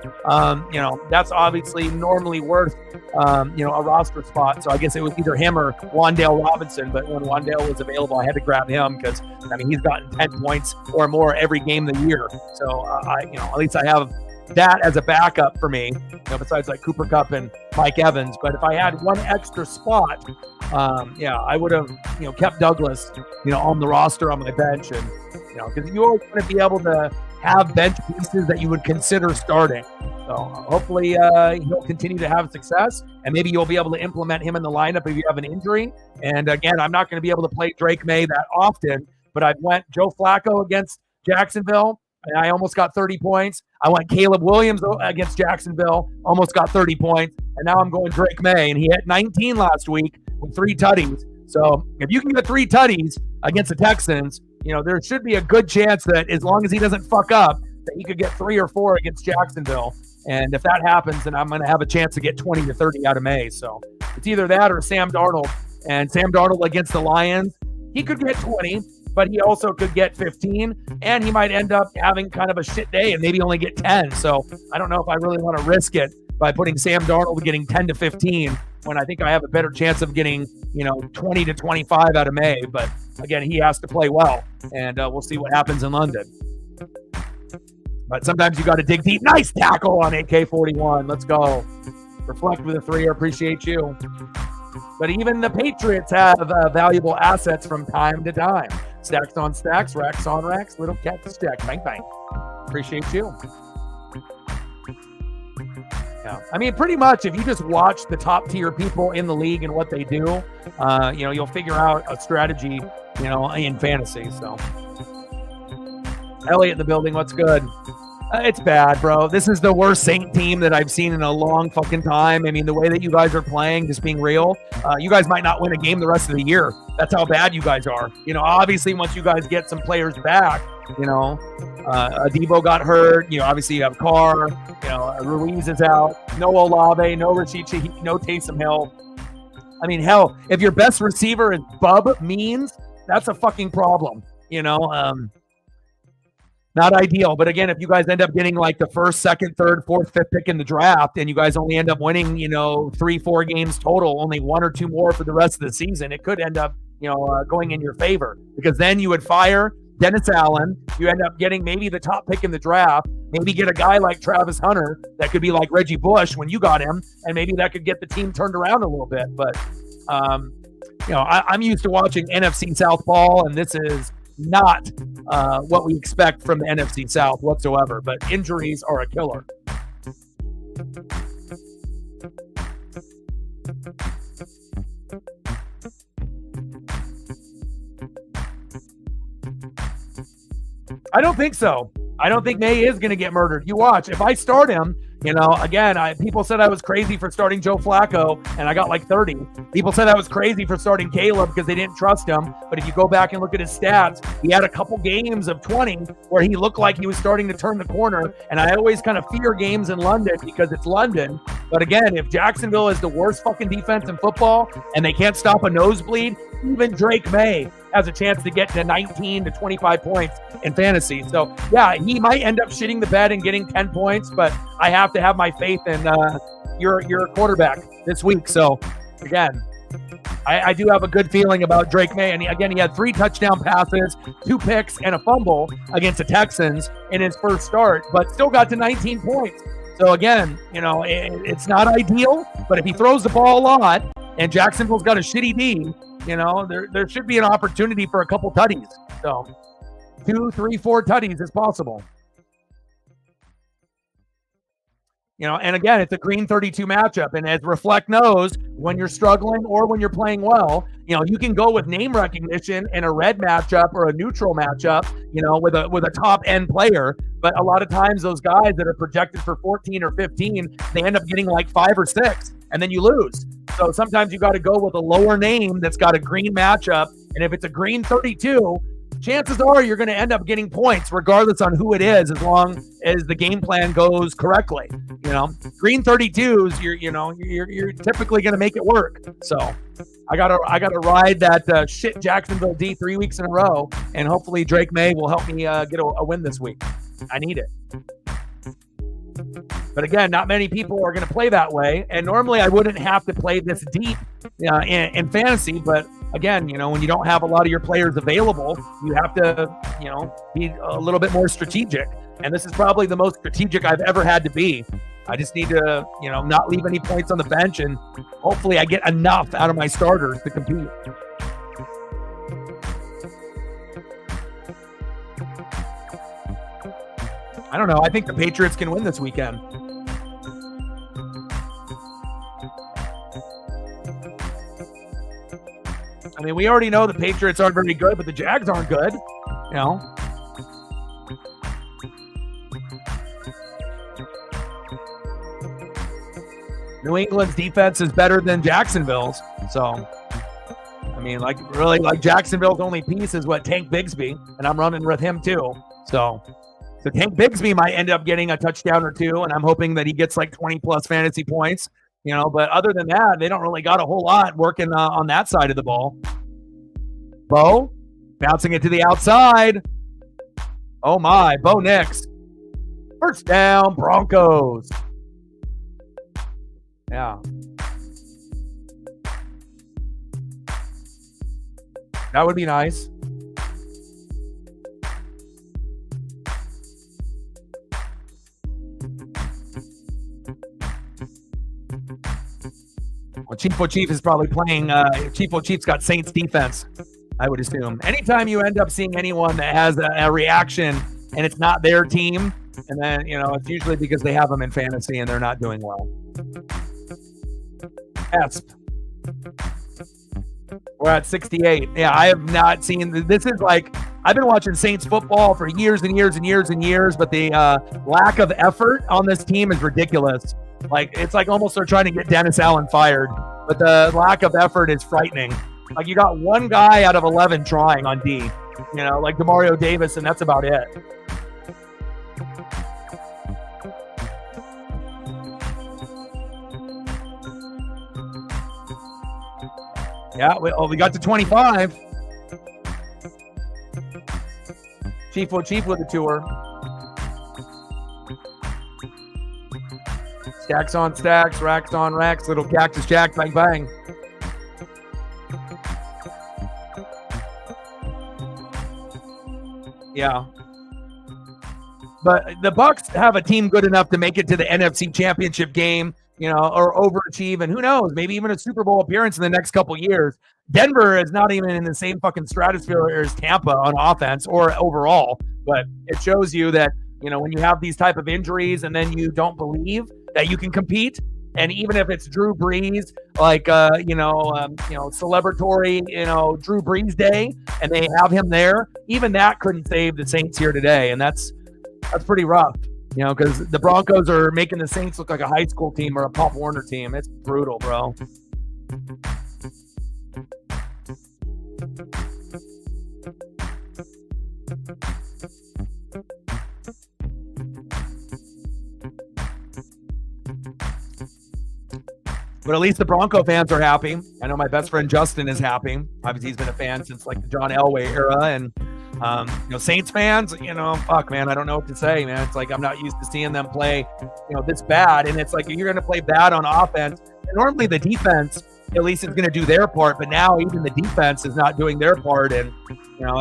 that's obviously normally worth, a roster spot. So I guess it was either him or Wan'Dale Robinson, but when Wan'Dale was available, I had to grab him because, he's gotten 10 points or more every game of the year. So, at least I have that as a backup for me, besides like Cooper Kupp and Mike Evans. But if I had one extra spot, I would have, kept Douglas, on the roster on my bench. And, because you always want to be able to have bench pieces that you would consider starting. So hopefully he'll continue to have success and maybe you'll be able to implement him in the lineup if you have an injury. And again, I'm not going to be able to play Drake May that often, but I went Joe Flacco against Jacksonville. And I almost got 30 points. I went Caleb Williams against Jacksonville, almost got 30 points. And now I'm going Drake May, and he hit 19 last week with 3 tutties. So if you can get 3 tutties against the Texans, there should be a good chance that as long as he doesn't fuck up, that he could get 3 or 4 against Jacksonville. And if that happens, then I'm going to have a chance to get 20 to 30 out of May. So it's either that or Sam Darnold. And Sam Darnold against the Lions, he could get 20. But he also could get 15, and he might end up having kind of a shit day and maybe only get 10. So I don't know if I really want to risk it by putting Sam Darnold getting 10 to 15 when I think I have a better chance of getting, 20 to 25 out of May. But again, he has to play well, and we'll see what happens in London. But sometimes you got to dig deep. Nice tackle on AK-41. Let's go. Reflect with a 3-er. Appreciate you. But even the Patriots have valuable assets from time to time. Stacks on stacks, racks on racks, little Cactus Jack, bang, bang. Appreciate you. Yeah, pretty much if you just watch the top tier people in the league and what they do, you'll figure out a strategy, in fantasy. So, Elliot in the building, what's good? It's bad, bro. This is the worst Saint team that I've seen in a long fucking time. The way that you guys are playing, just being real, you guys might not win a game the rest of the year. That's how bad you guys are. Obviously, once you guys get some players back, Adebo got hurt. Obviously you have Carr. Ruiz is out. No Olave, no Rashid Shaheed, no Taysom Hill. Hell, if your best receiver is Bub Means, that's a fucking problem. Not ideal, but again, if you guys end up getting like the first, second, third, fourth, fifth pick in the draft, and you guys only end up winning, 3-4 games total, only 1 or 2 more for the rest of the season, it could end up, going in your favor because then you would fire Dennis Allen. You end up getting maybe the top pick in the draft, maybe get a guy like Travis Hunter that could be like Reggie Bush when you got him, and maybe that could get the team turned around a little bit. But, I'm used to watching NFC South ball, and this is not what we expect from the NFC South whatsoever, but injuries are a killer. I don't think so. I don't think May is going to get murdered. You watch. If I start him, again, people said I was crazy for starting Joe Flacco, and I got like 30. People said I was crazy for starting Caleb because they didn't trust him. But if you go back and look at his stats, he had a couple games of 20 where he looked like he was starting to turn the corner. And I always kind of fear games in London because it's London. But again, if Jacksonville is the worst fucking defense in football and they can't stop a nosebleed, even Drake May has a chance to get to 19 to 25 points in fantasy. So, yeah, he might end up shitting the bed and getting 10 points, but I have to have my faith in your quarterback this week. So, again, I do have a good feeling about Drake May. And he had 3 touchdown passes, 2 picks, and a fumble against the Texans in his first start, but still got to 19 points. So, again, it's not ideal, but if he throws the ball a lot and Jacksonville's got a shitty D, there should be an opportunity for a couple tutties. So 2, 3, 4 tutties is possible. And again, it's a green 32 matchup. And as Reflect knows, when you're struggling or when you're playing well, you can go with name recognition in a red matchup or a neutral matchup, with a top end player. But a lot of times those guys that are projected for 14 or 15, they end up getting like 5 or 6, and then you lose. So sometimes you got to go with a lower name that's got a green matchup. And if it's a green 32, chances are you're going to end up getting points regardless on who it is, as long as the game plan goes correctly. Green 32s, you're typically going to make it work. So I gotta ride that shit Jacksonville D 3 weeks in a row, and hopefully Drake May will help me get a win this week. I need it. But again, not many people are going to play that way. And normally I wouldn't have to play this deep in fantasy. But again, when you don't have a lot of your players available, you have to, be a little bit more strategic. And this is probably the most strategic I've ever had to be. I just need to, not leave any points on the bench. And hopefully I get enough out of my starters to compete. I don't know. I think the Patriots can win this weekend. I mean, we already know the Patriots aren't very good, but the Jags aren't good. New England's defense is better than Jacksonville's. So, I mean, like Jacksonville's only piece is what, Tank Bigsby, and I'm running with him too. So Tank Bigsby might end up getting a touchdown or 2, and I'm hoping that he gets like 20-plus fantasy points, But other than that, they don't really got a whole lot working on that side of the ball. Bo, bouncing it to the outside. Oh, my. Bo Nix. First down, Broncos. Yeah. That would be nice. Well, Chief is probably playing. Chief's got Saints defense, I would assume. Anytime you end up seeing anyone that has a reaction and it's not their team, and then, it's usually because they have them in fantasy and they're not doing well. Esp. We're at 68. Yeah, I have not seen. This is like, I've been watching Saints football for years and years and years and years, but the lack of effort on this team is ridiculous. Like, it's like almost they're trying to get Dennis Allen fired, but the lack of effort is frightening. Like, you got one guy out of 11 trying on D, like Demario Davis, and that's about it. Yeah, we got to 25. Chief with the tour. Stacks on stacks, racks on racks, little cactus jack, bang, bang. Yeah. But the Bucs have a team good enough to make it to the NFC Championship game, or overachieve, and who knows, maybe even a Super Bowl appearance in the next couple years. Denver is not even in the same fucking stratosphere as Tampa on offense or overall, but it shows you that, when you have these type of injuries and then you don't believe that you can compete, and even if it's Drew Brees, like, celebratory, Drew Brees Day, and they have him there, even that couldn't save the Saints here today, and that's That's pretty rough, because the Broncos are making the Saints look like a high school team or a Pop Warner team. It's brutal, bro. But at least the Bronco fans are happy. I know my best friend Justin is happy. Obviously, he's been a fan since like the John Elway era. And, Saints fans, fuck, man, I don't know what to say, man. It's like I'm not used to seeing them play, this bad. And it's like you're going to play bad on offense. And normally the defense, at least, is going to do their part. But now even the defense is not doing their part. And,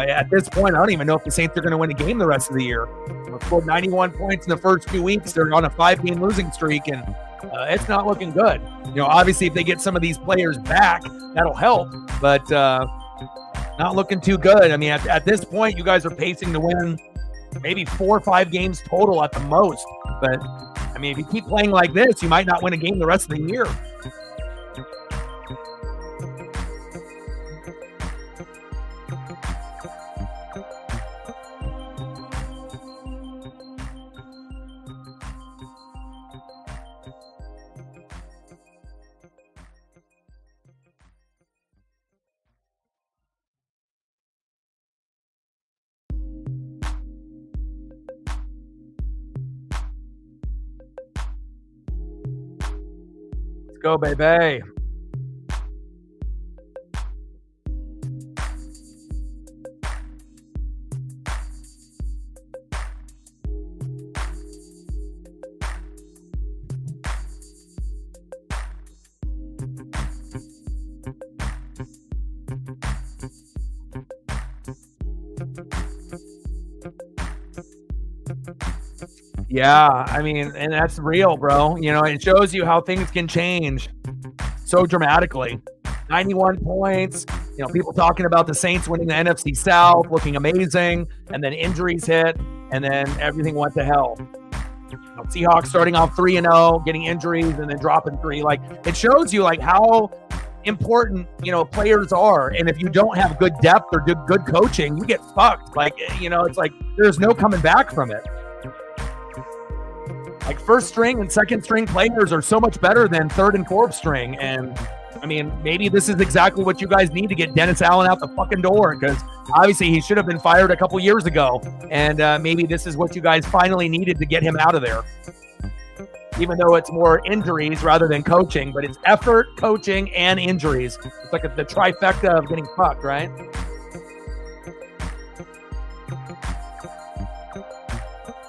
at this point, I don't even know if the Saints are going to win a game the rest of the year. They scored 91 points in the first 2 weeks. They're on a 5-game losing streak. And it's not looking good. Obviously, if they get some of these players back, that'll help. But not looking too good. I mean, at this point, you guys are pacing to win maybe 4 or 5 games total at the most. But, I mean, if you keep playing like this, you might not win a game the rest of the year. Go, baby. Yeah, I mean, and that's real, bro. It shows you how things can change so dramatically. 91 points, people talking about the Saints winning the NFC South, looking amazing, and then injuries hit, and then everything went to hell. Seahawks starting off 3-0, getting injuries, and then dropping 3. Like, it shows you, like, how important, players are. And if you don't have good depth or good coaching, you get fucked. Like, it's like there's no coming back from it. Like, first string and second string players are so much better than third and fourth string. And I mean, maybe this is exactly what you guys need to get Dennis Allen out the fucking door, because obviously he should have been fired a couple years ago. And maybe this is what you guys finally needed to get him out of there. Even though it's more injuries rather than coaching, but it's effort, coaching, and injuries. It's like the trifecta of getting fucked, right?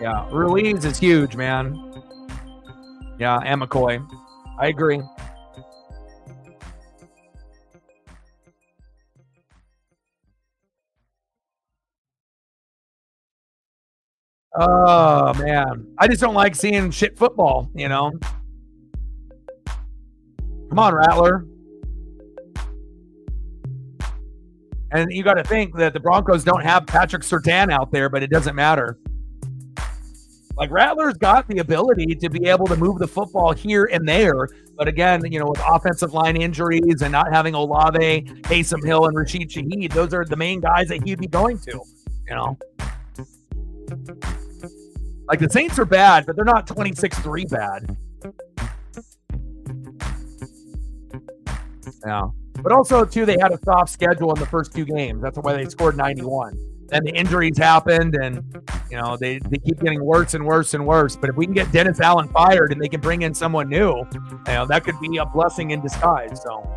Yeah, Ruiz is huge, man. Yeah, and McCoy. I agree. Oh, man. I just don't like seeing shit football, Come on, Rattler. And you got to think that the Broncos don't have Patrick Surtain out there, but it doesn't matter. Like, Rattler's got the ability to be able to move the football here and there. But again, with offensive line injuries and not having Olave, Taysom Hill, and Rashid Shaheed, those are the main guys that he'd be going to, Like, the Saints are bad, but they're not 26-3 bad. Yeah. But also, too, they had a soft schedule in the first 2 games. That's why they scored 91. Then the injuries happened, and, they keep getting worse and worse and worse. But if we can get Dennis Allen fired and they can bring in someone new, that could be a blessing in disguise. So,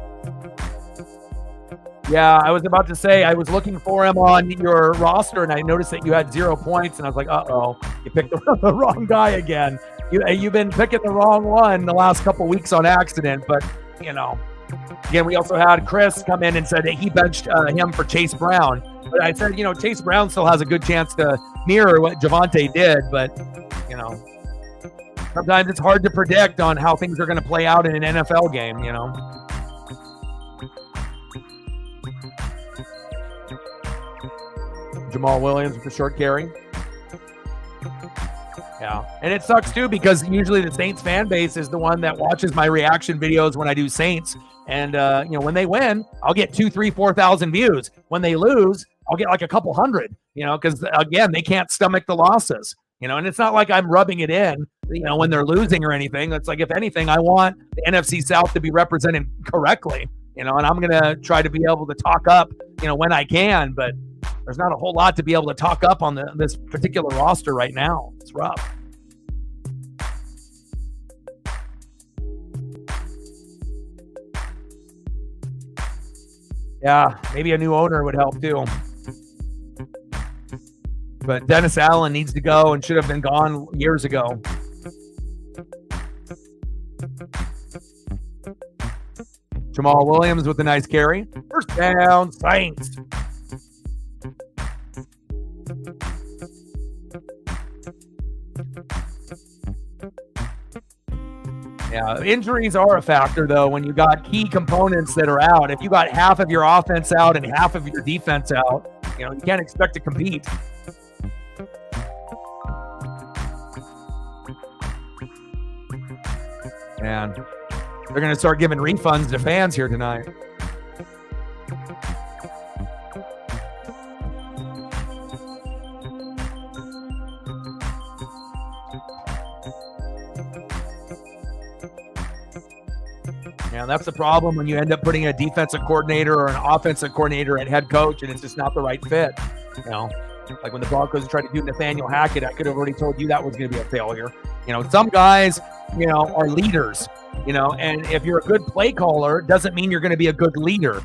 yeah, I was about to say, I was looking for him on your roster, and I noticed that you had 0 points, and I was like, uh-oh, you picked the wrong guy again. You've been picking the wrong one the last couple weeks on accident, but, Again, we also had Chris come in and said that he benched him for Chase Brown. But I said, Chase Brown still has a good chance to mirror what Javonte did. But, sometimes it's hard to predict on how things are going to play out in an NFL game, Jamal Williams with the short carry. Yeah, and it sucks too, because usually the Saints fan base is the one that watches my reaction videos when I do Saints. And, when they win, I'll get 2,000, 3,000, 4,000 views. When they lose, I'll get like a couple hundred, because, again, they can't stomach the losses. And it's not like I'm rubbing it in, when they're losing or anything. It's like, if anything, I want the NFC South to be represented correctly, and I'm going to try to be able to talk up, when I can, but there's not a whole lot to be able to talk up on this particular roster right now. It's rough. Yeah, maybe a new owner would help too. But Dennis Allen needs to go and should have been gone years ago. Jamal Williams with a nice carry. First down, Saints. Yeah, injuries are a factor, though, when you got key components that are out. If you got half of your offense out and half of your defense out, you can't expect to compete. Man, they're going to start giving refunds to fans here tonight. Yeah, that's the problem when you end up putting a defensive coordinator or an offensive coordinator at head coach, and it's just not the right fit. Like when the Broncos tried to do Nathaniel Hackett, I could have already told you that was going to be a failure. Some guys, are leaders, and if you're a good play caller, doesn't mean you're going to be a good leader,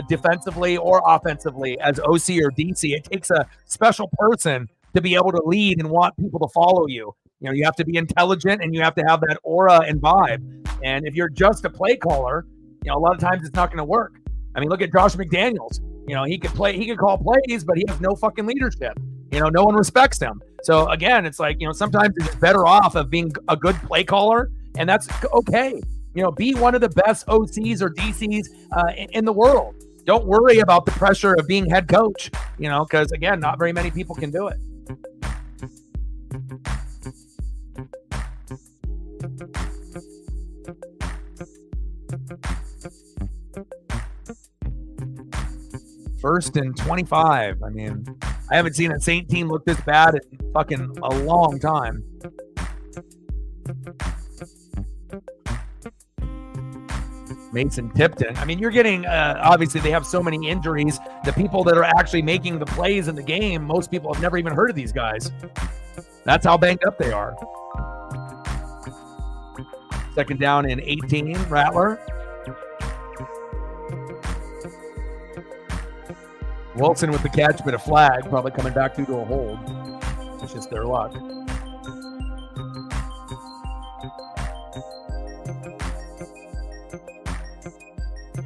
defensively or offensively as OC or DC. It takes a special person to be able to lead and want people to follow you. You have to be intelligent and you have to have that aura and vibe. And if you're just a play caller, a lot of times it's not going to work. I mean, look at Josh McDaniels. He could call plays, but he has no fucking leadership. No one respects him. So again, it's like, sometimes you're just better off of being a good play caller, and that's okay. Be one of the best OCs or DCs in the world. Don't worry about the pressure of being head coach, because again, not very many people can do it. First and 25. I mean, I haven't seen a Saint team look this bad in fucking a long time. Mason Tipton. I mean, you're getting, obviously they have so many injuries. The people that are actually making the plays in the game, most people have never even heard of these guys. That's how banged up they are. Second down and 18, Rattler. Wilson with the catch, but a flag, probably coming back due to a hold. It's just their luck.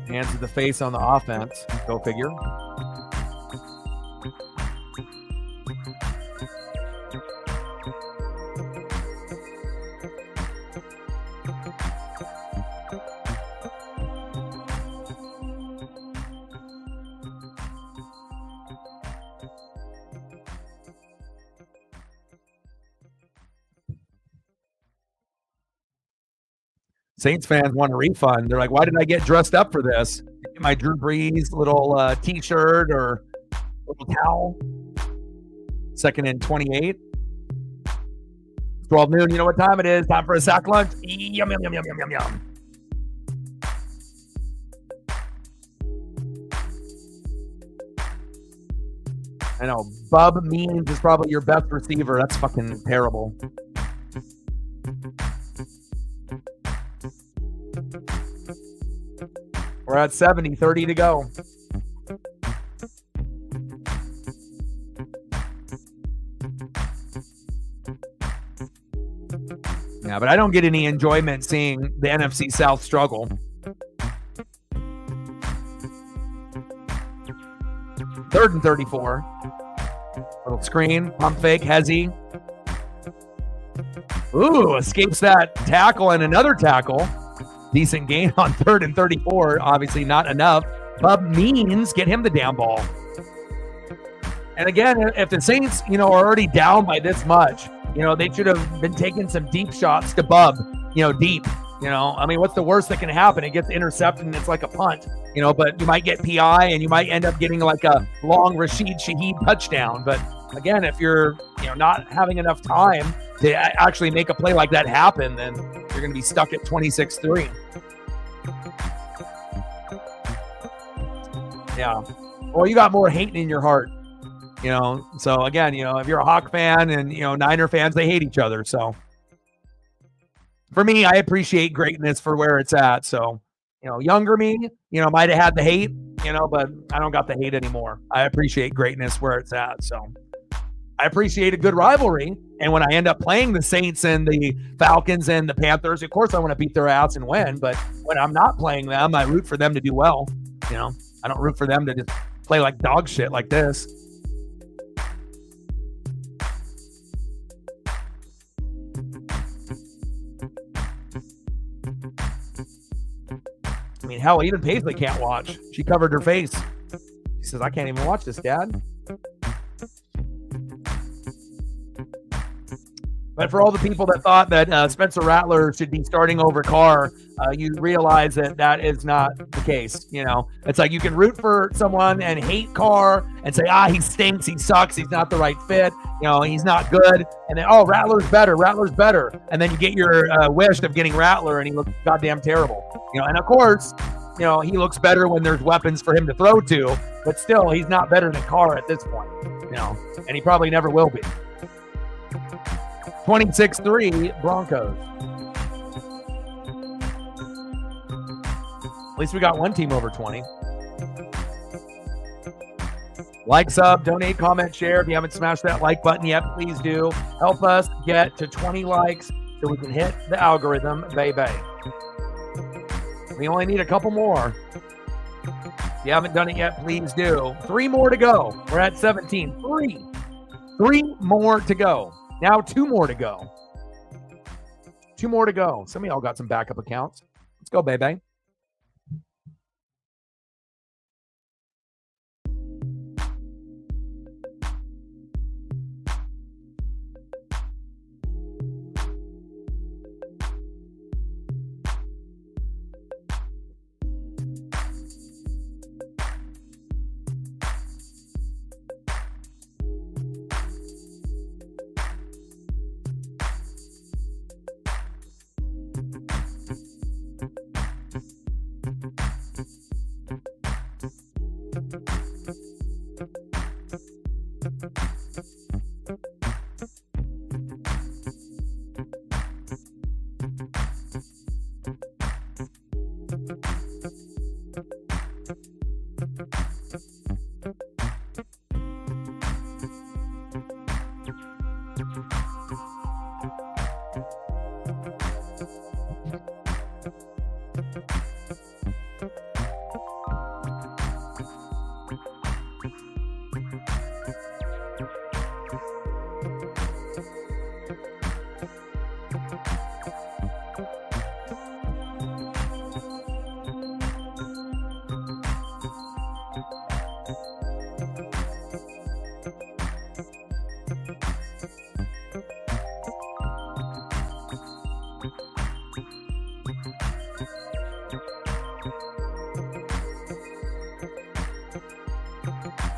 Hands to the face on the offense. Go figure. Saints fans want a refund. They're like, why did I get dressed up for this? Get my Drew Brees little t-shirt or little towel. Second and 28. 12 noon. You know what time it is? Time for a sack lunch. Yum, yum, yum, yum, yum, yum, yum. I know. Bub Means is probably your best receiver. That's fucking terrible. We're at 70, 30 to go. Yeah, but I don't get any enjoyment seeing the NFC South struggle. Third and 34. Little screen, pump fake, Hezzy. Ooh, escapes that tackle and another tackle. Decent gain on third and 34. Obviously not enough. Bub Means, get him the damn ball. And again, if the Saints, are already down by this much, they should have been taking some deep shots to Bub, deep. I mean, what's the worst that can happen? It gets intercepted and it's like a punt, but you might get PI and you might end up getting like a long Rashid Shaheed touchdown. But again, if you're not having enough time to actually make a play like that happen, then you're going to be stuck at 26-3. Yeah. Well, you got more hate in your heart, So again, if you're a Hawk fan and Niner fans, they hate each other. So for me, I appreciate greatness for where it's at. So younger me, might have had the hate, but I don't got the hate anymore. I appreciate greatness where it's at. So I appreciate a good rivalry. And when I end up playing the Saints and the Falcons and the Panthers, of course I want to beat their ass and win. But when I'm not playing them, I root for them to do well. I don't root for them to just play like dog shit like this. I mean, hell, even Paisley can't watch. She covered her face. She says, I can't even watch this, Dad. But for all the people that thought that Spencer Rattler should be starting over Carr, you realize that is not the case. It's like you can root for someone and hate Carr and say, he stinks, he sucks, he's not the right fit, he's not good. And then, Rattler's better. And then you get your wish of getting Rattler and he looks goddamn terrible. And of course, he looks better when there's weapons for him to throw to, but still, he's not better than Carr at this point, and he probably never will be. 26-3 Broncos. At least we got one team over 20. Like, sub, donate, comment, share. If you haven't smashed that like button yet, please do. Help us get to 20 likes so we can hit the algorithm, baby. We only need a couple more. If you haven't done it yet, please do. 3 more to go. We're at 17. 3 more to go. Now 2 more to go. 2 more to go. Some of y'all got some backup accounts. Let's go, baby.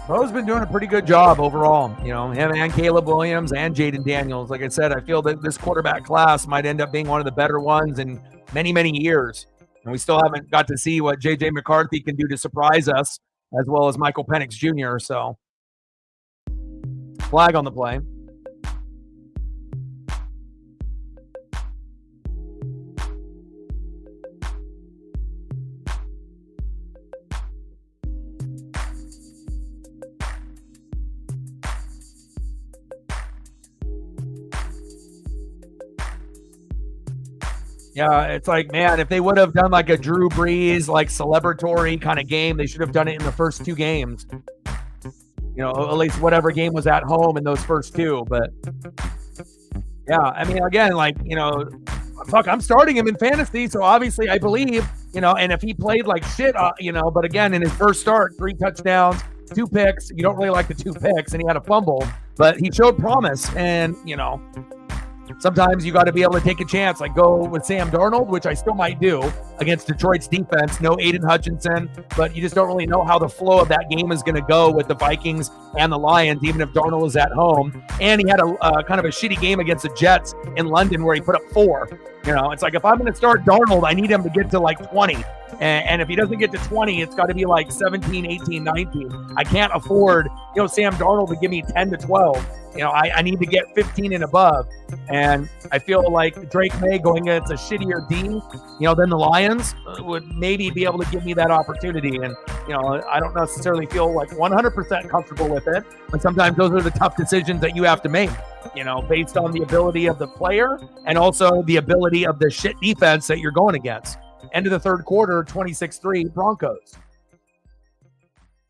Bo's been doing a pretty good job overall, him and Caleb Williams and Jaden Daniels. Like I said, I feel that this quarterback class might end up being one of the better ones in many, many years. And we still haven't got to see what J.J. McCarthy can do to surprise us, as well as Michael Penix Jr. So, flag on the play. Yeah, it's like, man, if they would have done like a Drew Brees, like celebratory kind of game, they should have done it in the first 2 games. At least whatever game was at home in those first 2. But yeah, I mean, again, like, I'm starting him in fantasy, so obviously I believe, and if he played like shit, but again, in his first start, 3 touchdowns, 2 picks. You don't really like the 2 picks, and he had a fumble, but he showed promise, and Sometimes you got to be able to take a chance, like go with Sam Darnold, which I still might do against Detroit's defense. No Aiden Hutchinson, but you just don't really know how the flow of that game is going to go with the Vikings and the Lions, even if Darnold is at home. And he had a kind of a shitty game against the Jets in London where he put up 4. It's like if I'm going to start Darnold, I need him to get to like 20. And if he doesn't get to 20, it's got to be like 17, 18, 19. I can't afford, Sam Darnold to give me 10 to 12. I need to get 15 and above. And I feel like Drake May going against a shittier D, than the Lions would maybe be able to give me that opportunity. And, I don't necessarily feel like 100% comfortable with it. But sometimes those are the tough decisions that you have to make, based on the ability of the player and also the ability of the shit defense that you're going against. End of the third quarter, 26-3 Broncos.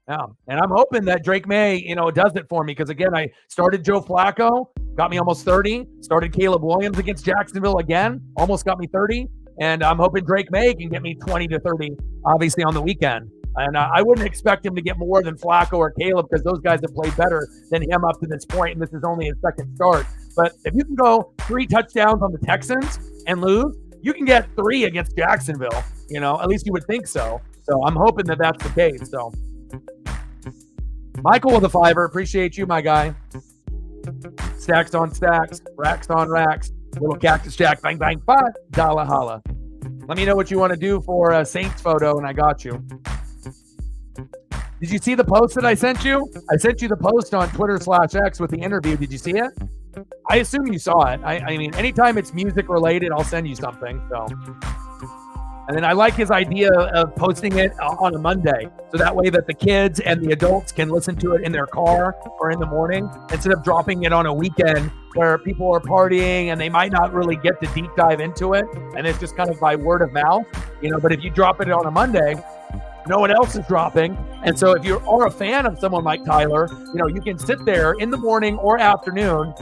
Yeah, and I'm hoping that Drake May, does it for me because, again, I started Joe Flacco, got me almost 30, started Caleb Williams against Jacksonville again, almost got me 30, and I'm hoping Drake May can get me 20 to 30, obviously, on the weekend. And I wouldn't expect him to get more than Flacco or Caleb because those guys have played better than him up to this point, and this is only his second start. But if you can go 3 touchdowns on the Texans and lose, you can get 3 against Jacksonville, at least you would think so. So I'm hoping that that's the case. So Michael with the $5, appreciate you, my guy. Stacks on stacks, racks on racks, little cactus jack, bang, bang, $5 holla. Let me know what you want to do for a Saints photo, and I got you. Did you see the post that I sent you? I sent you the post on Twitter/X with the interview. Did you see it? I assume you saw it. I mean, anytime it's music related, I'll send you something. So, and then I like his idea of posting it on a Monday, so that way that the kids and the adults can listen to it in their car or in the morning instead of dropping it on a weekend where people are partying and they might not really get to deep dive into it, and it's just kind of by word of mouth, But if you drop it on a Monday, no one else is dropping. And so if you are a fan of someone like Tyler, you can sit there in the morning or afternoon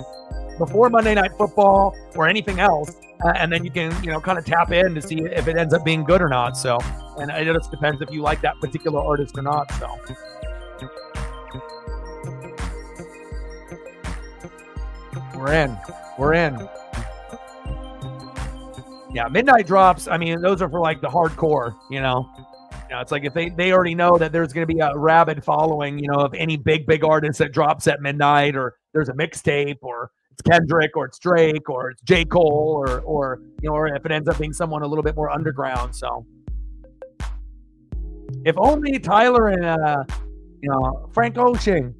before Monday Night Football or anything else, and then you can, kind of tap in to see if it ends up being good or not. So, and it just depends if you like that particular artist or not. So, we're in. Yeah, midnight drops. I mean, those are for like the hardcore, it's like if they already know that there's going to be a rabid following, of any big artist that drops at midnight, or there's a mixtape, or it's Kendrick, or it's Drake, or it's J. Cole, or if it ends up being someone a little bit more underground. So if only Tyler and Frank Ocean,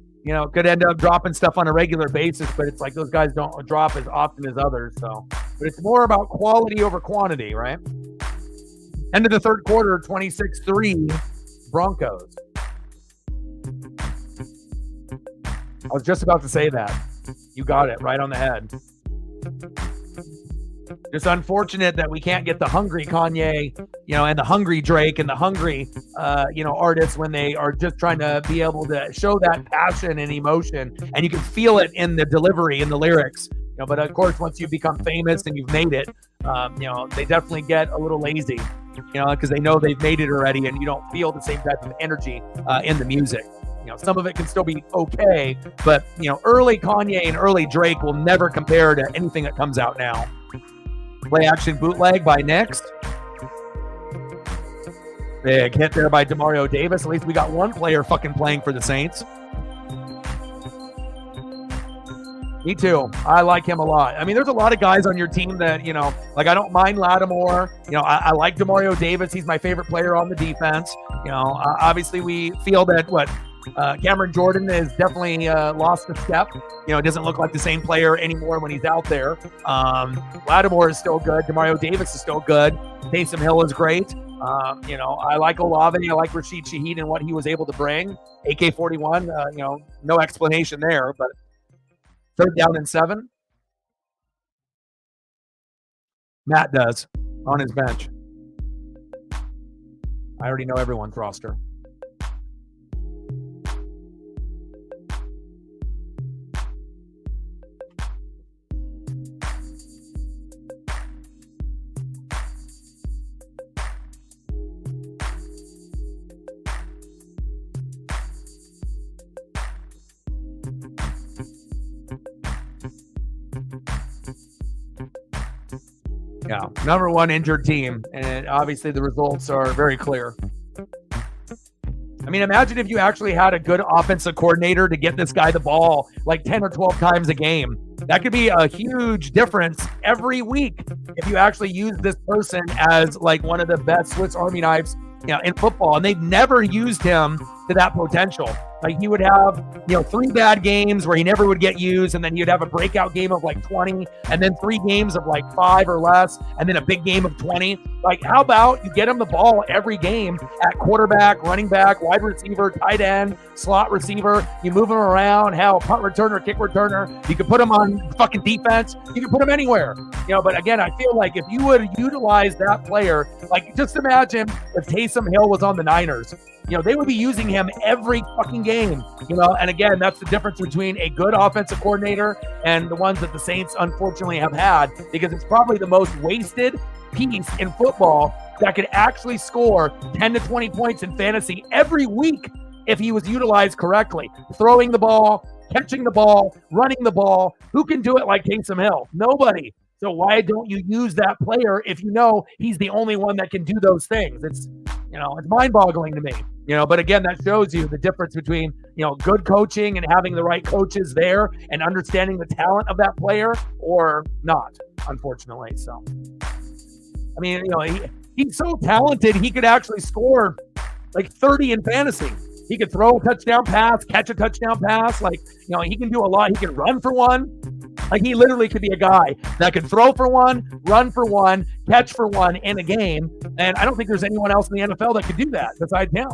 could end up dropping stuff on a regular basis, but it's like those guys don't drop as often as others. So, but it's more about quality over quantity, right? End of the third quarter, 26-3 Broncos. I was just about to say that. You got it right on the head. It's unfortunate that we can't get the hungry Kanye, and the hungry Drake and the hungry, artists when they are just trying to be able to show that passion and emotion, and you can feel it in the delivery, in the lyrics. But of course, once you become famous and you've made it, they definitely get a little lazy, because they know they've made it already, and you don't feel the same type of energy in the music. Some of it can still be okay, but early Kanye and early Drake will never compare to anything that comes out now. Play action bootleg by Next. Big hit there by Demario Davis. At least we got one player fucking playing for the Saints. Me too. I like him a lot. I mean, there's a lot of guys on your team that, like I don't mind Lattimore. I like Demario Davis. He's my favorite player on the defense. Obviously we feel that Cameron Jordan has definitely lost a step. It doesn't look like the same player anymore when he's out there. Lattimore is still good. Demario Davis is still good. Taysom Hill is great. I like Olave. I like Rashid Shaheed and what he was able to bring. AK-41, no explanation there, but 3rd down and 7. Matt does on his bench. I already know everyone's roster. Yeah, number one injured team, and obviously the results are very clear. I mean, imagine if you actually had a good offensive coordinator to get this guy the ball like 10 or 12 times a game. That could be a huge difference every week if you actually use this person as like one of the best Swiss Army knives, in football. And they've never used him to that potential. Like he would have, 3 bad games where he never would get used, and then he'd have a breakout game of like 20, and then 3 games of like 5 or less, and then a big game of 20. Like, how about you get him the ball every game at quarterback, running back, wide receiver, tight end, slot receiver. You move him around, hell, punt returner, kick returner. You could put him on fucking defense. You can put him anywhere. But again, I feel like if you would utilize that player, like just imagine if Taysom Hill was on the Niners. They would be using him every fucking game, and again, that's the difference between a good offensive coordinator and the ones that the Saints unfortunately have had, because it's probably the most wasted piece in football that could actually score 10 to 20 points in fantasy every week if he was utilized correctly. Throwing the ball, catching the ball, running the ball. Who can do it like Taysom Hill? Nobody. So why don't you use that player if you know he's the only one that can do those things? It's mind-boggling to me. But again, that shows you the difference between, good coaching and having the right coaches there and understanding the talent of that player or not, unfortunately. So, I mean, he's so talented, he could actually score like 30 in fantasy. He could throw a touchdown pass, catch a touchdown pass. Like, he can do a lot. He can run for one. Like, he literally could be a guy that could throw for one, run for one, catch for one in a game. And I don't think there's anyone else in the NFL that could do that besides him,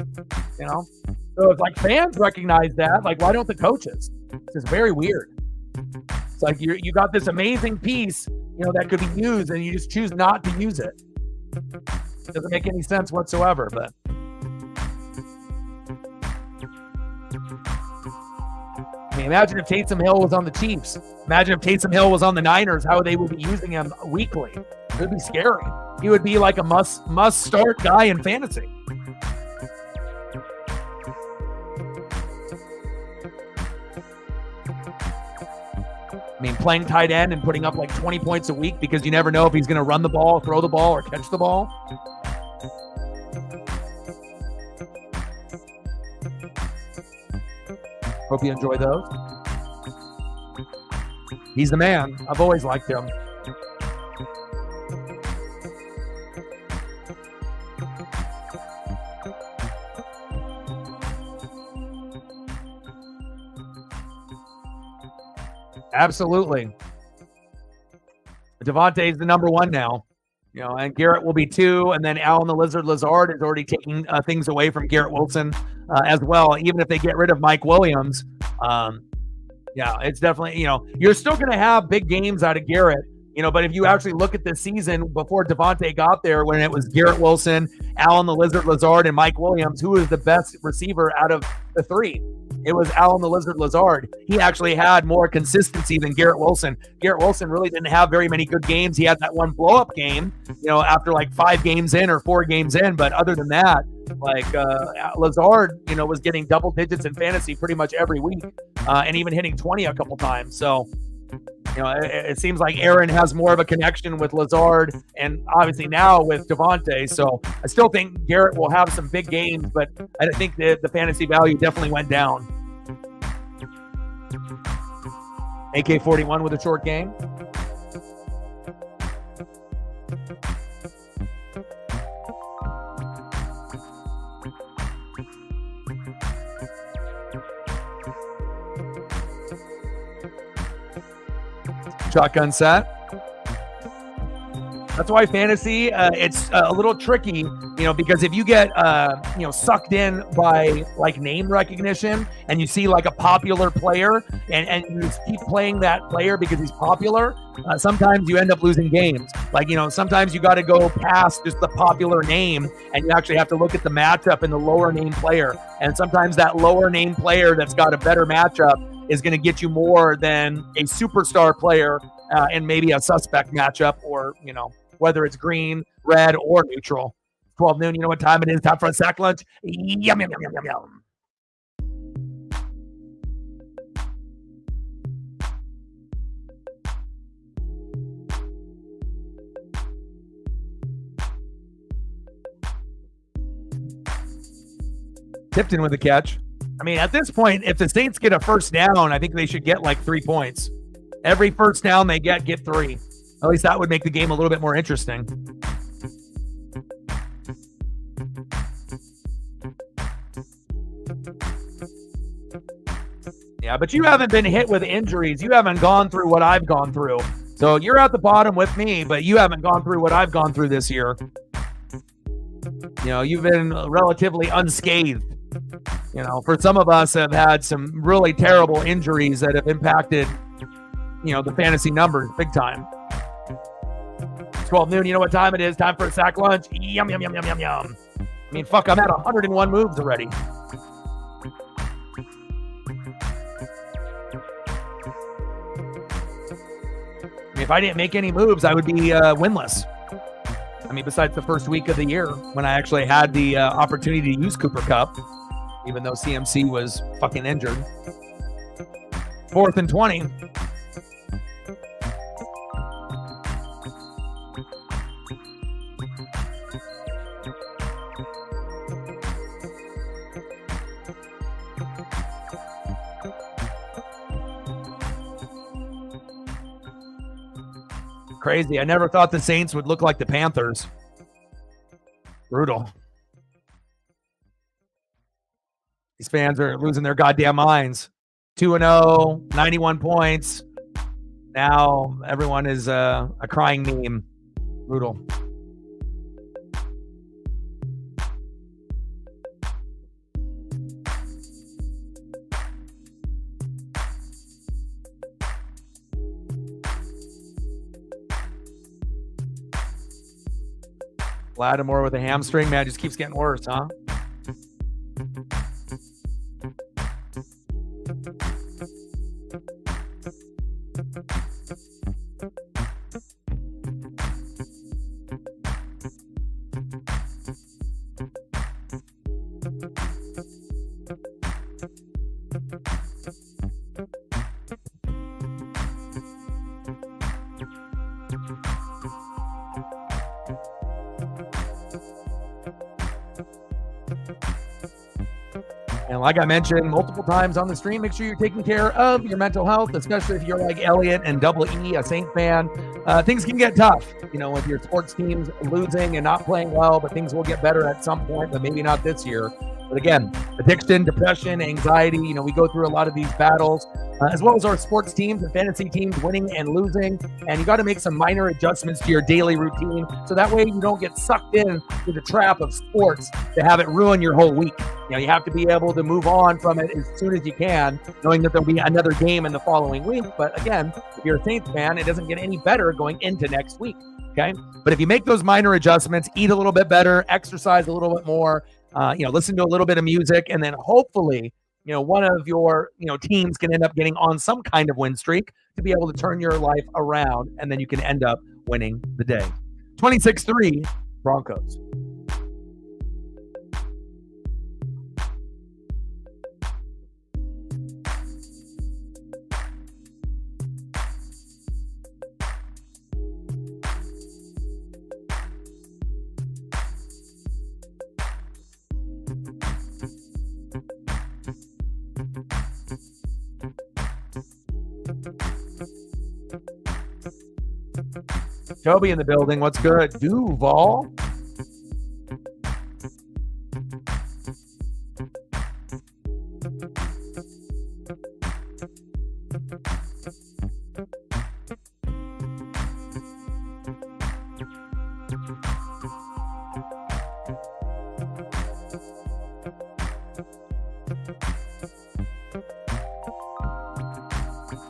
So if like fans recognize that, like, why don't the coaches? It's just very weird. It's like you got this amazing piece, that could be used, and you just choose not to use it. It doesn't make any sense whatsoever, but I mean, imagine if Taysom Hill was on the Chiefs. Imagine if Taysom Hill was on the Niners, how they would be using him weekly. It would be scary. He would be like a must-start guy in fantasy. I mean, playing tight end and putting up like 20 points a week because you never know if he's going to run the ball, throw the ball, or catch the ball. Hope you enjoy those. He's the man. I've always liked him. Absolutely. Devontae is the number 1 now. And Garrett will be 2, and then Allen the Lizard Lazard is already taking things away from Garrett Wilson as well. Even if they get rid of Mike Williams, it's definitely, you're still going to have big games out of Garrett, but if you actually look at this season before Devontae got there, when it was Garrett Wilson, Allen the Lizard Lazard, and Mike Williams, who was the best receiver out of the 3? It was Allen the Lizard Lazard. He actually had more consistency than Garrett Wilson. Garrett Wilson really didn't have very many good games. He had that one blow-up game, after like 5 games in or 4 games in. But other than that, like Lazard, was getting double digits in fantasy pretty much every week, and even hitting 20 a couple times. So, it seems like Aaron has more of a connection with Lazard, and obviously now with Devontae. So I still think Garrett will have some big games, but I think the fantasy value definitely went down. AK-41 with a short game. Shotgun set. That's why fantasy, it's a little tricky, because if you get, sucked in by like name recognition and you see like a popular player and you just keep playing that player because he's popular, sometimes you end up losing games. Like, sometimes you got to go past just the popular name and you actually have to look at the matchup in the lower name player. And sometimes that lower name player that's got a better matchup is going to get you more than a superstar player in maybe a suspect matchup, or, whether it's green, red, or neutral. 12 noon, you know what time it is? Time for a sack lunch. Yum, yum, yum, yum, yum, yum. Tipton with a catch. I mean, at this point, if the Saints get a first down, I think they should get like 3 points. Every first down they get 3. At least that would make the game a little bit more interesting. Yeah, but you haven't been hit with injuries. You haven't gone through what I've gone through. So you're at the bottom with me, but you haven't gone through what I've gone through this year. You know, you've been relatively unscathed. You know, for some of us have had some really terrible injuries that have impacted, you know, the fantasy numbers big time. 12 noon, you know what time it is? Time for a sack lunch. Yum, yum, yum, yum, yum, yum. I mean, fuck, I'm at 101 moves already. I mean, if I didn't make any moves, I would be winless. I mean, besides the first week of the year when I actually had the opportunity to use Cooper Kupp, even though CMC was fucking injured. 4th and 20. Crazy. I never thought the Saints would look like the Panthers. Brutal. These fans are losing their goddamn minds. 2-0, 91 points. Now everyone is a crying meme. Brutal. Lattimore with a hamstring, man, just keeps getting worse, huh? And like I mentioned multiple times on the stream, make sure you're taking care of your mental health, especially if you're like Elliot and Double E, a Saint fan. Things can get tough, you know, with your sports teams losing and not playing well, but things will get better at some point, but maybe not this year. But again, addiction, depression, anxiety, you know, we go through a lot of these battles, as well as our sports teams and fantasy teams winning and losing. And you got to make some minor adjustments to your daily routine so that way you don't get sucked in to the trap of sports to have it ruin your whole week. You know, you have to be able to move on from it as soon as you can, knowing that there'll be another game in the following week. But again, if you're a Saints fan, it doesn't get any better going into next week. Okay. But if you make those minor adjustments, eat a little bit better, exercise a little bit more, you know, listen to a little bit of music, and then hopefully, you know, one of your, you know, teams can end up getting on some kind of win streak to be able to turn your life around, and then you can end up winning the day. 26-3 Broncos. Toby in the building. What's good? Duval.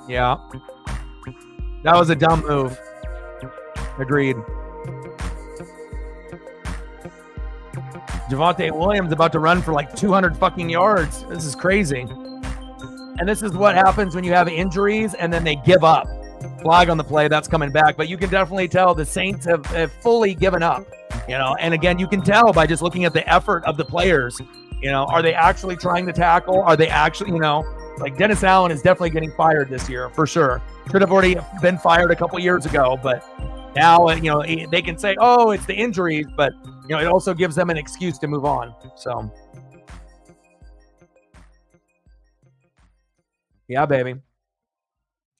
Yeah. That was a dumb move. Agreed. Javonte Williams about to run for like 200 fucking yards. This is crazy. And this is what happens when you have injuries and then they give up. Flag on the play, that's coming back. But you can definitely tell the Saints have fully given up. You know, and again, you can tell by just looking at the effort of the players. You know, are they actually trying to tackle? Are they actually, you know, like Dennis Allen is definitely getting fired this year for sure. Should have already been fired a couple years ago, but now, you know, they can say, oh, it's the injuries, but, you know, it also gives them an excuse to move on. So Yeah, baby.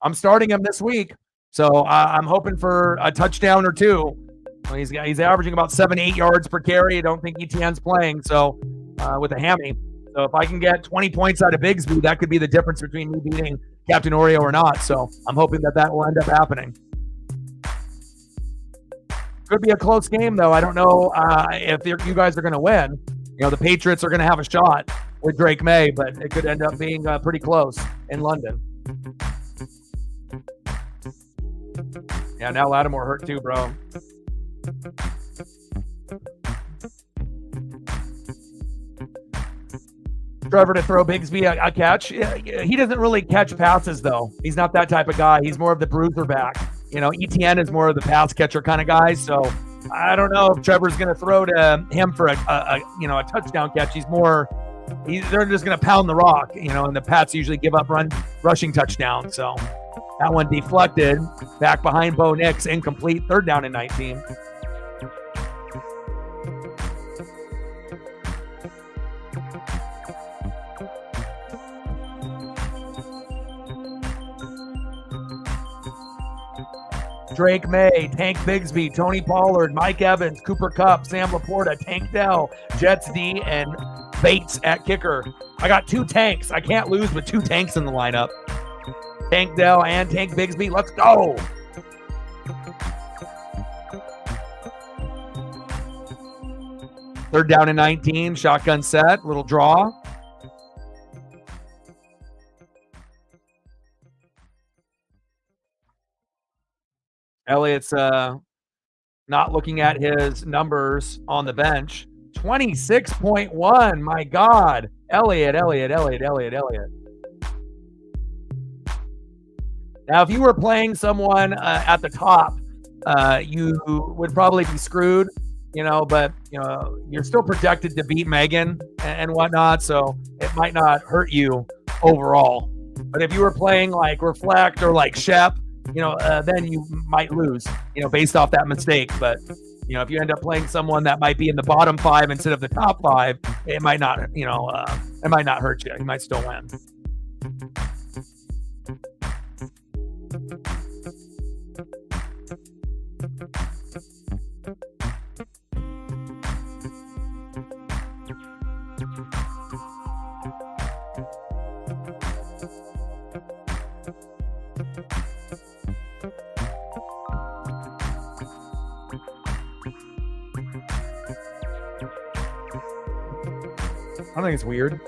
I'm starting him this week, so I'm hoping for a touchdown or two. Well, he's averaging about 7-8 yards per carry. I don't think ETN's playing, so with a hammy. So if I can get 20 points out of Bigsby, that could be the difference between me beating Captain Oreo or not. So I'm hoping that will end up happening. Could be a close game, though. I don't know if you guys are going to win. The Patriots are going to have a shot with Drake May, but it could end up being pretty close in London. Yeah, now Lattimore hurt too, bro. Trevor to throw Bigsby a catch. He doesn't really catch passes, though. He's not that type of guy. He's more of the bruiser back. ETN is more of the pass catcher kind of guy. So I don't know if Trevor's going to throw to him for a touchdown catch. They're just going to pound the rock, and the Pats usually give up rushing touchdowns. So that one deflected back behind Bo Nix, incomplete, 3rd down and 19. Drake May, Tank Bigsby, Tony Pollard, Mike Evans, Cooper Kupp, Sam Laporta, Tank Dell, Jets D, and Bates at kicker. I got 2 tanks. I can't lose with 2 tanks in the lineup. Tank Dell and Tank Bigsby. Let's go. Third down and 19. Shotgun set. Little draw. Elliott's not looking at his numbers on the bench. 26.1. My God. Elliott. Now, if you were playing someone at the top, you would probably be screwed, but, you're still protected to beat Megan and whatnot, so it might not hurt you overall. But if you were playing like Reflect or like Shep, then you might lose, based off that mistake. But, if you end up playing someone that might be in the bottom 5 instead of the top 5, it might not, it might not hurt you. You might still win. I think it's weird.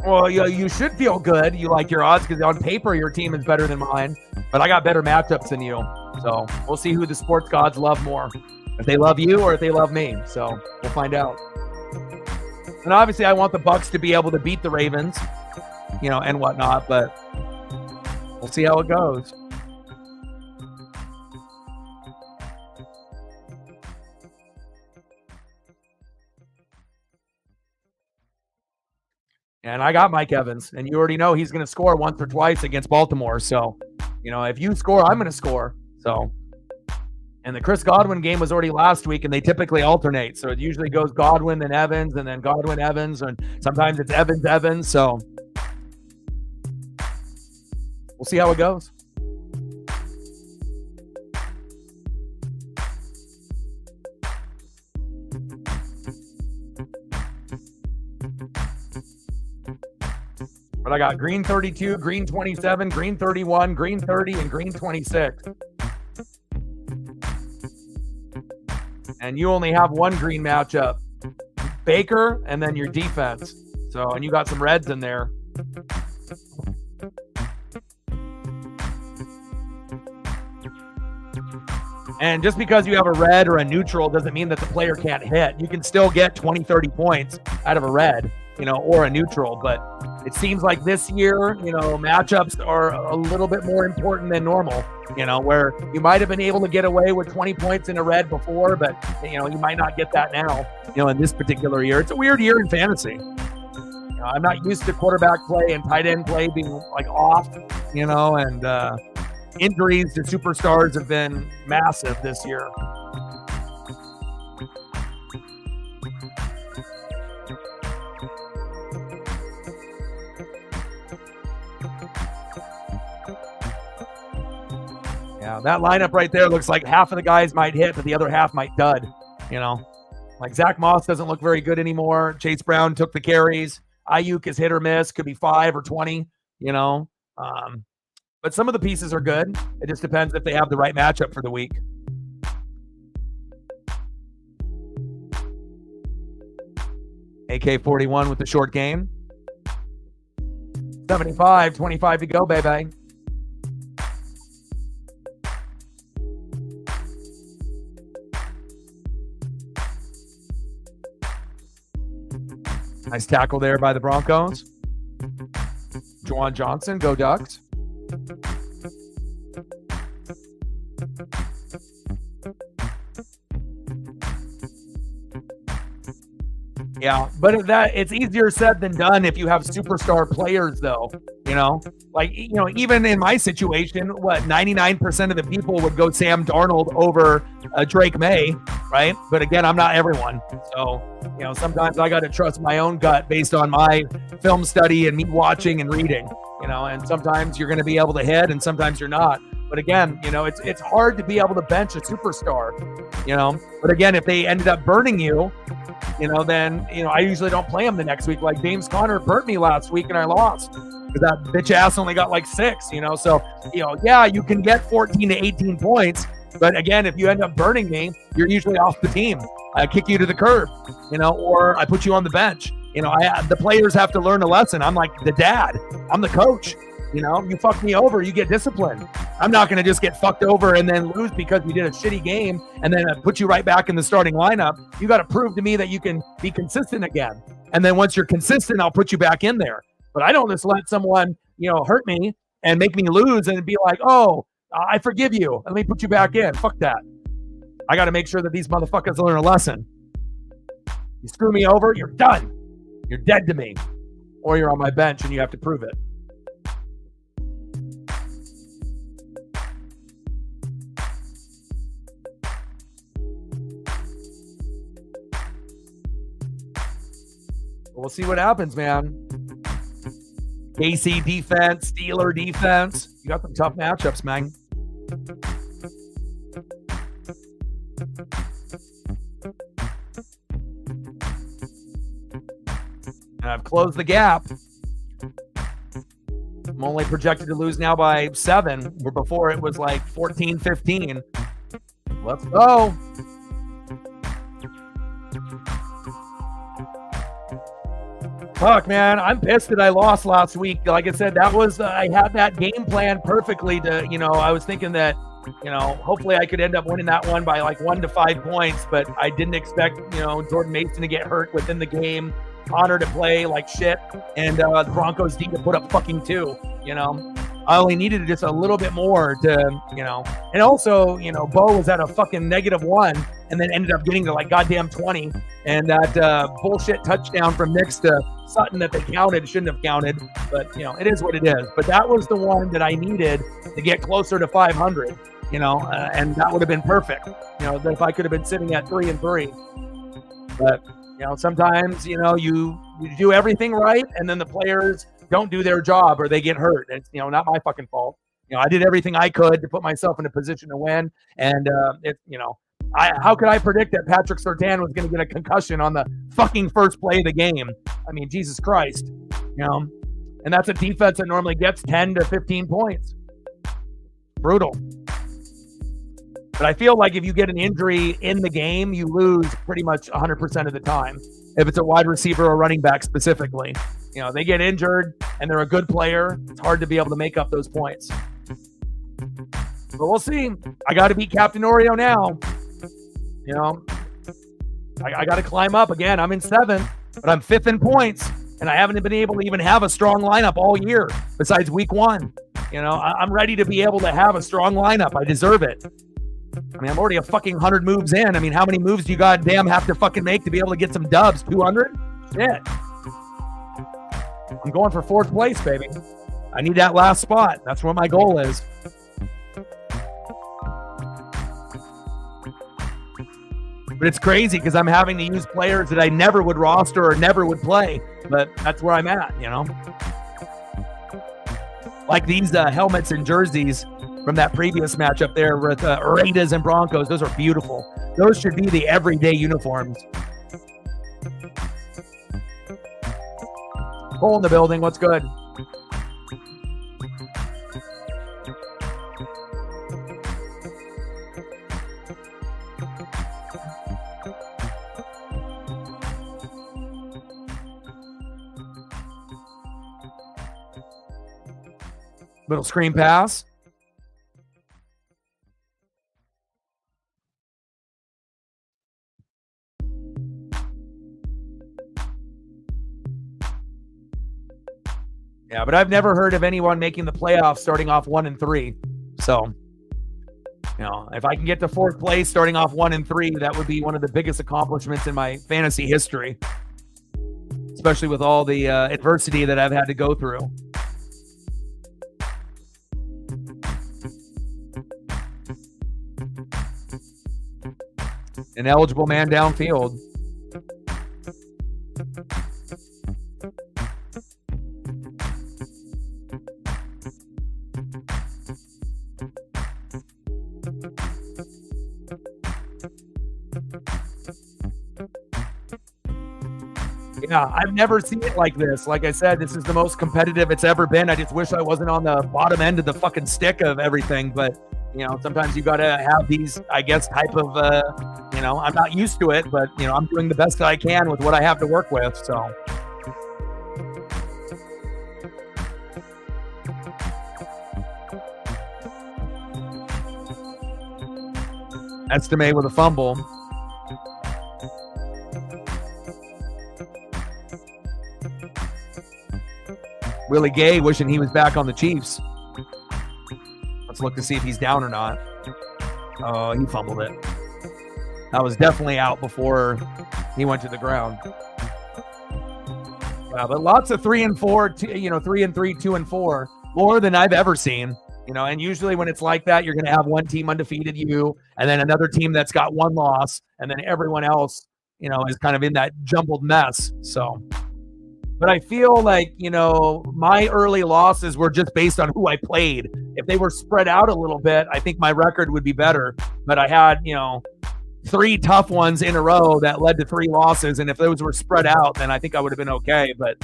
Well, you should feel good. You like your odds because on paper your team is better than mine, but I got better matchups than you. So we'll see who the sports gods love more. If they love you or if they love me. So we'll find out. And obviously I want the Bucs to be able to beat the Ravens, and whatnot, but we'll see how it goes. And I got Mike Evans, and you already know he's going to score once or twice against Baltimore. So, if you score, I'm going to score. So, and the Chris Godwin game was already last week, and they typically alternate. So it usually goes Godwin, then Evans, and then Godwin, Evans, and sometimes it's Evans, Evans. So we'll see how it goes. But I got green 32, green 27, green 31, green 30, and green 26. And you only have one green matchup. Baker, and then your defense. So, and you got some reds in there. And just because you have a red or a neutral doesn't mean that the player can't hit. You can still get 20, 30 points out of a red, or a neutral. But it seems like this year, matchups are a little bit more important than normal, where you might have been able to get away with 20 points in a red before, but, you might not get that now, in this particular year. It's a weird year in fantasy. I'm not used to quarterback play and tight end play being like off, and injuries to superstars have been massive this year. Yeah, that lineup right there looks like half of the guys might hit, but the other half might dud. Like Zach Moss doesn't look very good anymore. Chase Brown took the carries. Ayuk is hit or miss, could be 5 or 20. But some of the pieces are good. It just depends if they have the right matchup for the week. AK-41 with the short game. 75, 25 to go, baby. Nice tackle there by the Broncos. Juwan Johnson, go Ducks. Yeah, but it's easier said than done if you have superstar players, though. Even in my situation, 99% of the people would go Sam Darnold over Drake May, right? But again, I'm not everyone. So, sometimes I got to trust my own gut based on my film study and me watching and reading, and sometimes you're going to be able to hit and sometimes you're not. But again, it's hard to be able to bench a superstar, But again, if they ended up burning you, then, I usually don't play them the next week. Like James Conner burnt me last week and I lost because that bitch ass only got like 6, So, yeah, you can get 14 to 18 points. But again, if you end up burning me, you're usually off the team. I kick you to the curb, or I put you on the bench. The players have to learn a lesson. I'm like the dad. I'm the coach. You fuck me over, you get disciplined. I'm not going to just get fucked over and then lose because you did a shitty game and then put you right back in the starting lineup. You got to prove to me that you can be consistent again. And then once you're consistent, I'll put you back in there. But I don't just let someone, hurt me and make me lose and be like, oh, I forgive you. Let me put you back in. Fuck that. I got to make sure that these motherfuckers learn a lesson. You screw me over, you're done. You're dead to me. Or you're on my bench and you have to prove it. We'll see what happens, man. KC defense, Steeler defense. You got some tough matchups, man. And I've closed the gap. I'm only projected to lose now by 7, where before it was like 14, 15. Let's go. Fuck, man, I'm pissed that I lost last week. Like I said, I had that game plan perfectly to, I was thinking that, hopefully I could end up winning that one by like 1 to 5 points, but I didn't expect, Jordan Mason to get hurt within the game, Connor to play like shit, and the Broncos D to put up fucking 2, I only needed just a little bit more to, and also, Bo was at a fucking -1 and then ended up getting to like goddamn 20. And that bullshit touchdown from Nix to Sutton that they counted shouldn't have counted, but it is what it is. But that was the one that I needed to get closer to 500, and that would have been perfect. If I could have been sitting at 3-3. But sometimes you do everything right, and then the players don't do their job or they get hurt. It's not my fucking fault. I did everything I could to put myself in a position to win, and how could I predict that Patrick Surtain was going to get a concussion on the fucking first play of the game? I mean, Jesus Christ, and that's a defense that normally gets 10 to 15 points. Brutal. But I feel like if you get an injury in the game, you lose pretty much 100% of the time. If it's a wide receiver or running back specifically, they get injured and they're a good player. It's hard to be able to make up those points. But we'll see. I got to beat Captain Oreo now. I got to climb up again. I'm in 7th, but I'm 5th in points, and I haven't been able to even have a strong lineup all year besides week 1. I'm ready to be able to have a strong lineup. I deserve it. I mean, I'm already a fucking 100 moves in. I mean, how many moves do you goddamn have to fucking make to be able to get some dubs? 200? Shit. I'm going for 4th place, baby. I need that last spot. That's what my goal is. But it's crazy because I'm having to use players that I never would roster or never would play. But that's where I'm at, Like these helmets and jerseys, from that previous matchup there with Raiders and Broncos. Those are beautiful. Those should be the everyday uniforms. Hole in the building. What's good? Little screen pass. Yeah, but I've never heard of anyone making the playoffs starting off 1-3. So, if I can get to fourth place starting off 1-3, that would be one of the biggest accomplishments in my fantasy history, especially with all the adversity that I've had to go through. An eligible man downfield. Yeah, I've never seen it like this. Like I said, this is the most competitive it's ever been. I just wish I wasn't on the bottom end of the fucking stick of everything. But, sometimes you got to have these, I guess, type of, I'm not used to it, but, I'm doing the best that I can with what I have to work with. So. Estimate with a fumble. Willie Gay wishing he was back on the Chiefs. Let's look to see if he's down or not. Oh, he fumbled it. That was definitely out before he went to the ground. Yeah, but lots of 3 and 4, 3 and 3, 2 and 4, more than I've ever seen. And usually when it's like that, you're going to have one team undefeated, and then another team that's got one loss, and then everyone else, is kind of in that jumbled mess. So. But I feel like, my early losses were just based on who I played. If they were spread out a little bit, I think my record would be better. But I had, 3 tough ones in a row that led to 3 losses. And if those were spread out, then I think I would have been okay. But,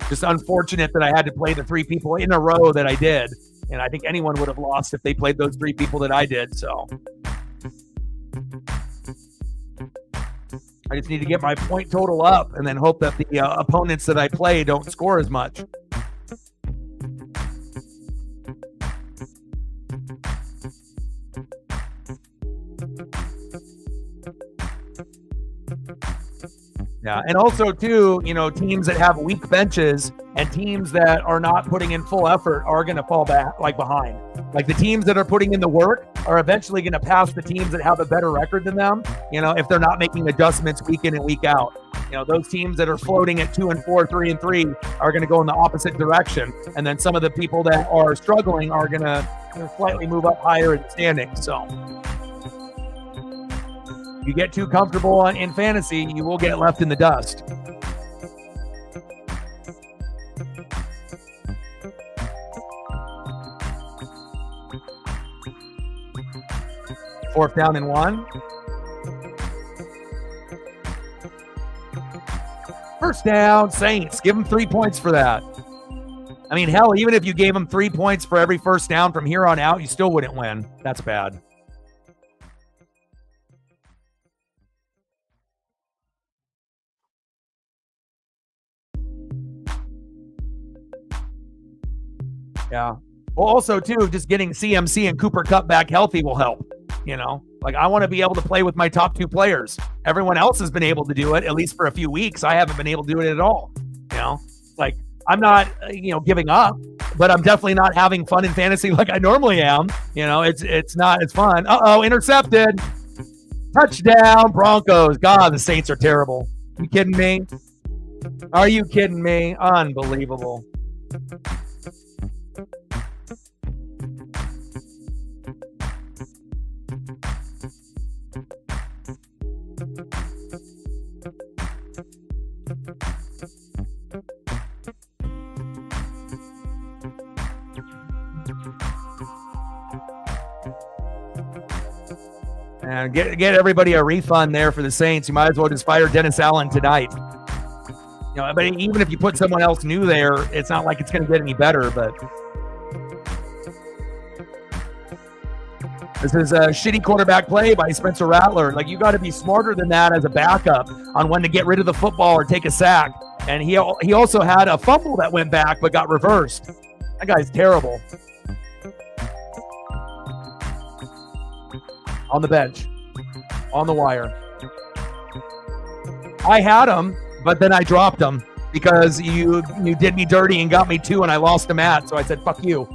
just unfortunate that I had to play the 3 people in a row that I did. And I think anyone would have lost if they played those 3 people that I did. So I just need to get my point total up and then hope that the opponents that I play don't score as much. Yeah, and also too, teams that have weak benches and teams that are not putting in full effort are going to fall back behind. Like the teams that are putting in the work are eventually going to pass the teams that have a better record than them. If they're not making adjustments week in and week out. Those teams that are floating at 2 and 4, 3 and 3 are going to go in the opposite direction, and then some of the people that are struggling are going to slightly move up higher in the standings. So. You get too comfortable in fantasy, you will get left in the dust. Fourth down and 1. First down, Saints. Give them 3 points for that. I mean, hell, even if you gave them 3 points for every first down from here on out, you still wouldn't win. That's bad. Yeah. Well, also, too, just getting CMC and Cooper Kupp back healthy will help. I want to be able to play with my top 2 players. Everyone else has been able to do it, at least for a few weeks. I haven't been able to do it at all. I'm not, giving up, but I'm definitely not having fun in fantasy like I normally am. It's fun. Uh-oh, intercepted. Touchdown, Broncos. God, the Saints are terrible. You kidding me? Are you kidding me? Unbelievable. And get everybody a refund there for the Saints. You might as well just fire Dennis Allen tonight. But even if you put someone else new there, it's not like it's going to get any better. But this is a shitty quarterback play by Spencer Rattler. Like, you got to be smarter than that as a backup on when to get rid of the football or take a sack. And he also had a fumble that went back but got reversed. That guy's terrible. On the bench, on the wire. I had him, but then I dropped him because you did me dirty and got me 2, and I lost him at. So I said, fuck you.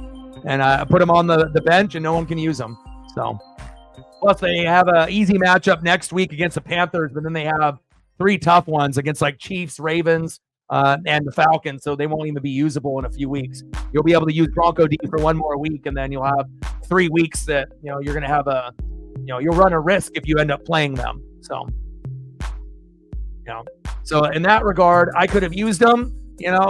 And I put him on the bench, and no one can use him. So, plus they have an easy matchup next week against the Panthers, but then they have 3 tough ones against like Chiefs, Ravens, and the Falcons. So they won't even be usable in a few weeks. You'll be able to use Bronco D for 1 more week, and then you'll have 3 weeks that you're going to have you'll run a risk if you end up playing them. So, so in that regard, I could have used them,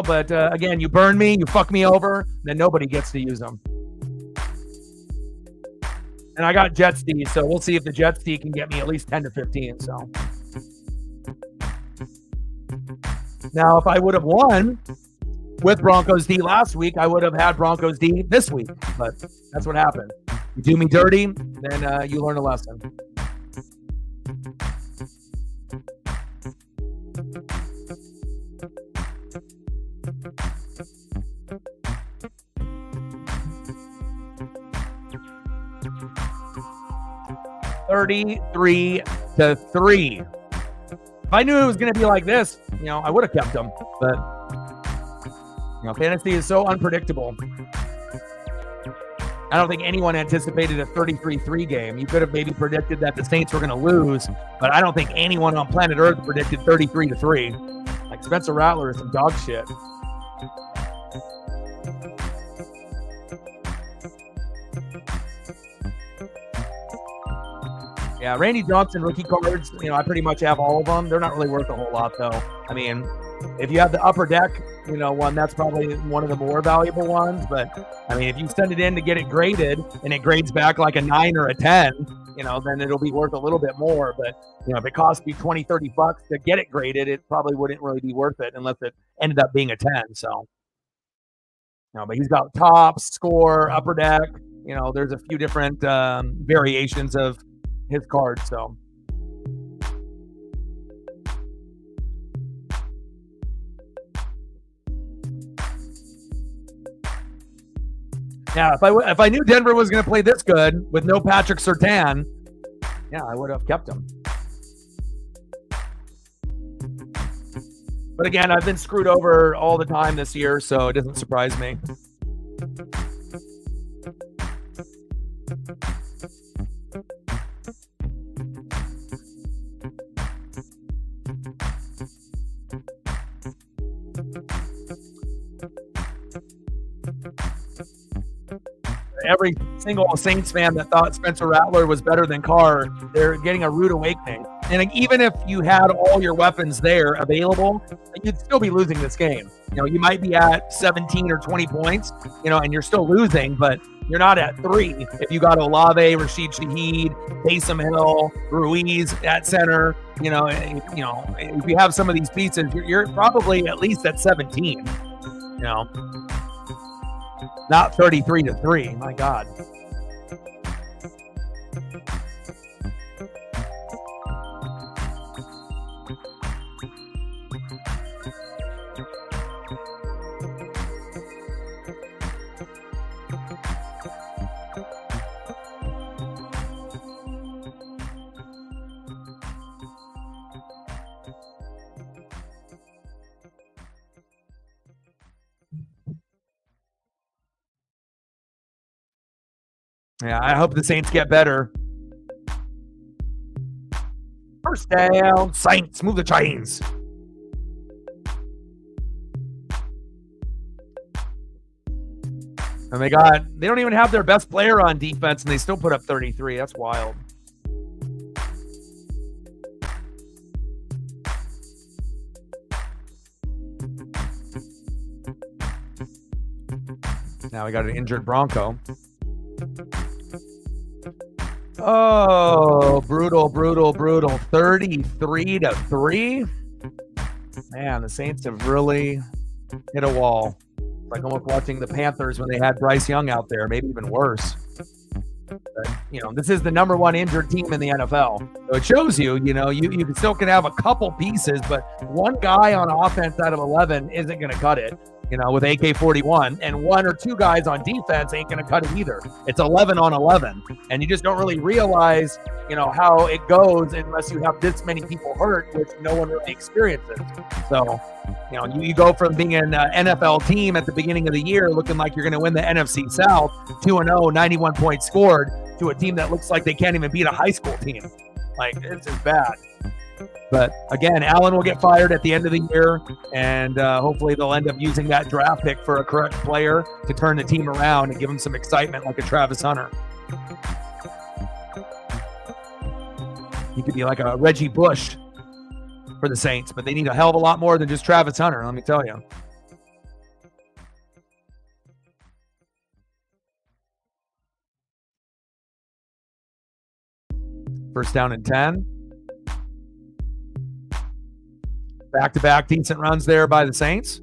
but again, you burn me, you fuck me over, then nobody gets to use them. And I got Jets D, so we'll see if the Jets D can get me at least 10 to 15. So now, if I would have won with Broncos D last week, I would have had Broncos D this week, but that's what happened. You do me dirty, then you learn a lesson. $33-3. If I knew it was going to be like this, I would have kept them. But fantasy is so unpredictable. I don't think anyone anticipated a 33-3 game. You could have maybe predicted that the Saints were going to lose, but I don't think anyone on planet Earth predicted 33-3. Like, Spencer Rattler is some dog shit. Yeah, Randy Johnson rookie cards, I pretty much have all of them. They're not really worth a whole lot, though. I mean, if you have the upper deck, one, that's probably one of the more valuable ones. But, I mean, if you send it in to get it graded and it grades back like a 9 or a 10, then it'll be worth a little bit more. But, if it costs you $20, $30 to get it graded, it probably wouldn't really be worth it unless it ended up being a 10. So, but he's got tops, score, upper deck. There's a few different variations of his card. So yeah, if I knew Denver was going to play this good with no Patrick Surtain, I would have kept him. But again, I've been screwed over all the time this year, so it doesn't surprise me. Every single Saints fan that thought Spencer Rattler was better than Carr, they're getting a rude awakening. And even if you had all your weapons there available, you'd still be losing this game. You might be at 17 or 20 points, and you're still losing, but you're not at 3 if you got Olave, Rashid Shaheed, Taysom Hill, Ruiz at center. If you have some of these pieces, you're probably at least at 17. Not 33-3. My God. Yeah, I hope the Saints get better. First down, Saints, move the chains. And they don't even have their best player on defense, and they still put up 33. That's wild. Now we got an injured Bronco. Oh, brutal, brutal, brutal. 33-3. Man, the Saints have really hit a wall. It's like almost watching the Panthers when they had Bryce Young out there, maybe even worse. But, this is the number one injured team in the NFL. So it shows you, you still can have a couple pieces, but one guy on offense out of 11 isn't going to cut it, with AK-41, and one or two guys on defense ain't going to cut it either. It's 11 on 11, and you just don't really realize, how it goes unless you have this many people hurt, which no one really experiences. So, you go from being an NFL team at the beginning of the year looking like you're going to win the NFC South, 2-0, 91 points scored, to a team that looks like they can't even beat a high school team. Like, it's just bad. But again, Allen will get fired at the end of the year, and hopefully they'll end up using that draft pick for a correct player to turn the team around and give them some excitement like a Travis Hunter. He could be like a Reggie Bush for the Saints, but they need a hell of a lot more than just Travis Hunter, let me tell you. First down and 10. Back-to-back decent runs there by the Saints.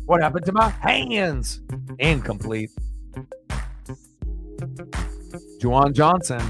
What happened to my hands? Incomplete. Juwan Johnson.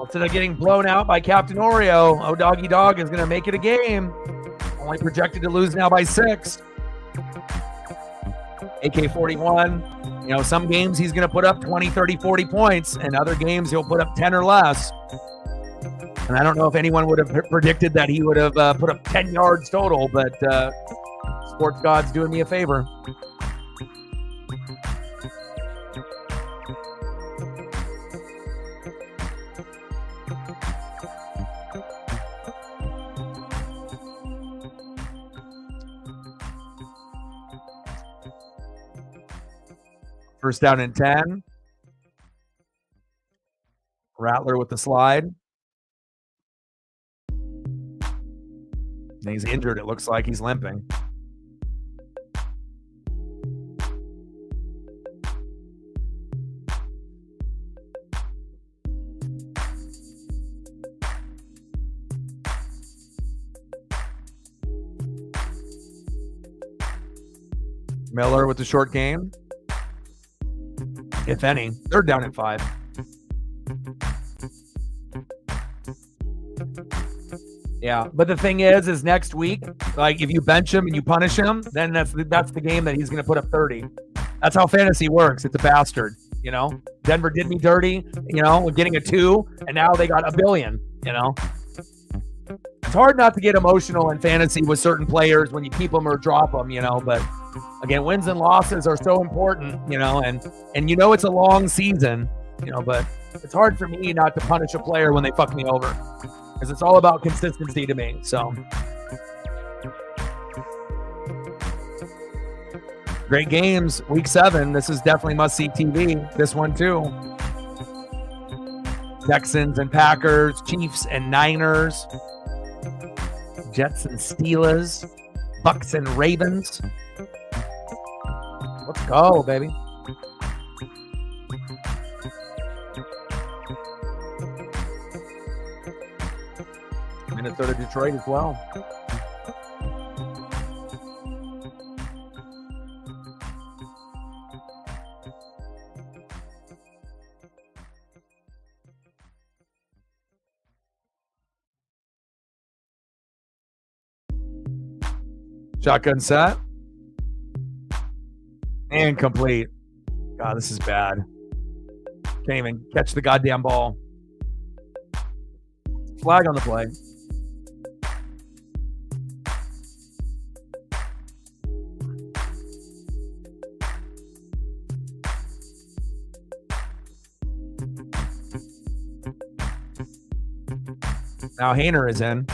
Instead of getting blown out by Captain Oreo, Doggy Dog is going to make it a game. Only projected to lose now by 6. AK-41, some games he's going to put up 20, 30, 40 points, and other games he'll put up 10 or less. And I don't know if anyone would have predicted that he would have put up 10 yards total, but sports god's doing me a favor. First down and 10. Rattler with the slide. And he's injured. It looks like he's limping. Miller with the short game. If any. Third down and 5. Yeah, but the thing is next week, like if you bench him and you punish him, then that's the game that he's going to put up 30. That's how fantasy works. It's a bastard, Denver did me dirty, with getting a 2, and now they got a billion, It's hard not to get emotional in fantasy with certain players when you keep them or drop them, but again, wins and losses are so important, and it's a long season, but it's hard for me not to punish a player when they fuck me over because it's all about consistency to me. So great games, week 7. This is definitely must-see TV. This one too. Texans and Packers, Chiefs and Niners, Jets and Steelers, Bucks and Ravens. Let's go, baby. Minnesota, Detroit as well. Shotgun set. And complete. God, this is bad. Can't even catch the goddamn ball. Flag on the play. Now Hainer is in.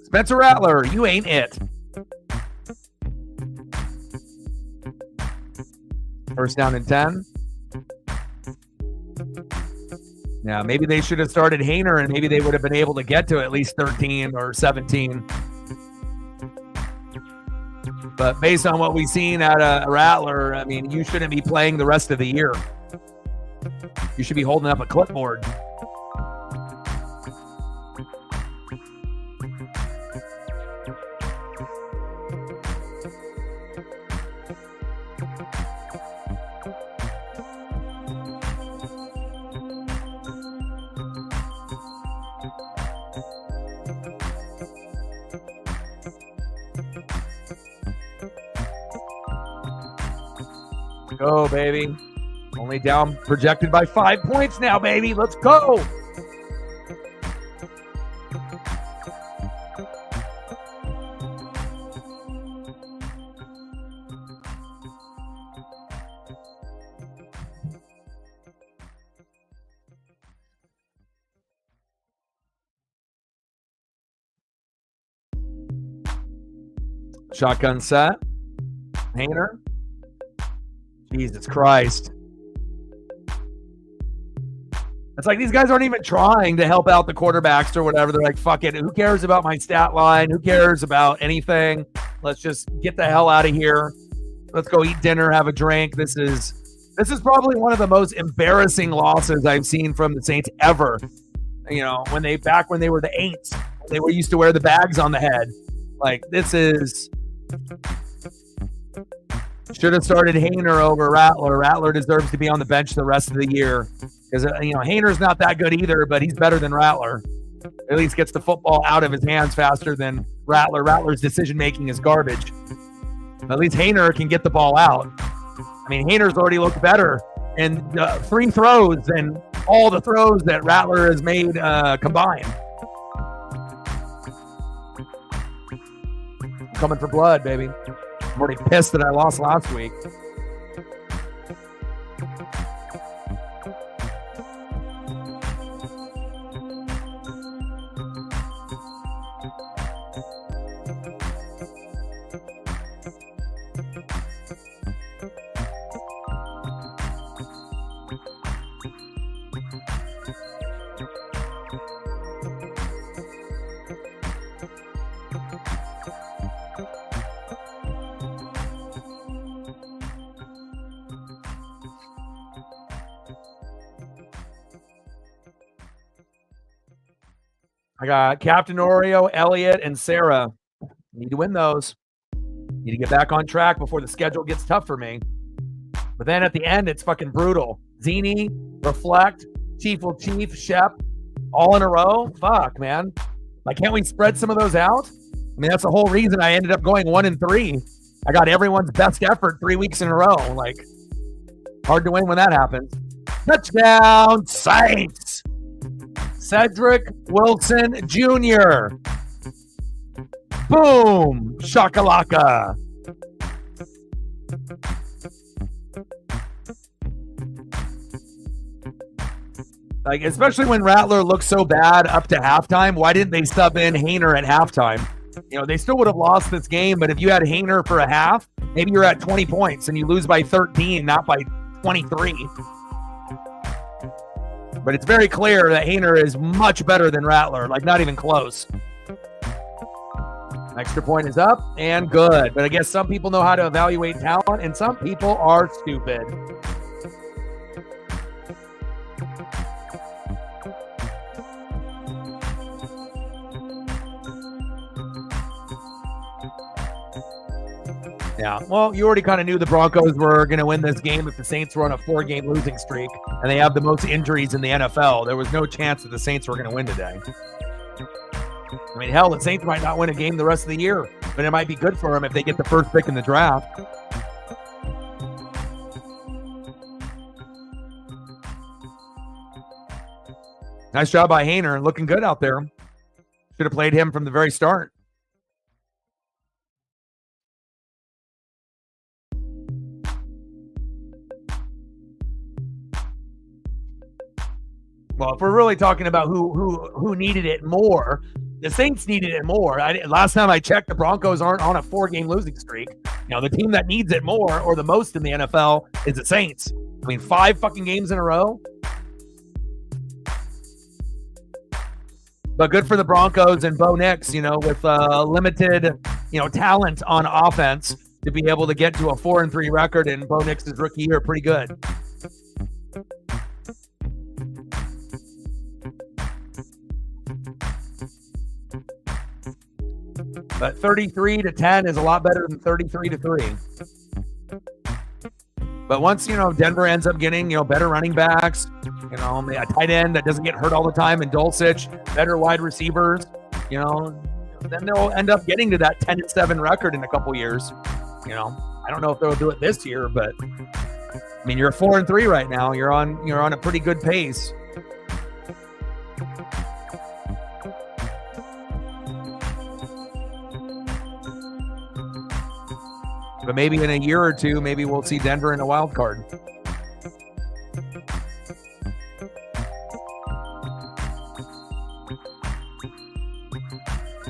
Spencer Rattler, you ain't it. First down and 10. Yeah, maybe they should have started Hainer and maybe they would have been able to get to at least 13 or 17. But based on what we've seen out of Rattler, I mean, you shouldn't be playing the rest of the year. You should be holding up a clipboard. Go, baby. Only down projected by 5 points now, baby. Let's go. Shotgun set. Hainer. Jesus Christ. It's like these guys aren't even trying to help out the quarterbacks or whatever. They're like, fuck it. Who cares about my stat line? Who cares about anything? Let's just get the hell out of here. Let's go eat dinner, have a drink. This is probably one of the most embarrassing losses I've seen from the Saints ever. You know, when they were the Aints, they were used to wear the bags on the head. Like, this is... Should have started Hainer over Rattler. Rattler deserves to be on the bench the rest of the year because, you know, Hainer's not that good either, but he's better than Rattler. At least gets the football out of his hands faster than Rattler. Rattler's decision-making is garbage. At least Hainer can get the ball out. I mean, Hainer's already looked better in 3 throws than all the throws that Rattler has made combined. Coming for blood, baby. I'm already pissed that I lost last week. I got Captain Oreo, Elliot, and Sarah. Need to win those. Need to get back on track before the schedule gets tough for me. But then at the end, it's fucking brutal. Zini, Reflect, Chief will Chief, Shep, all in a row. Fuck, man. Like, can't we spread some of those out? I mean, that's the whole reason I ended up going 1-3. I got everyone's best effort 3 weeks in a row. Like, hard to win when that happens. Touchdown, Saints! Cedric Wilson Jr. Boom! Shakalaka. Like, especially when Rattler looked so bad up to halftime, why didn't they sub in Hainer at halftime? You know, they still would have lost this game, but if you had Hainer for a half, maybe you're at 20 points and you lose by 13, not by 23. But it's very clear that Hainer is much better than Rattler, like not even close. Extra point is up and good. But I guess some people know how to evaluate talent and some people are stupid. Yeah, well, you already kind of knew the Broncos were going to win this game if the Saints were on a 4-game losing streak, and they have the most injuries in the NFL. There was no chance that the Saints were going to win today. I mean, hell, the Saints might not win a game the rest of the year, but it might be good for them if they get the first pick in the draft. Nice job by Hainer. Looking good out there. Should have played him from the very start. Well, if we're really talking about who needed it more, the Saints needed it more. Last time I checked, the Broncos aren't on a 4-game losing streak. The team that needs it more or the most in the NFL is the Saints. 5 fucking games in a row. But good for the Broncos and Bo Nix, with limited, talent on offense to be able to get to a 4-3 record in Bo Nix's rookie year. Pretty good. But 33-10 is a lot better than 33-3. But once, Denver ends up getting, better running backs, a tight end that doesn't get hurt all the time, and Dulcich, better wide receivers, then they'll end up getting to that 10-7 record in a couple years. I don't know if they'll do it this year, but you're 4-3 right now. You're on a pretty good pace. But maybe in a year or two, maybe we'll see Denver in a wild card.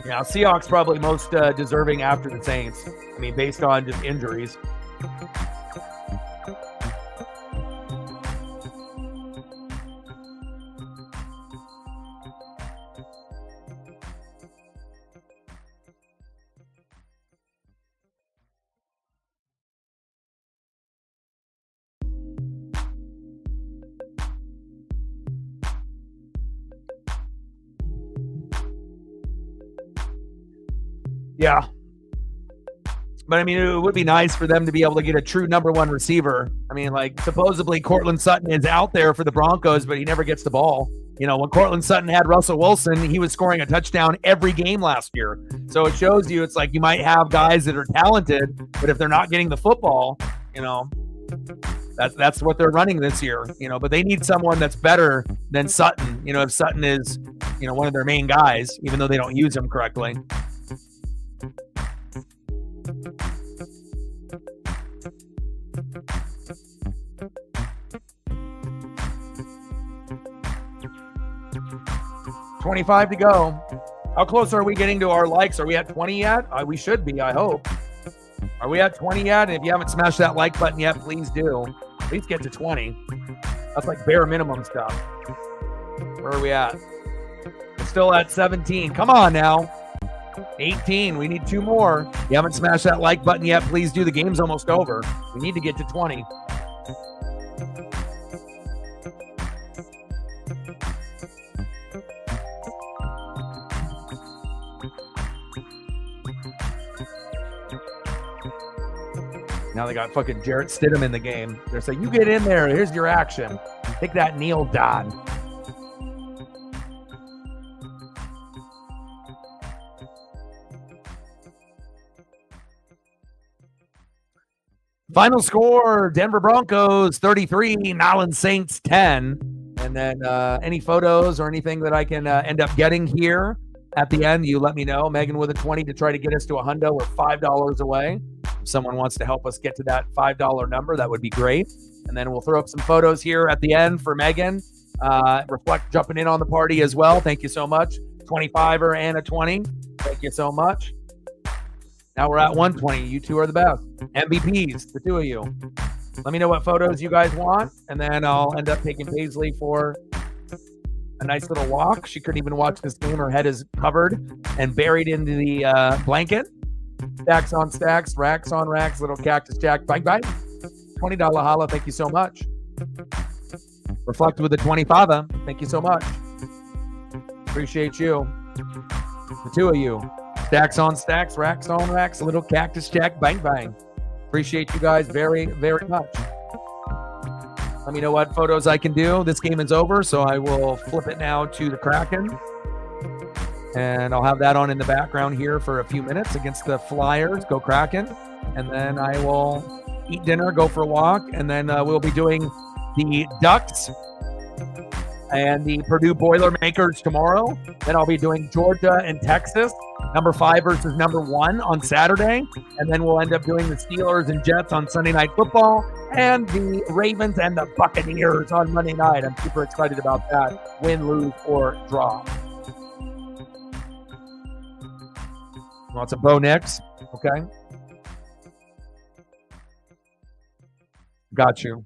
Yeah, Seahawks probably most deserving after the Saints. Based on just injuries. Yeah. But it would be nice for them to be able to get a true number one receiver. Supposedly Cortland Sutton is out there for the Broncos, but he never gets the ball. When Cortland Sutton had Russell Wilson, he was scoring a touchdown every game last year. So it shows you, it's like you might have guys that are talented, but if they're not getting the football, that's what they're running this year. But they need someone that's better than Sutton. If Sutton is, one of their main guys, even though they don't use him correctly. $25 to go. How close are we getting to our likes? Are we at 20 yet? We should be, I hope. Are we at 20 yet? And if you haven't smashed that like button yet, please do. At least get to 20. That's like bare minimum stuff. Where are we at? We're still at 17. Come on now. 18. We need 2 more. If you haven't smashed that like button yet, please do. The game's almost over. We need to get to 20. Now they got fucking Jarrett Stidham in the game. They're saying, you get in there. Here's your action. Take that, Neil Dodd. Final score, Denver Broncos 33, Nolans Saints 10. And then any photos or anything that I can end up getting here at the end, you let me know. Megan with a 20 to try to get us to a hundo. We're $5 away. If someone wants to help us get to that $5 number, that would be great. And then we'll throw up some photos here at the end for Megan. Reflect jumping in on the party as well. Thank you so much. 25er and a 20. Thank you so much. Now we're at 120. You two are the best. MVPs, the 2 of you. Let me know what photos you guys want, and then I'll end up taking Paisley for a nice little walk. She couldn't even watch this game. Her head is covered and buried into the blanket. Stacks on stacks, racks on racks, little cactus jack. Bye, bye. $20 holla. Thank you so much. Reflect with the 25. Thank you so much. Appreciate you. The 2 of you. Stacks on stacks, racks on racks, little cactus jack, bang, bang. Appreciate you guys very, very much. Let me know what photos I can do. This game is over, so I will flip it now to the Kraken. And I'll have that on in the background here for a few minutes against the Flyers. Go Kraken. And then I will eat dinner, go for a walk, and then we'll be doing the Ducks and the Purdue Boilermakers tomorrow. Then I'll be doing Georgia and Texas, number 5 versus number 1 on Saturday. And then we'll end up doing the Steelers and Jets on Sunday Night Football and the Ravens and the Buccaneers on Monday night. I'm super excited about that, win, lose, or draw. Want some Bo Nix? Okay. Got you.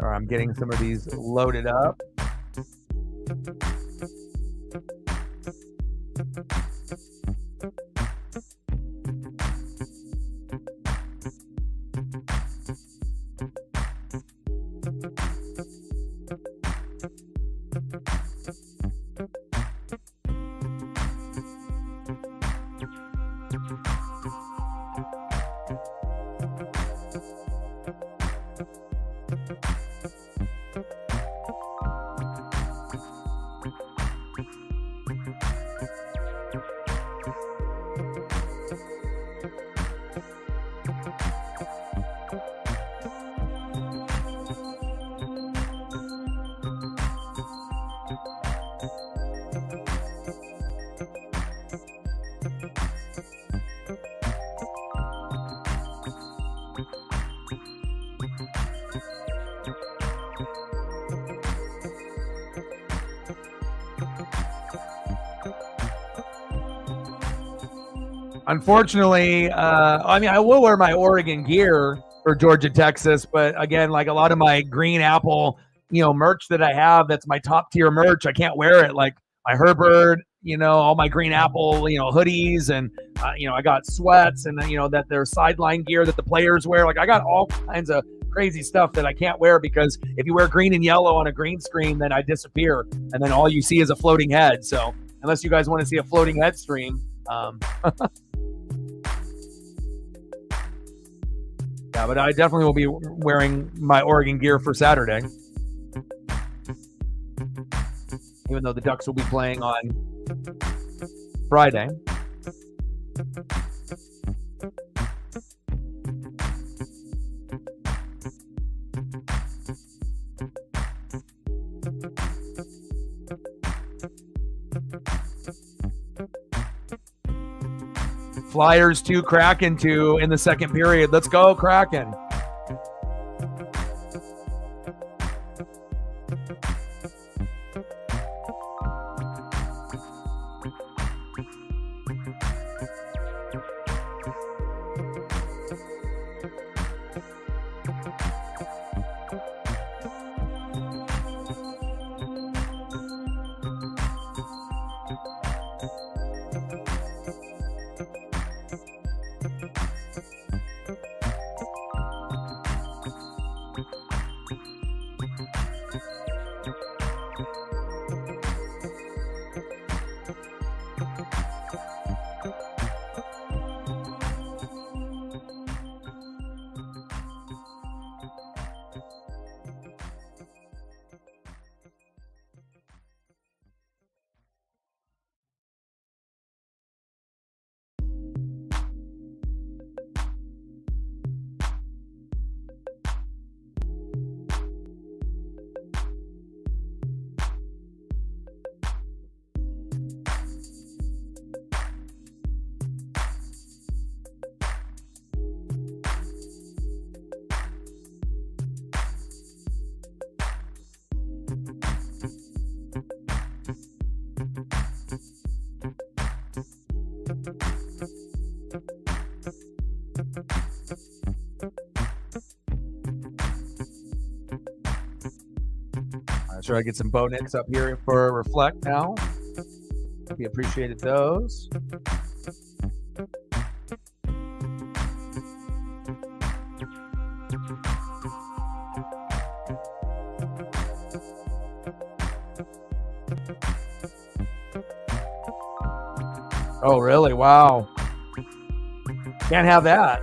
All right, I'm getting some of these loaded up. Unfortunately, I mean, I will wear my Oregon gear for Georgia, Texas, but again, like a lot of my Green Apple, merch that I have, that's my top tier merch. I can't wear it. Like my Herbert, all my Green Apple, hoodies, and I got sweats, and that their sideline gear that the players wear. Like I got all kinds of crazy stuff that I can't wear because if you wear green and yellow on a green screen, then I disappear, and then all you see is a floating head. So unless you guys want to see a floating head stream. Yeah, but I definitely will be wearing my Oregon gear for Saturday. Even though the Ducks will be playing on Friday. Flyers 2, Kraken 2 in the second period. Let's go, Kraken. Sure, I get some Bo Nix up here for Reflect now. We appreciated those. Oh, really? Wow. Can't have that.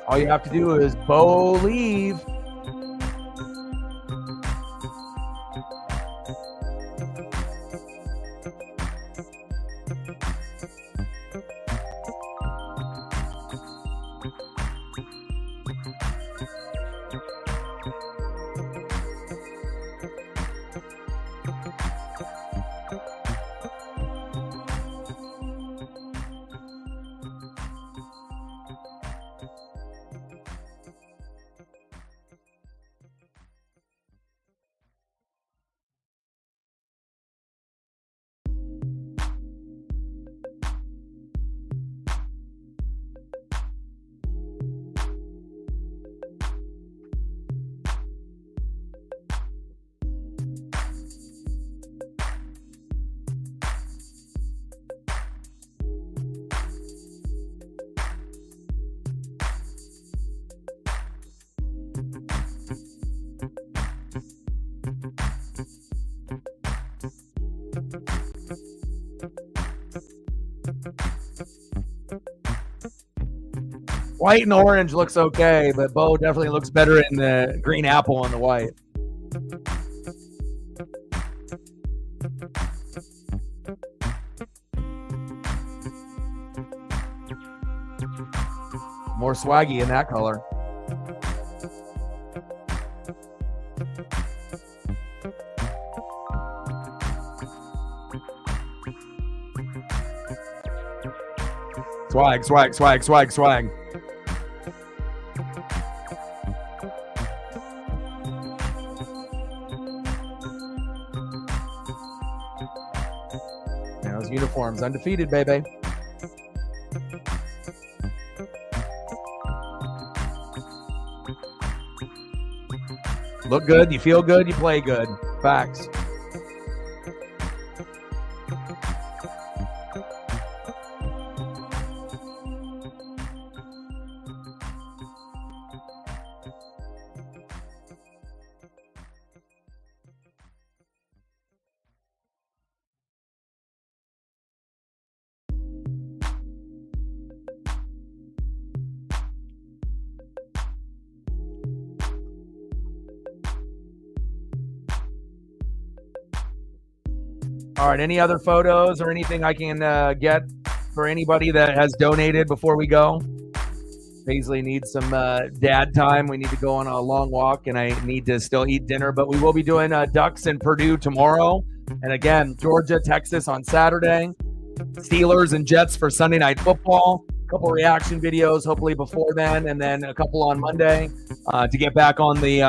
All you have to do is believe. White and orange looks okay, but Bo definitely looks better in the green apple on the white. More swaggy in that color. Swag, swag, swag, swag, swag. Yeah, those uniforms, undefeated, baby. Look good, you feel good, you play good. Facts. All right, any other photos or anything I can get for anybody that has donated before we go? Paisley needs some dad time. We need to go on a long walk, and I need to still eat dinner. But we will be doing Ducks and Purdue tomorrow. And again, Georgia, Texas on Saturday. Steelers and Jets for Sunday Night Football. A couple reaction videos, hopefully before then, and then a couple on Monday to get back on the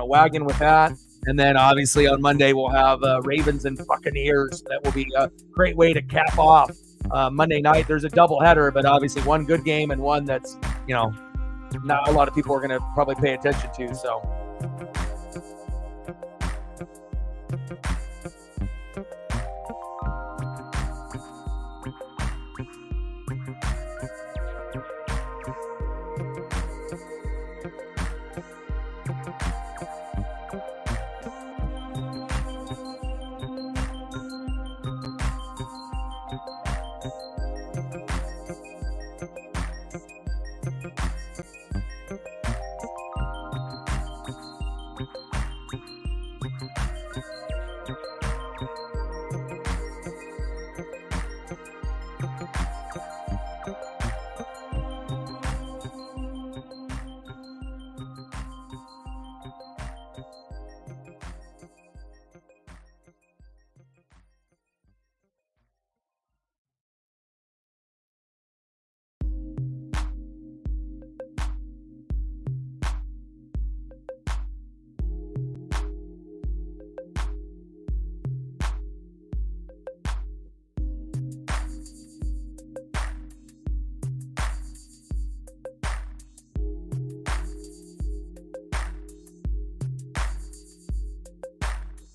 wagon with that. And then obviously on Monday we'll have Ravens and Buccaneers. That will be a great way to cap off Monday night. There's a doubleheader, but obviously one good game and one that's, not a lot of people are going to probably pay attention to. So.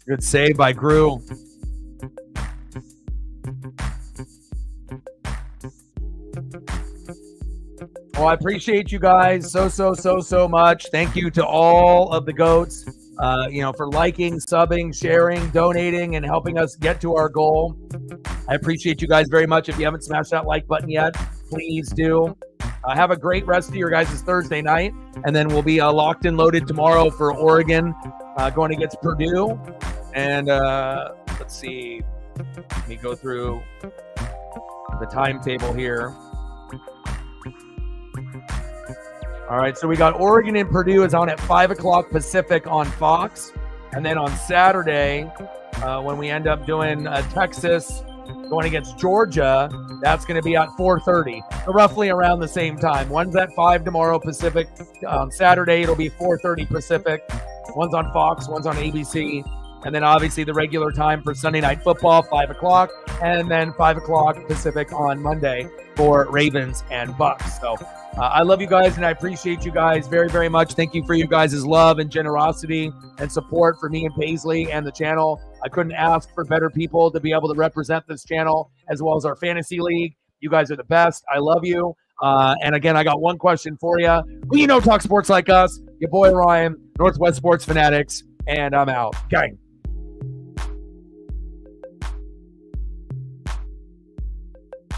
Good save by Grew. Well, I appreciate you guys so much. Thank you to all of the GOATs. for liking, subbing, sharing, donating, and helping us get to our goal. I appreciate you guys very much. If you haven't smashed that like button yet, please do. Have a great rest of your guys' Thursday night, and then we'll be locked and loaded tomorrow for Oregon going against Purdue. And let's see. Let me go through the timetable here. All right, so we got Oregon and Purdue is on at 5 o'clock Pacific on Fox. And then on Saturday, when we end up doing Texas going against Georgia, that's going to be at 4:30, roughly around the same time. One's at 5 tomorrow Pacific. On Saturday, it'll be 4:30 Pacific. One's on Fox, one's on ABC. And then obviously the regular time for Sunday Night Football, 5 o'clock. And then 5 o'clock Pacific on Monday for Ravens and Bucks. So I love you guys, and I appreciate you guys very, very much. Thank you for you guys' love and generosity and support for me and Paisley and the channel. I couldn't ask for better people to be able to represent this channel as well as our fantasy league. You guys are the best. I love you. And again, I got one question for you. Who you know talk sports like us? Your boy Ryan, Northwest Sports Fanatics, and I'm out. Gang.